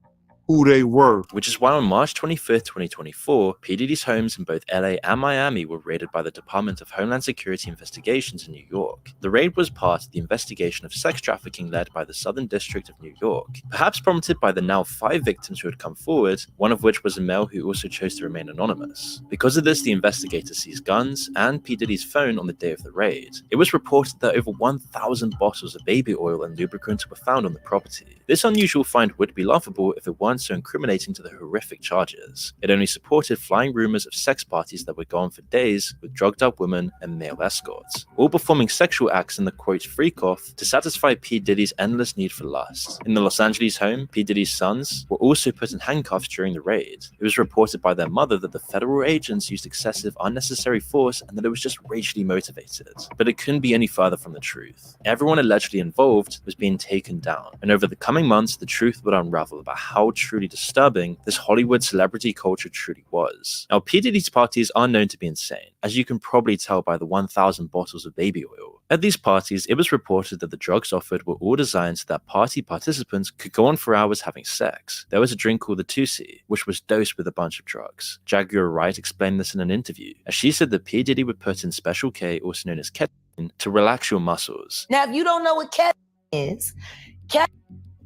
who they were. Which is why on March 25th, 2024, P. Diddy's homes in both LA and Miami were raided by the Department of Homeland Security Investigations in New York. The raid was part of the investigation of sex trafficking led by the Southern District of New York, perhaps prompted by the now 5 victims who had come forward, one of which was a male who also chose to remain anonymous. Because of this, the investigators seized guns and P. Diddy's phone on the day of the raid. It was reported that over 1,000 bottles of baby oil and lubricants were found on the property. This unusual find would be laughable if it weren't so incriminating to the horrific charges. It only supported flying rumors of sex parties that would go on for days with drugged up women and male escorts, all performing sexual acts in the quote freak off to satisfy P. Diddy's endless need for lust. In the Los Angeles home, P. Diddy's sons were also put in handcuffs during the raid. It was reported by their mother that the federal agents used excessive unnecessary force and that it was just racially motivated. But it couldn't be any further from the truth. Everyone allegedly involved was being taken down, and over the coming months, the truth would unravel about how truly disturbing this Hollywood celebrity culture truly was. Now, P. Diddy's parties are known to be insane, as you can probably tell by the 1,000 bottles of baby oil. At these parties, it was reported that the drugs offered were all designed so that party participants could go on for hours having sex. There was a drink called the Tusi, which was dosed with a bunch of drugs. Jaguar Wright explained this in an interview, as she said that P. Diddy would put in Special K, also known as ketamine, to relax your muscles. Now, if you don't know what ketamine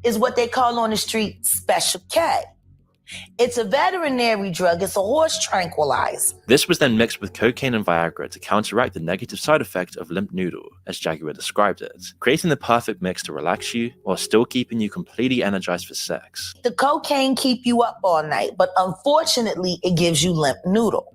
is what they call on the street Special K. It's a veterinary drug. It's a horse tranquilizer. This was then mixed with cocaine and Viagra to counteract the negative side effect of limp noodle, as Jaguar described it, creating the perfect mix to relax you while still keeping you completely energized for sex. The cocaine keep you up all night, but unfortunately, it gives you limp noodle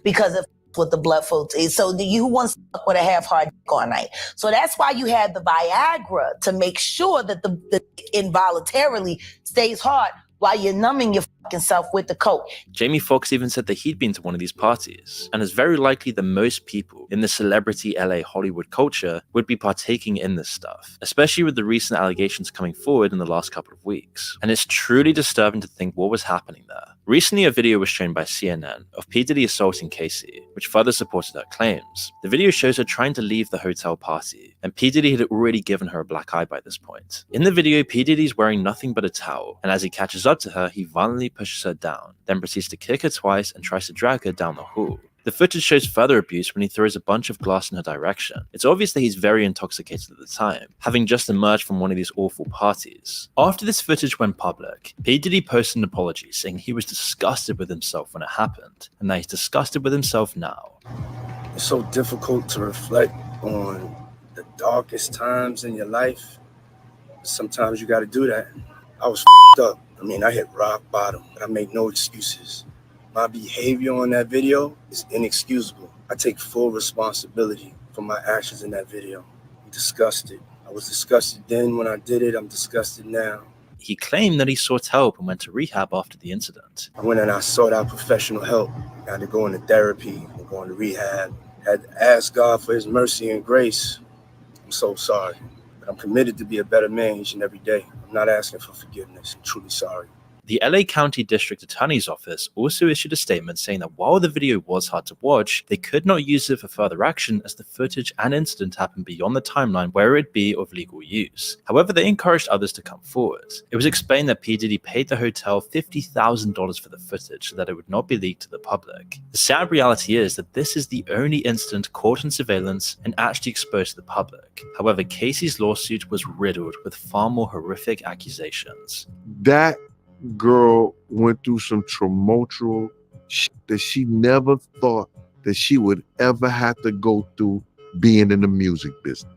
because of what the blood flow is. So you want to fuck with a half-hard dick all night. So that's why you have the Viagra, to make sure that the involuntarily stays hard while you're numbing your fucking self with the coke. Jamie Foxx even said that he'd been to one of these parties, and it's very likely that most people in the celebrity LA Hollywood culture would be partaking in this stuff, especially with the recent allegations coming forward in the last couple of weeks. And it's truly disturbing to think what was happening there. Recently, a video was shown by CNN of P. Diddy assaulting Casey, which further supported her claims. The video shows her trying to leave the hotel party, and P. Diddy had already given her a black eye by this point. In the video, P. Diddy's wearing nothing but a towel, and as he catches up to her, he violently pushes her down, then proceeds to kick her twice and tries to drag her down the hall. The footage shows further abuse when he throws a bunch of glass in her direction. It's obvious that he's very intoxicated at the time, having just emerged from one of these awful parties. After this footage went public, P. Diddy posted an apology saying he was disgusted with himself when it happened, and that he's disgusted with himself now. It's so difficult to reflect on the darkest times in your life. Sometimes you gotta do that. I was f***ed up. I hit rock bottom, but I make no excuses. My behavior on that video is inexcusable. I take full responsibility for my actions in that video. I'm disgusted. I was disgusted then when I did it. I'm disgusted now. He claimed that he sought help and went to rehab after the incident. I went and I sought out professional help. I had to go into therapy and go into rehab. I had to ask God for his mercy and grace. I'm so sorry, but I'm committed to be a better man each and every day. I'm not asking for forgiveness. I'm truly sorry. The LA County District Attorney's Office also issued a statement saying that while the video was hard to watch, they could not use it for further action as the footage and incident happened beyond the timeline where it would be of legal use. However, they encouraged others to come forward. It was explained that P. Diddy paid the hotel $50,000 for the footage so that it would not be leaked to the public. The sad reality is that this is the only incident caught on surveillance and actually exposed to the public. However, Casey's lawsuit was riddled with far more horrific accusations. That girl went through some tumultuous shit that she never thought that she would ever have to go through being in the music business.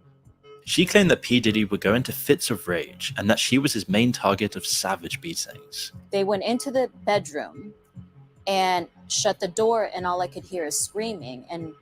She claimed that P. Diddy would go into fits of rage and that she was his main target of savage beatings. They went into the bedroom and shut the door, and all I could hear is screaming. And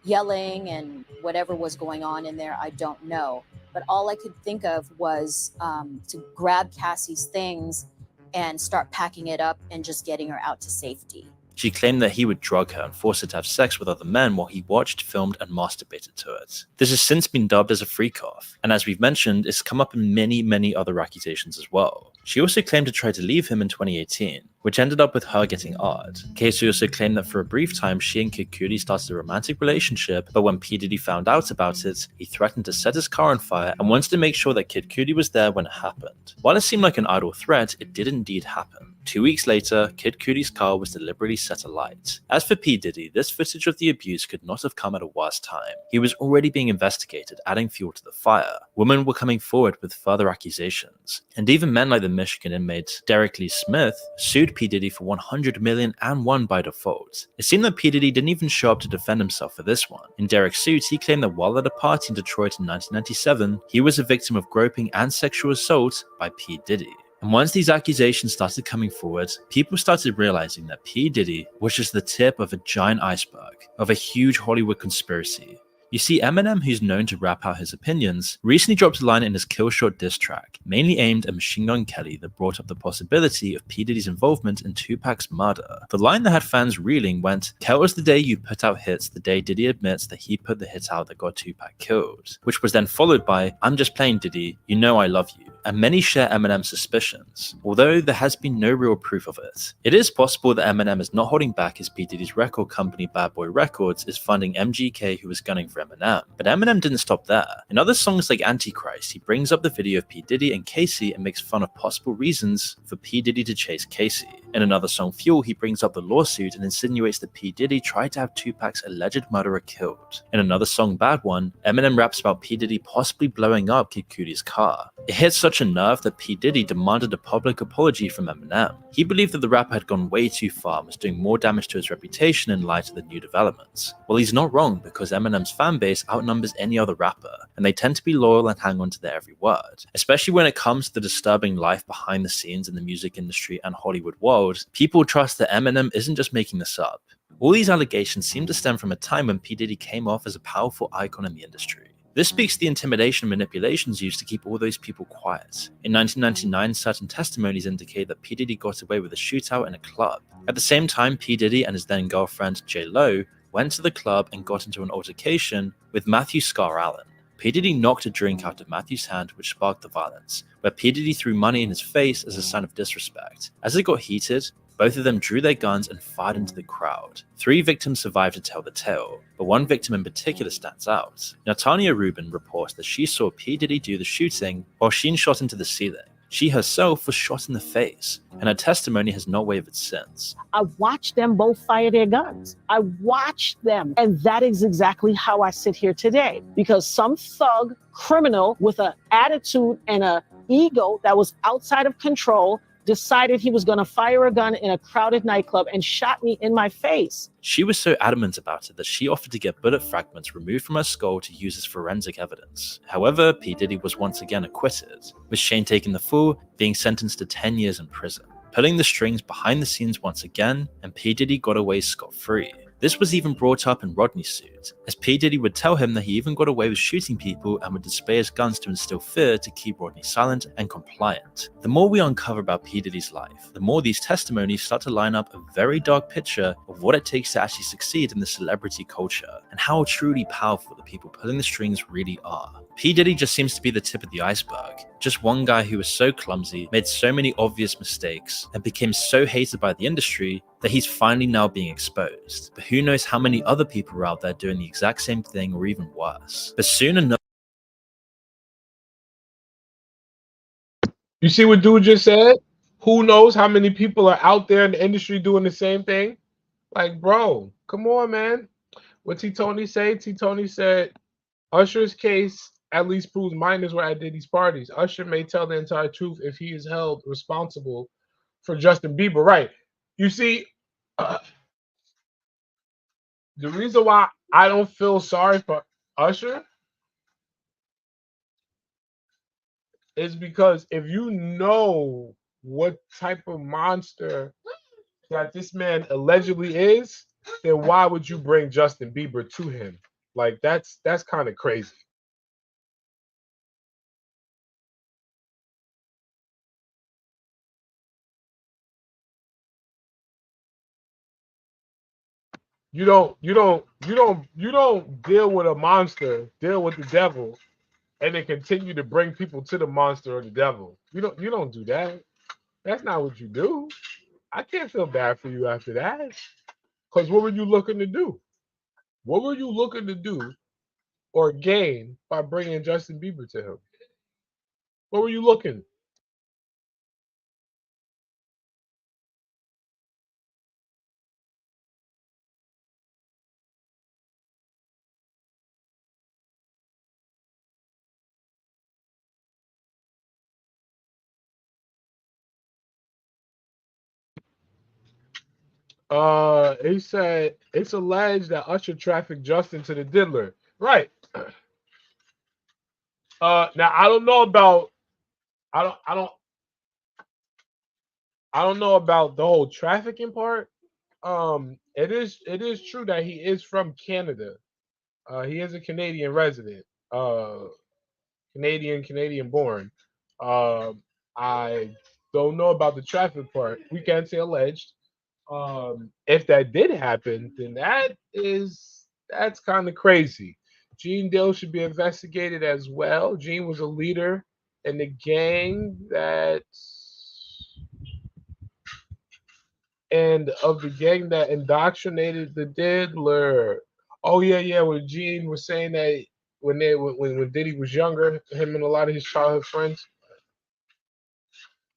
yelling and whatever was going on in there, I don't know. But all I could think of was to grab Cassie's things and start packing it up and just getting her out to safety. She claimed that he would drug her and force her to have sex with other men while he watched, filmed, and masturbated to it. This has since been dubbed as a freak-off, and as we've mentioned, it's come up in many, many other accusations as well. She also claimed to try to leave him in 2018, which ended up with her getting odd. Casey also claimed that for a brief time she and Kid Cudi started a romantic relationship, but when P. Diddy found out about it, he threatened to set his car on fire and wanted to make sure that Kid Cudi was there when it happened. While it seemed like an idle threat, it did indeed happen. 2 weeks later, Kid Cudi's car was deliberately set alight. As for P. Diddy, this footage of the abuse could not have come at a worse time. He was already being investigated, adding fuel to the fire. Women were coming forward with further accusations. And even men like the Michigan inmate Derek Lee Smith sued P. Diddy for $100 million and won by default. It seemed that P. Diddy didn't even show up to defend himself for this one. In Derek's suit, he claimed that while at a party in Detroit in 1997, he was a victim of groping and sexual assault by P. Diddy. And once these accusations started coming forward, people started realizing that P. Diddy was just the tip of a giant iceberg, of a huge Hollywood conspiracy. You see, Eminem, who's known to rap out his opinions, recently dropped a line in his Killshot diss track, mainly aimed at Machine Gun Kelly, that brought up the possibility of P. Diddy's involvement in Tupac's murder. The line that had fans reeling went, "Tell us the day you put out hits, the day Diddy admits that he put the hit out that got Tupac killed," which was then followed by, "I'm just playing Diddy, you know I love you." And many share Eminem's suspicions, although there has been no real proof of it. It is possible that Eminem is not holding back as P. Diddy's record company Bad Boy Records is funding MGK, who was gunning for Eminem. But Eminem didn't stop there. In other songs like Antichrist, he brings up the video of P. Diddy and Casey and makes fun of possible reasons for P. Diddy to chase Casey. In another song, Fuel, he brings up the lawsuit and insinuates that P. Diddy tried to have Tupac's alleged murderer killed. In another song, Bad One, Eminem raps about P. Diddy possibly blowing up Kid Cudi's car. It hit such a nerve that P. Diddy demanded a public apology from Eminem. He believed that the rapper had gone way too far and was doing more damage to his reputation in light of the new developments. Well, he's not wrong, because Eminem's fanbase outnumbers any other rapper, and they tend to be loyal and hang on to their every word. Especially when it comes to the disturbing life behind the scenes in the music industry and Hollywood world, people trust that Eminem isn't just making this up. All these allegations seem to stem from a time when P. Diddy came off as a powerful icon in the industry. This speaks to the intimidation and manipulations used to keep all those people quiet. In 1999, certain testimonies indicate that P. Diddy got away with a shootout in a club. At the same time, P. Diddy and his then girlfriend J. Lo went to the club and got into an altercation with Matthew Scar Allen. P. Diddy knocked a drink out of Matthew's hand, which sparked the violence, where P. Diddy threw money in his face as a sign of disrespect. As it got heated, both of them drew their guns and fired into the crowd. 3 victims survived to tell the tale, but one victim in particular stands out. Natania Rubin reports that she saw P. Diddy do the shooting while Sheen shot into the ceiling. She herself was shot in the face, and her testimony has not wavered since. I watched them both fire their guns. I watched them. And that is exactly how I sit here today. Because some thug criminal with an attitude and an ego that was outside of control decided he was going to fire a gun in a crowded nightclub and shot me in my face. She was so adamant about it that she offered to get bullet fragments removed from her skull to use as forensic evidence. However, P. Diddy was once again acquitted, with Shane taking the fall, being sentenced to 10 years in prison. Pulling the strings behind the scenes once again, and P. Diddy got away scot-free. This was even brought up in Rodney's suit, as P. Diddy would tell him that he even got away with shooting people and would display his guns to instill fear to keep Rodney silent and compliant. The more we uncover about P. Diddy's life, the more these testimonies start to line up a very dark picture of what it takes to actually succeed in the celebrity culture, and how truly powerful the people pulling the strings really are. P. Diddy just seems to be the tip of the iceberg. Just one guy who was so clumsy, made so many obvious mistakes, and became so hated by the industry that he's finally now being exposed. But who knows how many other people are out there doing the exact same thing or even worse. But soon enough. You see what dude just said? Who knows how many people are out there in the industry doing the same thing? Like, bro, come on, man. What T-Tony say? T-Tony said, Usher's case at least proves minors were at Diddy's parties. Usher may tell the entire truth if he is held responsible for Justin Bieber. Right. You see, the reason why I don't feel sorry for Usher is because if you know what type of monster that this man allegedly is, then why would you bring Justin Bieber to him? Like that's kind of crazy. You don't deal with a monster, deal with the devil, and then continue to bring people to the monster or the devil. You don't do that. That's not what you do. I can't feel bad for you after that. Because what were you looking to do? What were you looking to do or gain by bringing Justin Bieber to him? What were you looking? He said it's alleged that Usher trafficked Justin to the diddler. Right. Now I don't know about I don't know about the whole trafficking part. It is true that he is from Canada. He is a Canadian resident. Canadian born. I don't know about the traffic part. We can't say alleged. If that did happen, then that's kind of crazy. Gene Dill should be investigated as well. Gene was a leader in the gang that indoctrinated the diddler. Oh yeah. When Gene was saying that when Diddy was younger, him and a lot of his childhood friends,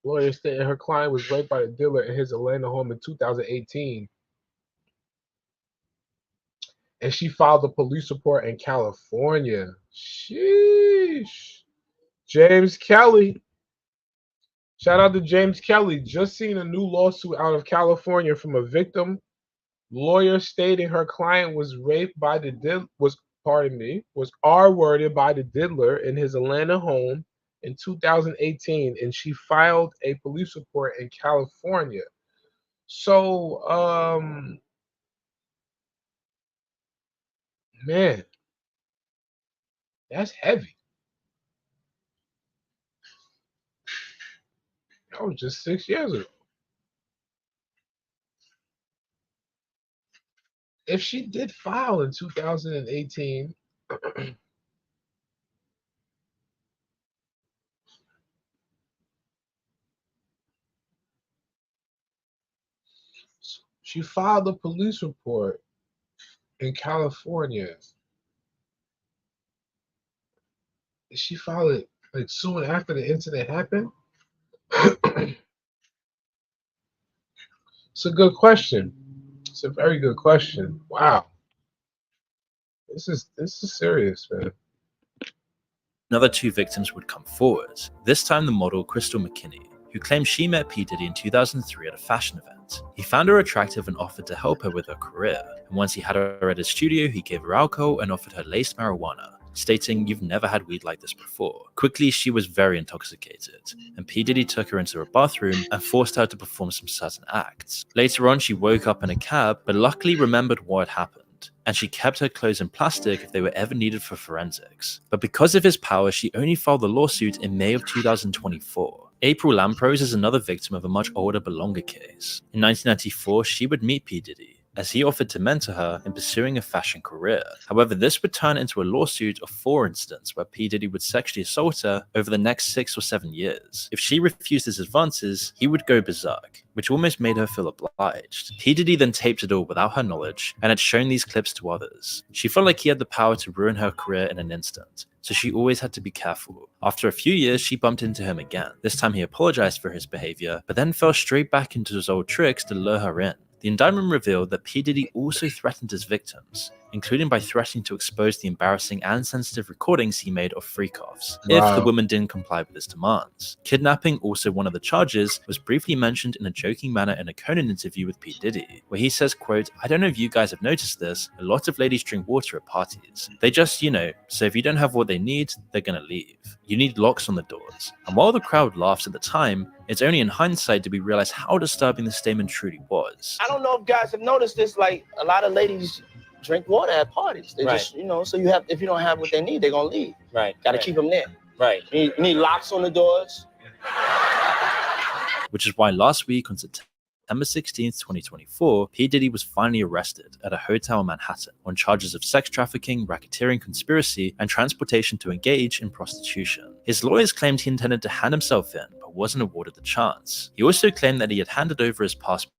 lawyers stated her client was raped by the dealer in his Atlanta home in 2018. And she filed a police report in California. Sheesh. James Kelly. Shout out to James Kelly. Just seen a new lawsuit out of California from a victim. Lawyer stating her client was raped by was R-worded by the diddler in his Atlanta home in 2018, and she filed a police report in California. So, man, that's heavy. That was just 6 years ago. If she did file in 2018, she filed a police report in California. Did she file it like soon after the incident happened? It's a good question. It's a very good question. Wow. This is serious, man. Another two victims would come forward, this time the model Crystal McKinney, who claimed she met P. Diddy in 2003 at a fashion event. He found her attractive and offered to help her with her career, and once he had her at his studio, he gave her alcohol and offered her laced marijuana, stating, "You've never had weed like this before." Quickly, she was very intoxicated, and P. Diddy took her into her bathroom and forced her to perform some certain acts. Later on, she woke up in a cab, but luckily remembered what had happened, and she kept her clothes in plastic if they were ever needed for forensics. But because of his power, she only filed the lawsuit in May of 2024. April Lamprose is another victim of a much older but longer case. In 1994, she would meet P. Diddy, as he offered to mentor her in pursuing a fashion career. However, this would turn into a lawsuit of 4 incidents where P. Diddy would sexually assault her over the next 6 or 7 years. If she refused his advances, he would go berserk, which almost made her feel obliged. P. Diddy then taped it all without her knowledge and had shown these clips to others. She felt like he had the power to ruin her career in an instant, so she always had to be careful. After a few years, she bumped into him again. This time he apologized for his behavior, but then fell straight back into his old tricks to lure her in. The indictment revealed that P. Diddy also threatened his victims, including by threatening to expose the embarrassing and sensitive recordings he made of freak-offs if the woman didn't comply with his demands. Kidnapping, also one of the charges, was briefly mentioned in a joking manner in a Conan interview with P. Diddy, where he says, quote, "I don't know if you guys have noticed this, a lot of ladies drink water at parties. They just, so if you don't have what they need, they're gonna leave. You need locks on the doors." And while the crowd laughs at the time, it's only in hindsight did we realize how disturbing the statement truly was. I don't know if guys have noticed this, like a lot of ladies drink water at parties. They Right. just, you know, so if you don't have what they need, they're gonna leave. Right. Got to right. keep them there. Right. You need locks on the doors. Which is why last week on September 16th, 2024, P. Diddy was finally arrested at a hotel in Manhattan on charges of sex trafficking, racketeering, conspiracy, and transportation to engage in prostitution. His lawyers claimed he intended to hand himself in, but wasn't awarded the chance. He also claimed that he had handed over his passport,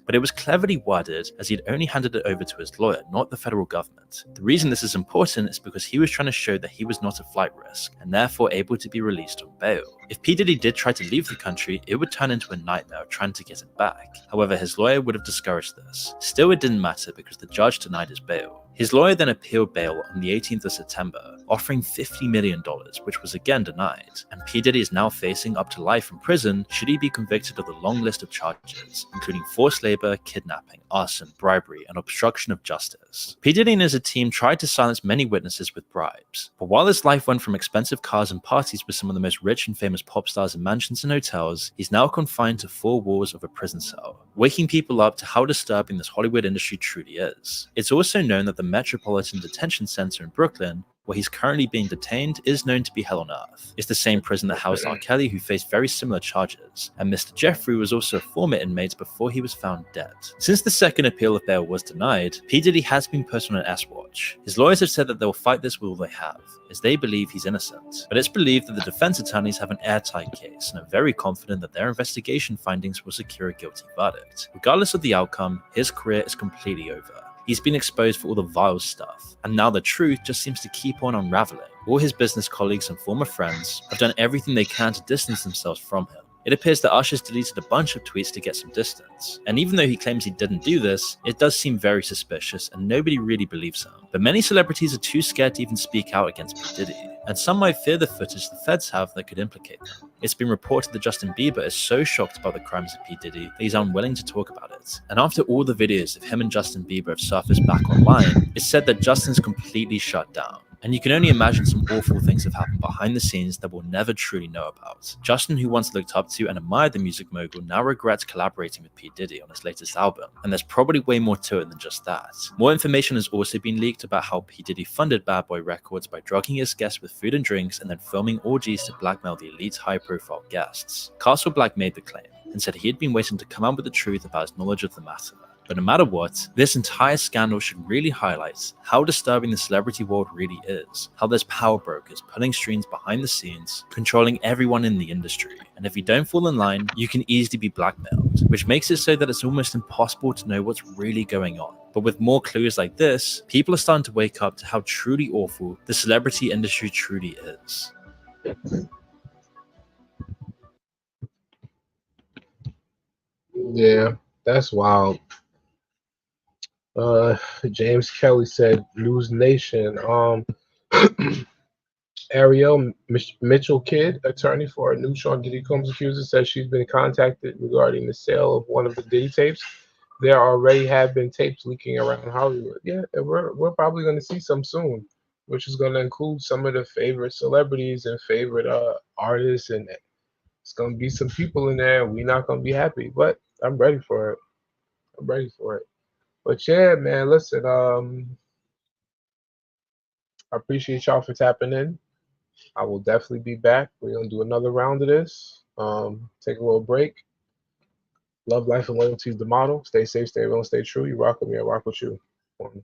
but it was cleverly worded as he'd only handed it over to his lawyer, not the federal government. The reason this is important is because he was trying to show that he was not a flight risk, and therefore able to be released on bail. If P. Diddy did try to leave the country, it would turn into a nightmare trying to get it back. However, his lawyer would have discouraged this. Still, it didn't matter because the judge denied his bail. His lawyer then appealed bail on the 18th of September, offering $50 million, which was again denied. And P. Diddy is now facing up to life in prison should he be convicted of the long list of charges, including forced labor, kidnapping, arson, bribery, and obstruction of justice. P. Diddy and his team tried to silence many witnesses with bribes. But while his life went from expensive cars and parties with some of the most rich and famous pop stars in mansions and hotels, he's now confined to 4 walls of a prison cell, waking people up to how disturbing this Hollywood industry truly is. It's also known that the Metropolitan Detention Center in Brooklyn, where he's currently being detained, is known to be hell on earth. It's the same prison that housed R. Kelly, who faced very similar charges, and Mr. Jeffrey was also a former inmate before he was found dead. Since the second appeal of bail was denied, P. Diddy has been put on an S-Watch. His lawyers have said that they'll fight this with all they have, as they believe he's innocent. But it's believed that the defense attorneys have an airtight case and are very confident that their investigation findings will secure a guilty verdict. Regardless of the outcome, his career is completely over. He's been exposed for all the vile stuff, and now the truth just seems to keep on unraveling. All his business colleagues and former friends have done everything they can to distance themselves from him. It appears that Usher's deleted a bunch of tweets to get some distance, and even though he claims he didn't do this, it does seem very suspicious and nobody really believes him. But many celebrities are too scared to even speak out against P. Diddy, and some might fear the footage the feds have that could implicate them. It's been reported that Justin Bieber is so shocked by the crimes of P. Diddy that he's unwilling to talk about it. And after all the videos of him and Justin Bieber have surfaced back online, it's said that Justin's completely shut down. And you can only imagine some awful things have happened behind the scenes that we'll never truly know about. Justin, who once looked up to and admired the music mogul, now regrets collaborating with P. Diddy on his latest album, and there's probably way more to it than just that. More information has also been leaked about how P. Diddy funded Bad Boy Records by drugging his guests with food and drinks and then filming orgies to blackmail the elite high-profile guests. Castle Black made the claim and said he had been waiting to come out with the truth about his knowledge of the matter. But no matter what, this entire scandal should really highlight how disturbing the celebrity world really is, how there's power brokers pulling strings behind the scenes, controlling everyone in the industry, and if you don't fall in line, you can easily be blackmailed, which makes it so that it's almost impossible to know what's really going on. But with more clues like this, people are starting to wake up to how truly awful the celebrity industry truly is. Yeah, that's wild. James Kelly said, News Nation. Ariel Mitchell Kidd, attorney for a new Sean Diddy Combs accuser, says she's been contacted regarding the sale of one of the Diddy tapes. There already have been tapes leaking around Hollywood. Yeah, and we're probably going to see some soon, which is going to include some of the favorite celebrities and favorite artists, and it's going to be some people in there. We're not going to be happy, but I'm ready for it. I'm ready for it. But yeah, man, listen, I appreciate y'all for tapping in. I will definitely be back. We're going to do another round of this. Take a little break. Love, life, and loyalty is the motto. Stay safe, stay real, and stay true. You rock with me, I rock with you. One.